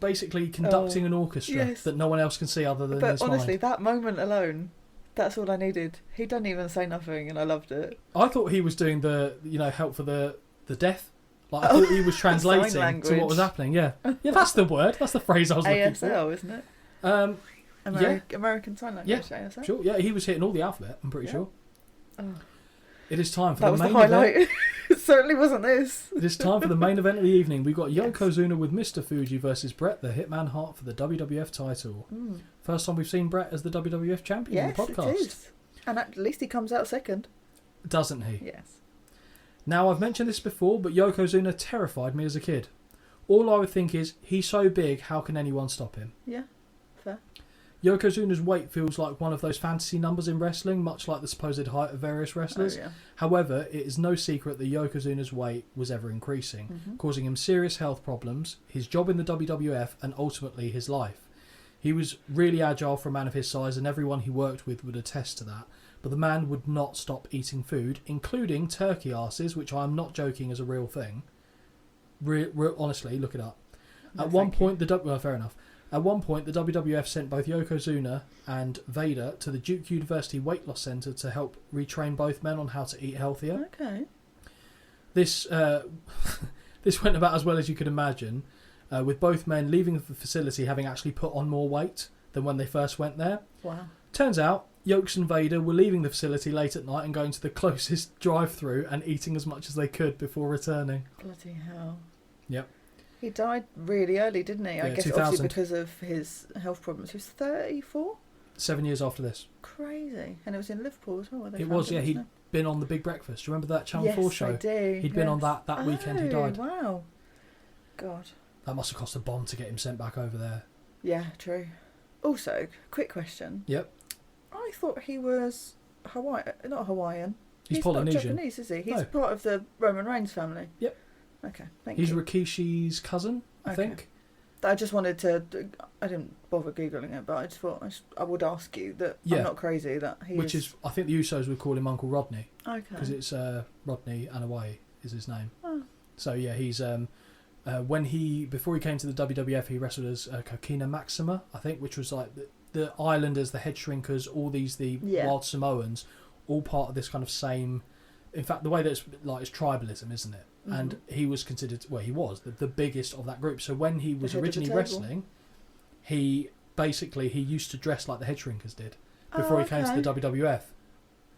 Speaker 4: basically conducting an orchestra
Speaker 2: yes.
Speaker 4: that no one else can see other than
Speaker 2: But
Speaker 4: his
Speaker 2: honestly,
Speaker 4: mind.
Speaker 2: that moment alone, that's all I needed. He doesn't even say nothing, and I loved it.
Speaker 4: I thought he was doing the help for the deaf. Like I thought he was translating
Speaker 2: Sign
Speaker 4: to what
Speaker 2: language.
Speaker 4: was happening. Yeah, yeah, that's the word. That's the phrase I was looking for.
Speaker 2: ASL, isn't it?
Speaker 4: Yeah.
Speaker 2: American Sign Language.
Speaker 4: Yeah,
Speaker 2: ASL.
Speaker 4: sure. Yeah, he was hitting all the alphabet. I'm pretty
Speaker 2: Yeah.
Speaker 4: sure.
Speaker 2: Oh.
Speaker 4: It is time for
Speaker 2: That
Speaker 4: the
Speaker 2: was the
Speaker 4: main
Speaker 2: highlight.
Speaker 4: event.
Speaker 2: It certainly wasn't this.
Speaker 4: It is time for the main event of the evening. We've got
Speaker 2: Yes.
Speaker 4: Yokozuna with Mr. Fuji versus Bret the Hitman Hart for the WWF title. First time we've seen Bret as the WWF champion
Speaker 2: Yes,
Speaker 4: in the podcast.
Speaker 2: it is. And at least he comes out second.
Speaker 4: Doesn't he?
Speaker 2: Yes.
Speaker 4: Now, I've mentioned this before, but Yokozuna terrified me as a kid. All I would think is, he's so big, how can anyone stop him?
Speaker 2: Yeah, fair.
Speaker 4: Yokozuna's weight feels like one of those fantasy numbers in wrestling, much like the supposed height of various wrestlers.
Speaker 2: Oh, yeah.
Speaker 4: However, it is no secret that Yokozuna's weight was ever increasing, causing him serious health problems, his job in the WWF, and ultimately his life. He was really agile for a man of his size, and everyone he worked with would attest to that. But the man would not stop eating food, including turkey arses, which I'm not joking is a real thing. Honestly, look it up.
Speaker 2: No,
Speaker 4: At one
Speaker 2: thank
Speaker 4: point, fair enough. At one point, the WWF sent both Yokozuna and Vader to the Duke University Weight Loss Centre to help retrain both men on how to eat healthier.
Speaker 2: Okay.
Speaker 4: This this went about as well as you could imagine, with both men leaving the facility having actually put on more weight than when they first went there.
Speaker 2: Wow.
Speaker 4: Turns out, Yokes and Vader were leaving the facility late at night and going to the closest drive-through and eating as much as they could before returning.
Speaker 2: Bloody hell.
Speaker 4: Yep.
Speaker 2: He died really early, didn't he? I
Speaker 4: Yeah,
Speaker 2: guess
Speaker 4: 2000.
Speaker 2: obviously because of his health problems. He was 34?
Speaker 4: 7 years after this.
Speaker 2: Crazy. And it was in Liverpool as well. Where they
Speaker 4: It
Speaker 2: found
Speaker 4: was,
Speaker 2: him,
Speaker 4: yeah.
Speaker 2: wasn't
Speaker 4: He'd been on The Big Breakfast. Do you remember that Channel
Speaker 2: yes,
Speaker 4: 4 show?
Speaker 2: I do.
Speaker 4: He'd been on
Speaker 2: yes.
Speaker 4: that weekend he died.
Speaker 2: Wow. God.
Speaker 4: That must have cost a bomb to get him sent back over there.
Speaker 2: Yeah, true. Also, quick question.
Speaker 4: Yep.
Speaker 2: I thought he was not Hawaiian.
Speaker 4: He's
Speaker 2: Not
Speaker 4: Polynesian.
Speaker 2: Japanese, is he? He's
Speaker 4: No.
Speaker 2: part of the Roman Reigns family.
Speaker 4: Yep.
Speaker 2: Okay, thank
Speaker 4: He's
Speaker 2: you.
Speaker 4: Rikishi's cousin, I
Speaker 2: Okay.
Speaker 4: think.
Speaker 2: I just wanted to. I didn't bother googling it, but I just thought I would ask you that
Speaker 4: Yeah.
Speaker 2: I'm not crazy that he
Speaker 4: Which is, I think the Usos would call him Uncle Rodney.
Speaker 2: okay.
Speaker 4: Because it's Rodney Anawai is his name.
Speaker 2: Oh.
Speaker 4: So yeah, he's before he came to the WWF, he wrestled as Kokina Maxima, I think, which was like the Islanders, the Head Shrinkers, all these
Speaker 2: Yeah.
Speaker 4: Wild Samoans, all part of this kind of same. In fact, the way that it's tribalism, isn't it?
Speaker 2: Mm-hmm.
Speaker 4: And he was considered, well, he was the biggest of that group. So when he was
Speaker 2: head of the
Speaker 4: originally
Speaker 2: table.
Speaker 4: wrestling, he used to dress like the Head Shrinkers did before he came to the WWF.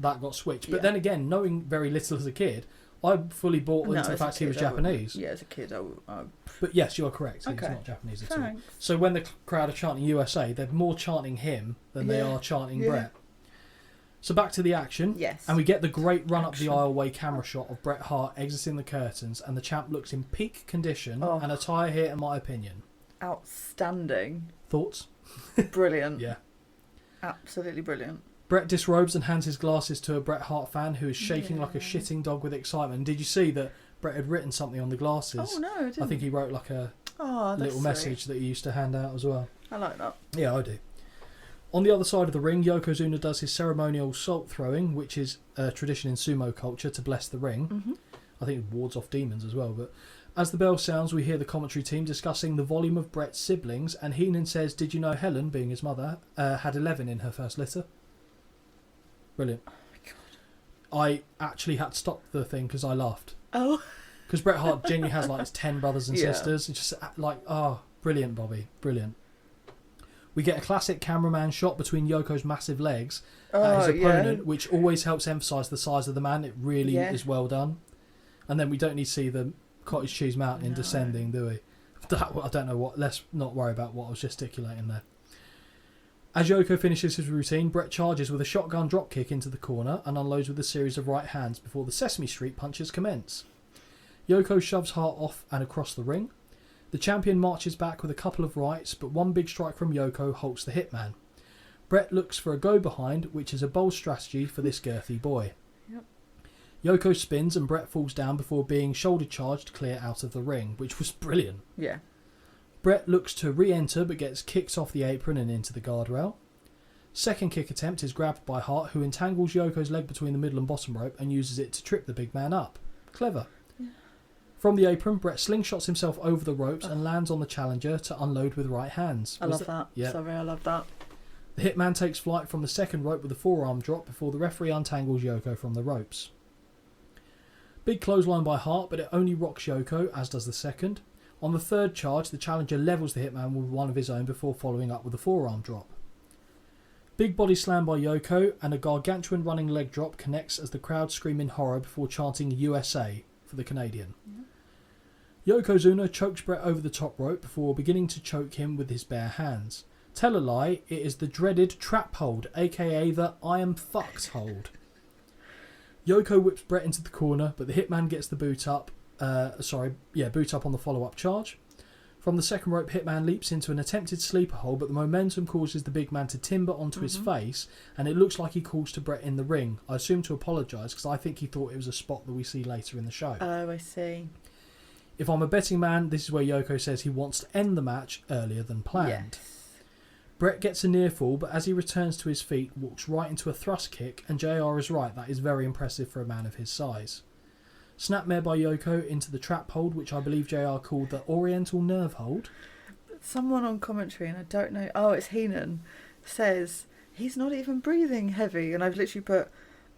Speaker 4: That got switched. But
Speaker 2: Yeah.
Speaker 4: then again, knowing very little as a kid, I fully bought into the
Speaker 2: as a
Speaker 4: fact he was
Speaker 2: kid, I wouldn't-
Speaker 4: Japanese.
Speaker 2: Yeah, as a kid, I
Speaker 4: But yes, you are correct. He's
Speaker 2: Okay.
Speaker 4: not Japanese at all.
Speaker 2: thanks.
Speaker 4: So when the crowd are chanting USA, they're more chanting him than they
Speaker 2: Yeah.
Speaker 4: are chanting
Speaker 2: Yeah.
Speaker 4: Bret. So back to the action.
Speaker 2: Yes.
Speaker 4: And we get the great run up the
Speaker 2: Action.
Speaker 4: aisleway camera shot of Bret Hart exiting the curtains, and the champ looks in peak condition
Speaker 2: Oh.
Speaker 4: and attire here, in my opinion.
Speaker 2: Outstanding.
Speaker 4: Thoughts?
Speaker 2: Brilliant.
Speaker 4: Yeah.
Speaker 2: Absolutely brilliant.
Speaker 4: Bret disrobes and hands his glasses to a Bret Hart fan who is shaking like a
Speaker 2: Yeah.
Speaker 4: shitting dog with excitement. Did you see that Bret had written something on the glasses?
Speaker 2: Oh no, I didn't.
Speaker 4: I think he wrote like a
Speaker 2: Oh, that's
Speaker 4: little
Speaker 2: sweet.
Speaker 4: message that he used to hand out as well.
Speaker 2: I like that.
Speaker 4: Yeah, I do. On the other side of the ring, Yokozuna does his ceremonial salt throwing, which is a tradition in sumo culture to bless the ring.
Speaker 2: Mm-hmm.
Speaker 4: I think it wards off demons as well. But as the bell sounds, we hear the commentary team discussing the volume of Bret's siblings, and Heenan says, "Did you know Helen, being his mother, had 11 in her first litter?" Brilliant.
Speaker 2: Oh my God.
Speaker 4: I actually had to stop the thing because I laughed.
Speaker 2: Oh.
Speaker 4: Because Bret Hart genuinely has like his 10 brothers and
Speaker 2: Yeah.
Speaker 4: sisters. It's just like, oh, brilliant, Bobby. Brilliant. We get a classic cameraman shot between Yoko's massive legs at his opponent, which always helps emphasise the size of the man. It really is well done. And then we don't need to see the cottage cheese mountain descending, do we? I don't know what. Let's not worry about what I was gesticulating there. As Yoko finishes his routine, Bret charges with a shotgun dropkick into the corner and unloads with a series of right hands before the Sesame Street punches commence. Yoko shoves Hart off and across the ring. The champion marches back with a couple of rights, but one big strike from Yoko halts the Hitman. Bret looks for a go-behind, which is a bold strategy for this girthy boy.
Speaker 2: Yep.
Speaker 4: Yoko spins and Bret falls down before being shoulder charged clear out of the ring, which was brilliant.
Speaker 2: Yeah.
Speaker 4: Bret looks to re-enter but gets kicked off the apron and into the guardrail. Second kick attempt is grabbed by Hart, who entangles Yoko's leg between the middle and bottom rope and uses it to trip the big man up. Clever.
Speaker 2: Yeah.
Speaker 4: From the apron, Bret slingshots himself over the ropes and lands on the challenger to unload with right hands.
Speaker 2: I love that.
Speaker 4: Yeah.
Speaker 2: Sorry, I love that.
Speaker 4: The Hitman takes flight from the second rope with a forearm drop before the referee untangles Yoko from the ropes. Big clothesline by Hart, but it only rocks Yoko, as does the second. On the third charge, the challenger levels the Hitman with one of his own before following up with a forearm drop. Big body slam by Yoko and a gargantuan running leg drop connects as the crowd scream in horror before chanting USA for the Canadian. Yokozuna chokes Bret over the top rope before beginning to choke him with his bare hands. Tell a lie, it is the dreaded trap hold, aka the I am fucked hold. Yoko whips Bret into the corner, but the Hitman gets the boot up on the follow-up charge. From the second rope, Hitman leaps into an attempted sleeper hold, but the momentum causes the big man to timber onto his face, and it looks like he calls to Bret in the ring. I assume to apologise, because I think he thought it was a spot that we see later in the show.
Speaker 2: Oh, I see.
Speaker 4: If I'm a betting man, this is where Yoko says he wants to end the match earlier than planned.
Speaker 2: Yes.
Speaker 4: Bret gets a near fall, but as he returns to his feet, walks right into a thrust kick, and JR is right, that is very impressive for a man of his size. Snapmare by Yoko into the trap hold, which I believe JR called the Oriental Nerve Hold.
Speaker 2: Someone on commentary, and I don't know, oh, it's Heenan, says he's not even breathing heavy, and I've literally put,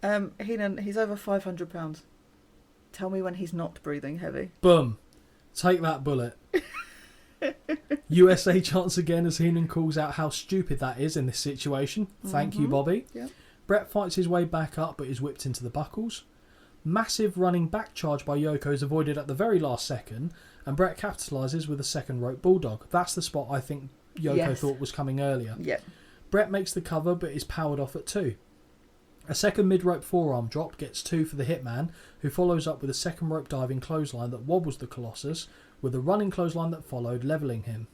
Speaker 2: Heenan, he's over 500 pounds. Tell me when he's not breathing heavy.
Speaker 4: Boom. Take that bullet. USA chants again as Heenan calls out how stupid that is in this situation. Thank you, Bobby.
Speaker 2: Yep.
Speaker 4: Bret fights his way back up but is whipped into the buckles. Massive running back charge by Yoko is avoided at the very last second, and Bret capitalises with a second rope bulldog. That's the spot I think Yoko thought was coming earlier.
Speaker 2: Yep.
Speaker 4: Bret makes the cover but is powered off at 2. A second mid-rope forearm drop gets 2 for the Hitman, who follows up with a second rope diving clothesline that wobbles the Colossus, with a running clothesline that followed, levelling him.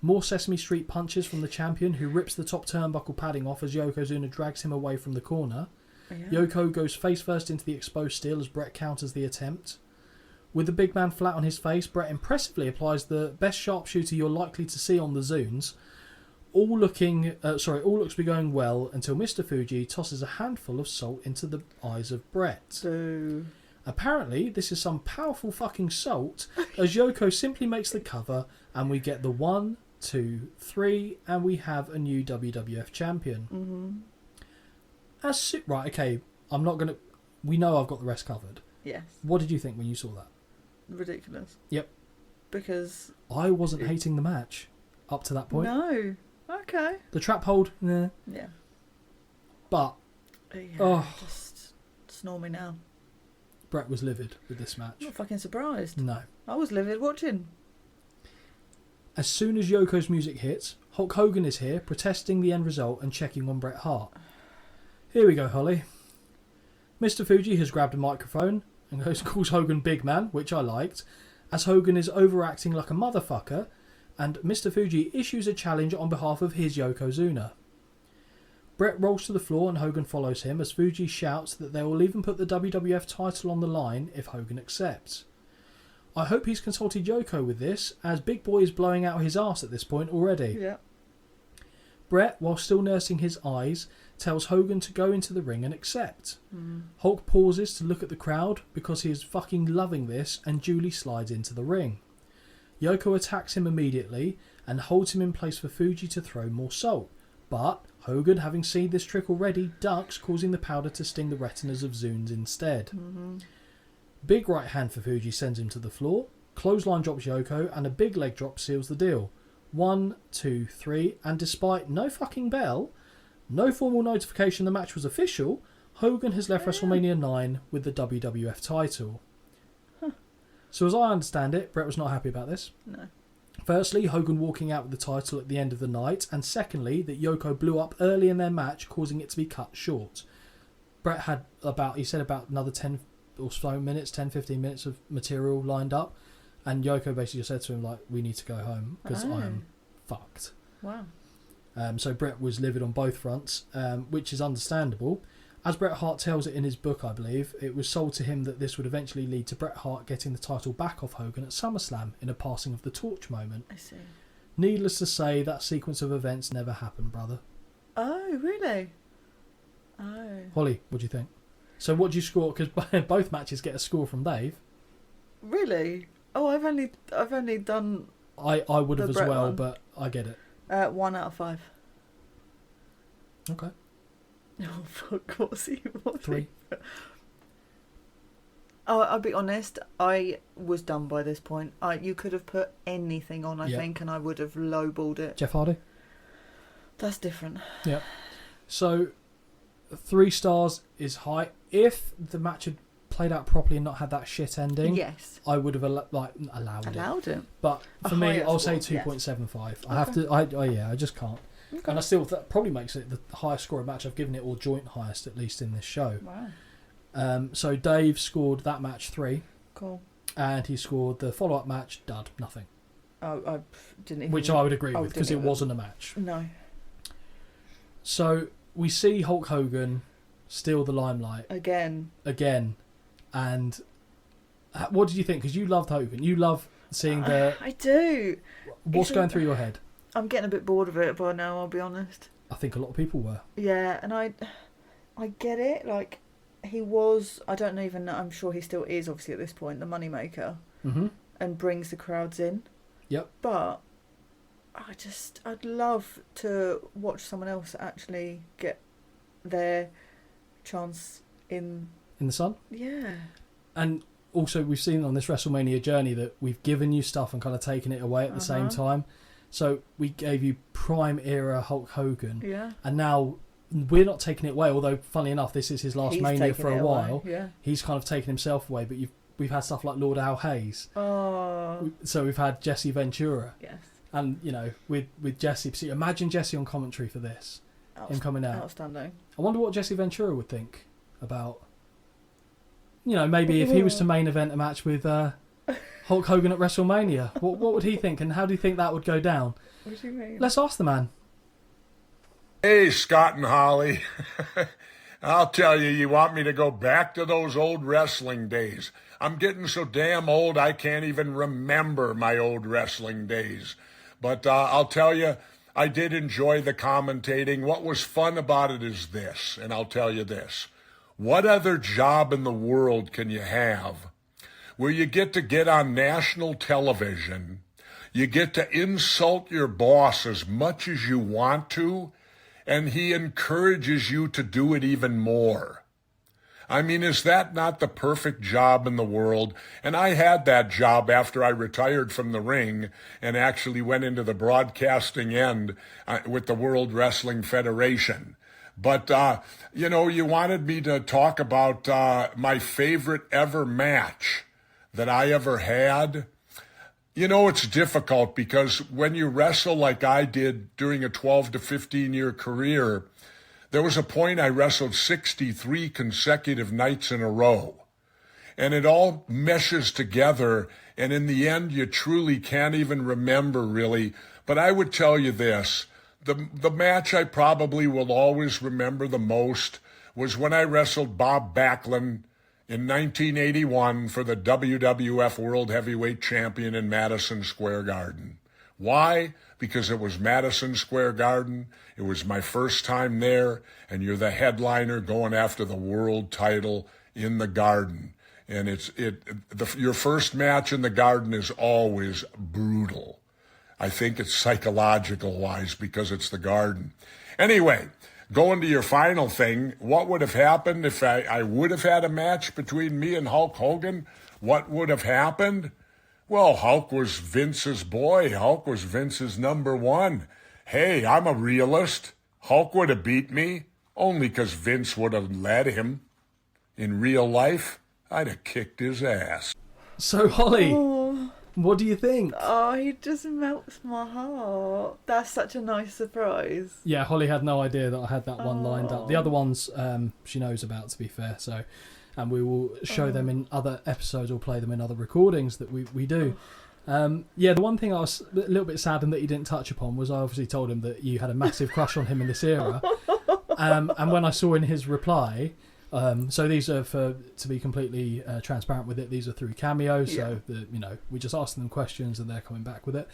Speaker 4: More Sesame Street punches from the champion, who rips the top turnbuckle padding off as Yokozuna drags him away from the corner.
Speaker 2: Yeah.
Speaker 4: Yoko goes face first into the exposed steel as Bret counters the attempt. With the big man flat on his face, Bret impressively applies the best sharpshooter you're likely to see on the Zunes. All looks to be going well until Mr. Fuji tosses a handful of salt into the eyes of Bret.
Speaker 2: Boo.
Speaker 4: Apparently, this is some powerful fucking salt, as Yoko simply makes the cover, and we get the 1, 2, 3, and we have a new WWF champion. Right, okay, I'm not gonna. We know I've got the rest covered.
Speaker 2: Yes.
Speaker 4: What did you think when you saw that?
Speaker 2: Ridiculous.
Speaker 4: Yep.
Speaker 2: Because
Speaker 4: I wasn't hating the match up to that point.
Speaker 2: no. Okay.
Speaker 4: The trap hold, nah.
Speaker 2: Yeah.
Speaker 4: But
Speaker 2: Yeah. Just snore me now.
Speaker 4: Bret was livid with this match.
Speaker 2: I'm not fucking surprised.
Speaker 4: No.
Speaker 2: I was livid watching.
Speaker 4: As soon as Yoko's music hits, Hulk Hogan is here, protesting the end result and checking on Bret Hart. Here we go, Holly. Mr. Fuji has grabbed a microphone and calls Hogan Big Man, which I liked, as Hogan is overacting like a motherfucker, and Mr. Fuji issues a challenge on behalf of his Yokozuna. Bret rolls to the floor and Hogan follows him as Fuji shouts that they will even put the WWF title on the line if Hogan accepts. I hope he's consulted Yoko with this, as Big Boy is blowing out his arse at this point already.
Speaker 2: Yeah.
Speaker 4: Bret, while still nursing his eyes, tells Hogan to go into the ring and accept. Hulk pauses to look at the crowd because he is fucking loving this and duly slides into the ring. Yoko attacks him immediately and holds him in place for Fuji to throw more salt. But Hogan, having seen this trick already, ducks, causing the powder to sting the retinas of Zunes instead.
Speaker 2: Mm-hmm.
Speaker 4: Big right hand for Fuji sends him to the floor. Clothesline drops Yoko, and a big leg drop seals the deal. 1, 2, 3, and despite no fucking bell, no formal notification the match was official, Hogan has left WrestleMania 9 with the WWF title.
Speaker 2: Huh.
Speaker 4: So as I understand it, Bret was not happy about this.
Speaker 2: No.
Speaker 4: Firstly, Hogan walking out with the title at the end of the night, and secondly, that Yoko blew up early in their match, causing it to be cut short. Bret had about another 10 or so minutes, 10, 15 minutes of material lined up, and Yoko basically just said to him, like, we need to go home, because I am fucked.
Speaker 2: Wow.
Speaker 4: So Bret was livid on both fronts, which is understandable. As Bret Hart tells it in his book, I believe, it was sold to him that this would eventually lead to Bret Hart getting the title back off Hogan at SummerSlam in a passing of the torch moment.
Speaker 2: I see.
Speaker 4: Needless to say, that sequence of events never happened, brother.
Speaker 2: Oh, really? Oh.
Speaker 4: Holly, what do you think? So what do you score? Because both matches get a score from Dave.
Speaker 2: Really? Oh, I've only done
Speaker 4: I would have
Speaker 2: the
Speaker 4: as
Speaker 2: Bret
Speaker 4: well,
Speaker 2: one.
Speaker 4: but I get it.
Speaker 2: 1 out of 5.
Speaker 4: Okay.
Speaker 2: Oh fuck! What's he?
Speaker 4: 3.
Speaker 2: Oh, I'll be honest. I was done by this point. You could have put anything on, I think, and I would have lowballed it.
Speaker 4: Jeff Hardy.
Speaker 2: That's different.
Speaker 4: Yeah. So 3 stars is high. If the match had played out properly and not had that shit ending,
Speaker 2: Yes.
Speaker 4: I would have allowed it.
Speaker 2: Allowed it.
Speaker 4: But
Speaker 2: A
Speaker 4: for me,
Speaker 2: higher
Speaker 4: I'll say
Speaker 2: score,
Speaker 4: 2.75.
Speaker 2: yes.
Speaker 4: I have to. I just can't.
Speaker 2: Okay.
Speaker 4: And I still that probably makes it the highest scoring match I've given it, or joint highest at least in this show.
Speaker 2: Wow.
Speaker 4: So Dave scored that match 3,
Speaker 2: Cool.
Speaker 4: and he scored the follow-up match dud, nothing.
Speaker 2: Oh, I didn't even.
Speaker 4: Which I would agree
Speaker 2: Oh,
Speaker 4: with, because it
Speaker 2: didn't even-
Speaker 4: wasn't a match.
Speaker 2: No.
Speaker 4: So we see Hulk Hogan steal the limelight
Speaker 2: Again.
Speaker 4: and what did you think? Because you loved Hogan, you love seeing the.
Speaker 2: I do.
Speaker 4: What's
Speaker 2: It's
Speaker 4: going through your head?
Speaker 2: I'm getting a bit bored of it by now. I'll be honest.
Speaker 4: I think a lot of people were.
Speaker 2: Yeah, and I get it. Like, he was. I don't even know. I'm sure he still is. Obviously, at this point, the moneymaker, and brings the crowds in.
Speaker 4: Yep.
Speaker 2: But I'd love to watch someone else actually get their chance in.
Speaker 4: In the sun.
Speaker 2: Yeah.
Speaker 4: And also, we've seen on this WrestleMania journey that we've given you stuff and kind of taken it away at the same time. So we gave you prime era Hulk Hogan,
Speaker 2: Yeah.
Speaker 4: and now we're not taking it away. Although, funnily enough, this is his last
Speaker 2: He's
Speaker 4: Mania
Speaker 2: taken
Speaker 4: for
Speaker 2: it
Speaker 4: a
Speaker 2: away,
Speaker 4: while.
Speaker 2: Yeah.
Speaker 4: He's kind of taken himself away, but we've had stuff like Lord Al Hayes.
Speaker 2: Oh.
Speaker 4: So we've had Jesse Ventura,
Speaker 2: Yes.
Speaker 4: and with Jesse. So imagine Jesse on commentary for this, him coming out.
Speaker 2: Outstanding.
Speaker 4: I wonder what Jesse Ventura would think about. Maybe if he was to main event a match with Hulk Hogan at WrestleMania, what would he think, and how do you think that would go down?
Speaker 2: What do you mean?
Speaker 4: Let's ask the man.
Speaker 5: Hey, Scott and Holly. I'll tell you, you want me to go back to those old wrestling days. I'm getting so damn old I can't even remember my old wrestling days. But I'll tell you, I did enjoy the commentating. What was fun about it is this, and I'll tell you this. What other job in the world can you have where you get on national television, you get to insult your boss as much as you want to, and he encourages you to do it even more? I mean, is that not the perfect job in the world? And I had that job after I retired from the ring and actually went into the broadcasting end with the World Wrestling Federation. But, you wanted me to talk about my favorite ever match that I ever had. It's difficult because when you wrestle like I did during a 12 to 15 year career, there was a point I wrestled 63 consecutive nights in a row. And it all meshes together, and in the end, you truly can't even remember, really. But I would tell you this. The match I probably will always remember the most was when I wrestled Bob Backlund in 1981 for the WWF World Heavyweight Champion in Madison Square Garden. Why? Because it was Madison Square Garden. It was my first time there, and you're the headliner going after the world title in the Garden. And your first match in the Garden is always brutal. I think it's psychological wise because it's the Garden. Anyway, going to your final thing, what would have happened if I would have had a match between me and Hulk Hogan? What would have happened? Well, Hulk was Vince's boy. Hulk was Vince's number one. Hey, I'm a realist. Hulk would have beat me, only 'cause Vince would have let him. In real life, I'd have kicked his ass.
Speaker 4: So, Holly,
Speaker 2: Oh,
Speaker 4: what do you think?
Speaker 2: he just melts my heart. That's such a nice surprise.
Speaker 4: Yeah, Holly had no idea that I had that one lined up. The other ones she knows about, to be fair, so... And we will show them in other episodes or play them in other recordings that we do. The one thing I was a little bit saddened that you didn't touch upon was I obviously told him that you had a massive crush on him in this era. And when I saw in his reply, so these are to be completely transparent with it, these are through Cameo, so we just asked them questions and they're coming back with it.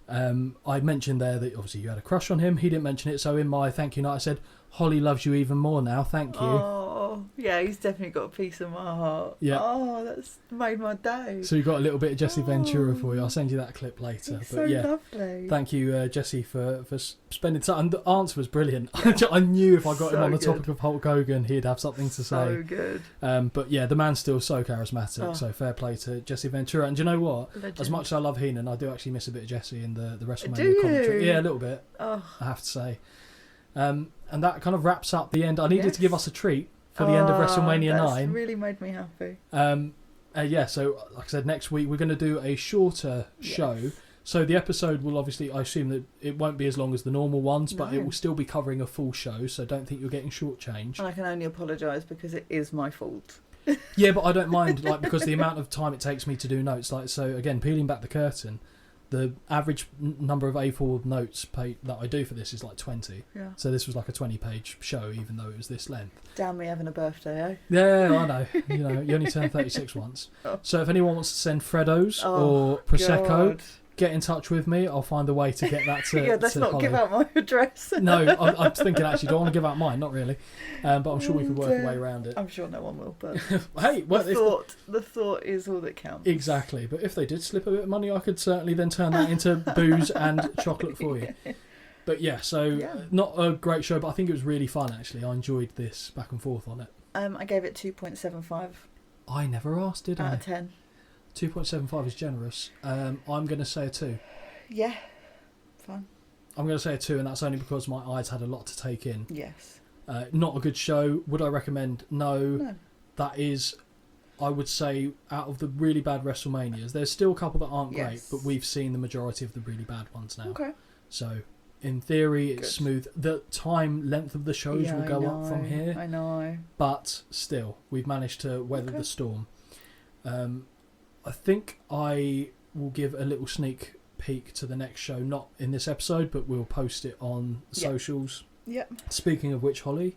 Speaker 4: I mentioned there that obviously you had a crush on him. He didn't mention it, so in my thank you note I said, Holly loves you even more now, thank you.
Speaker 2: Oh, yeah, he's definitely got a piece of my heart.
Speaker 4: Yeah.
Speaker 2: Oh, that's made my day.
Speaker 4: So you got a little bit of Jesse Ventura for you. I'll send you that clip later.
Speaker 2: It's
Speaker 4: But
Speaker 2: so
Speaker 4: yeah,
Speaker 2: lovely.
Speaker 4: thank you, Jesse, for spending time. And the answer was brilliant. I knew if I got him
Speaker 2: So
Speaker 4: on the
Speaker 2: good.
Speaker 4: topic of Hulk Hogan, he'd have something to
Speaker 2: So
Speaker 4: say.
Speaker 2: good.
Speaker 4: But yeah, the man's still so charismatic.
Speaker 2: Oh.
Speaker 4: So fair play to Jesse Ventura. And do you know what?
Speaker 2: Legend.
Speaker 4: As much as I love Heenan, I do actually miss a bit of Jesse in the WrestleMania
Speaker 2: Do you?
Speaker 4: commentary. Yeah, a little bit.
Speaker 2: Oh,
Speaker 4: I have to say. And that kind of wraps up the end. I needed to give
Speaker 2: Yes.
Speaker 4: us a treat for the end of WrestleMania
Speaker 2: that's
Speaker 4: 9.
Speaker 2: really made me happy.
Speaker 4: So like I said, next week we're going to do a shorter show. So the episode will obviously, I assume that it won't be as long as the normal ones, but
Speaker 2: No.
Speaker 4: it will still be covering a full show, so don't think you're getting shortchanged.
Speaker 2: And I can only apologise because it is my fault.
Speaker 4: Yeah, but I don't mind, because the amount of time it takes me to do notes. So again, peeling back the curtain, the average number of A4 notes that I do for this is 20.
Speaker 2: Yeah.
Speaker 4: So this was like a 20-page show, even though it was this length.
Speaker 2: Damn me having a birthday, eh?
Speaker 4: Yeah, I know. You only turn 36 once.
Speaker 2: Oh.
Speaker 4: So if anyone wants to send Freddos
Speaker 2: Oh,
Speaker 4: or Prosecco,
Speaker 2: God.
Speaker 4: get in touch with me. I'll find a way to get that to.
Speaker 2: Yeah, let's
Speaker 4: to
Speaker 2: not
Speaker 4: Holly.
Speaker 2: give out my address.
Speaker 4: No, I'm thinking actually, don't want to give out mine, not really. But I'm sure we could work a way around it.
Speaker 2: I'm sure no one will, but
Speaker 4: Hey, well,
Speaker 2: the thought is all that counts.
Speaker 4: exactly. But if they did slip a bit of money, I could certainly then turn that into booze and chocolate for you. But yeah, so not a great show, but I think it was really fun actually. I enjoyed this back and forth on it.
Speaker 2: I gave it 2.75
Speaker 4: I never asked, did
Speaker 2: out
Speaker 4: I?
Speaker 2: of 10.
Speaker 4: 2.75 is generous. I'm going to say a 2.
Speaker 2: Yeah, fine.
Speaker 4: I'm going to say a 2, and that's only because my eyes had a lot to take in.
Speaker 2: Yes.
Speaker 4: Not a good show. Would I recommend? No.
Speaker 2: No.
Speaker 4: That is, I would say, out of the really bad WrestleManias, there's still a couple that aren't great,
Speaker 2: Yes.
Speaker 4: but we've seen the majority of the really bad ones now.
Speaker 2: Okay.
Speaker 4: So, in theory, it's
Speaker 2: Good.
Speaker 4: smooth. The time length of the shows
Speaker 2: Yeah,
Speaker 4: will
Speaker 2: I
Speaker 4: go up from
Speaker 2: know,
Speaker 4: here,
Speaker 2: I know.
Speaker 4: but still, we've managed to weather
Speaker 2: Okay.
Speaker 4: the storm. I think I will give a little sneak peek to the next show, not in this episode, but we'll post it on socials.
Speaker 2: Yep.
Speaker 4: Speaking of which, Holly,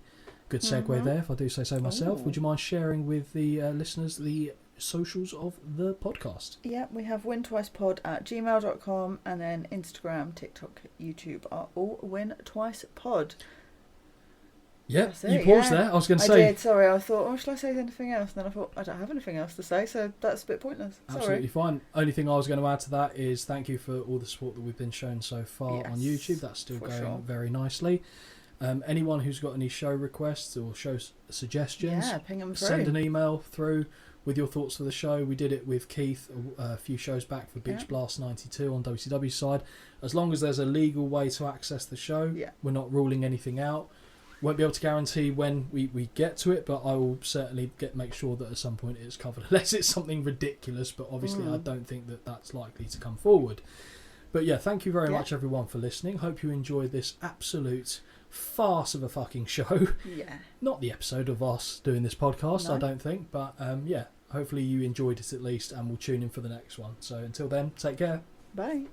Speaker 4: good segue there, if I do say so myself.
Speaker 2: Ooh.
Speaker 4: Would you mind sharing with the listeners the socials of the podcast?
Speaker 2: Yeah, we have wintwicepod@gmail.com, and then Instagram, TikTok, YouTube are all wintwicepod.
Speaker 4: Yeah,
Speaker 2: That's
Speaker 4: you
Speaker 2: it,
Speaker 4: paused
Speaker 2: yeah.
Speaker 4: there. I was going to
Speaker 2: I
Speaker 4: say.
Speaker 2: did, sorry, I thought, oh, shall I say anything else? And then I thought, I don't have anything else to say, so that's a bit pointless.
Speaker 4: Absolutely
Speaker 2: Sorry.
Speaker 4: fine. Only thing I was going to add to that is thank you for all the support that we've been shown so far on
Speaker 2: Yes,
Speaker 4: YouTube. That's still
Speaker 2: for
Speaker 4: going
Speaker 2: sure.
Speaker 4: very nicely. Anyone who's got any show requests or show suggestions,
Speaker 2: Yeah, ping them through.
Speaker 4: send an email through with your thoughts for the show. We did it with Keith a few shows back for Beach
Speaker 2: Yeah.
Speaker 4: Blast 92 on WCW side. As long as there's a legal way to access the show,
Speaker 2: Yeah.
Speaker 4: we're not ruling anything out. Won't be able to guarantee when we get to it, but I will certainly make sure that at some point it's covered, unless it's something ridiculous, but obviously I don't think that that's likely to come forward. But yeah, thank you very much everyone for listening. Hope you enjoyed this absolute farce of a fucking show.
Speaker 2: Yeah.
Speaker 4: Not the episode of us doing this podcast,
Speaker 2: No.
Speaker 4: I don't think, but yeah, hopefully you enjoyed it at least, and we'll tune in for the next one. So until then, take care.
Speaker 2: Bye.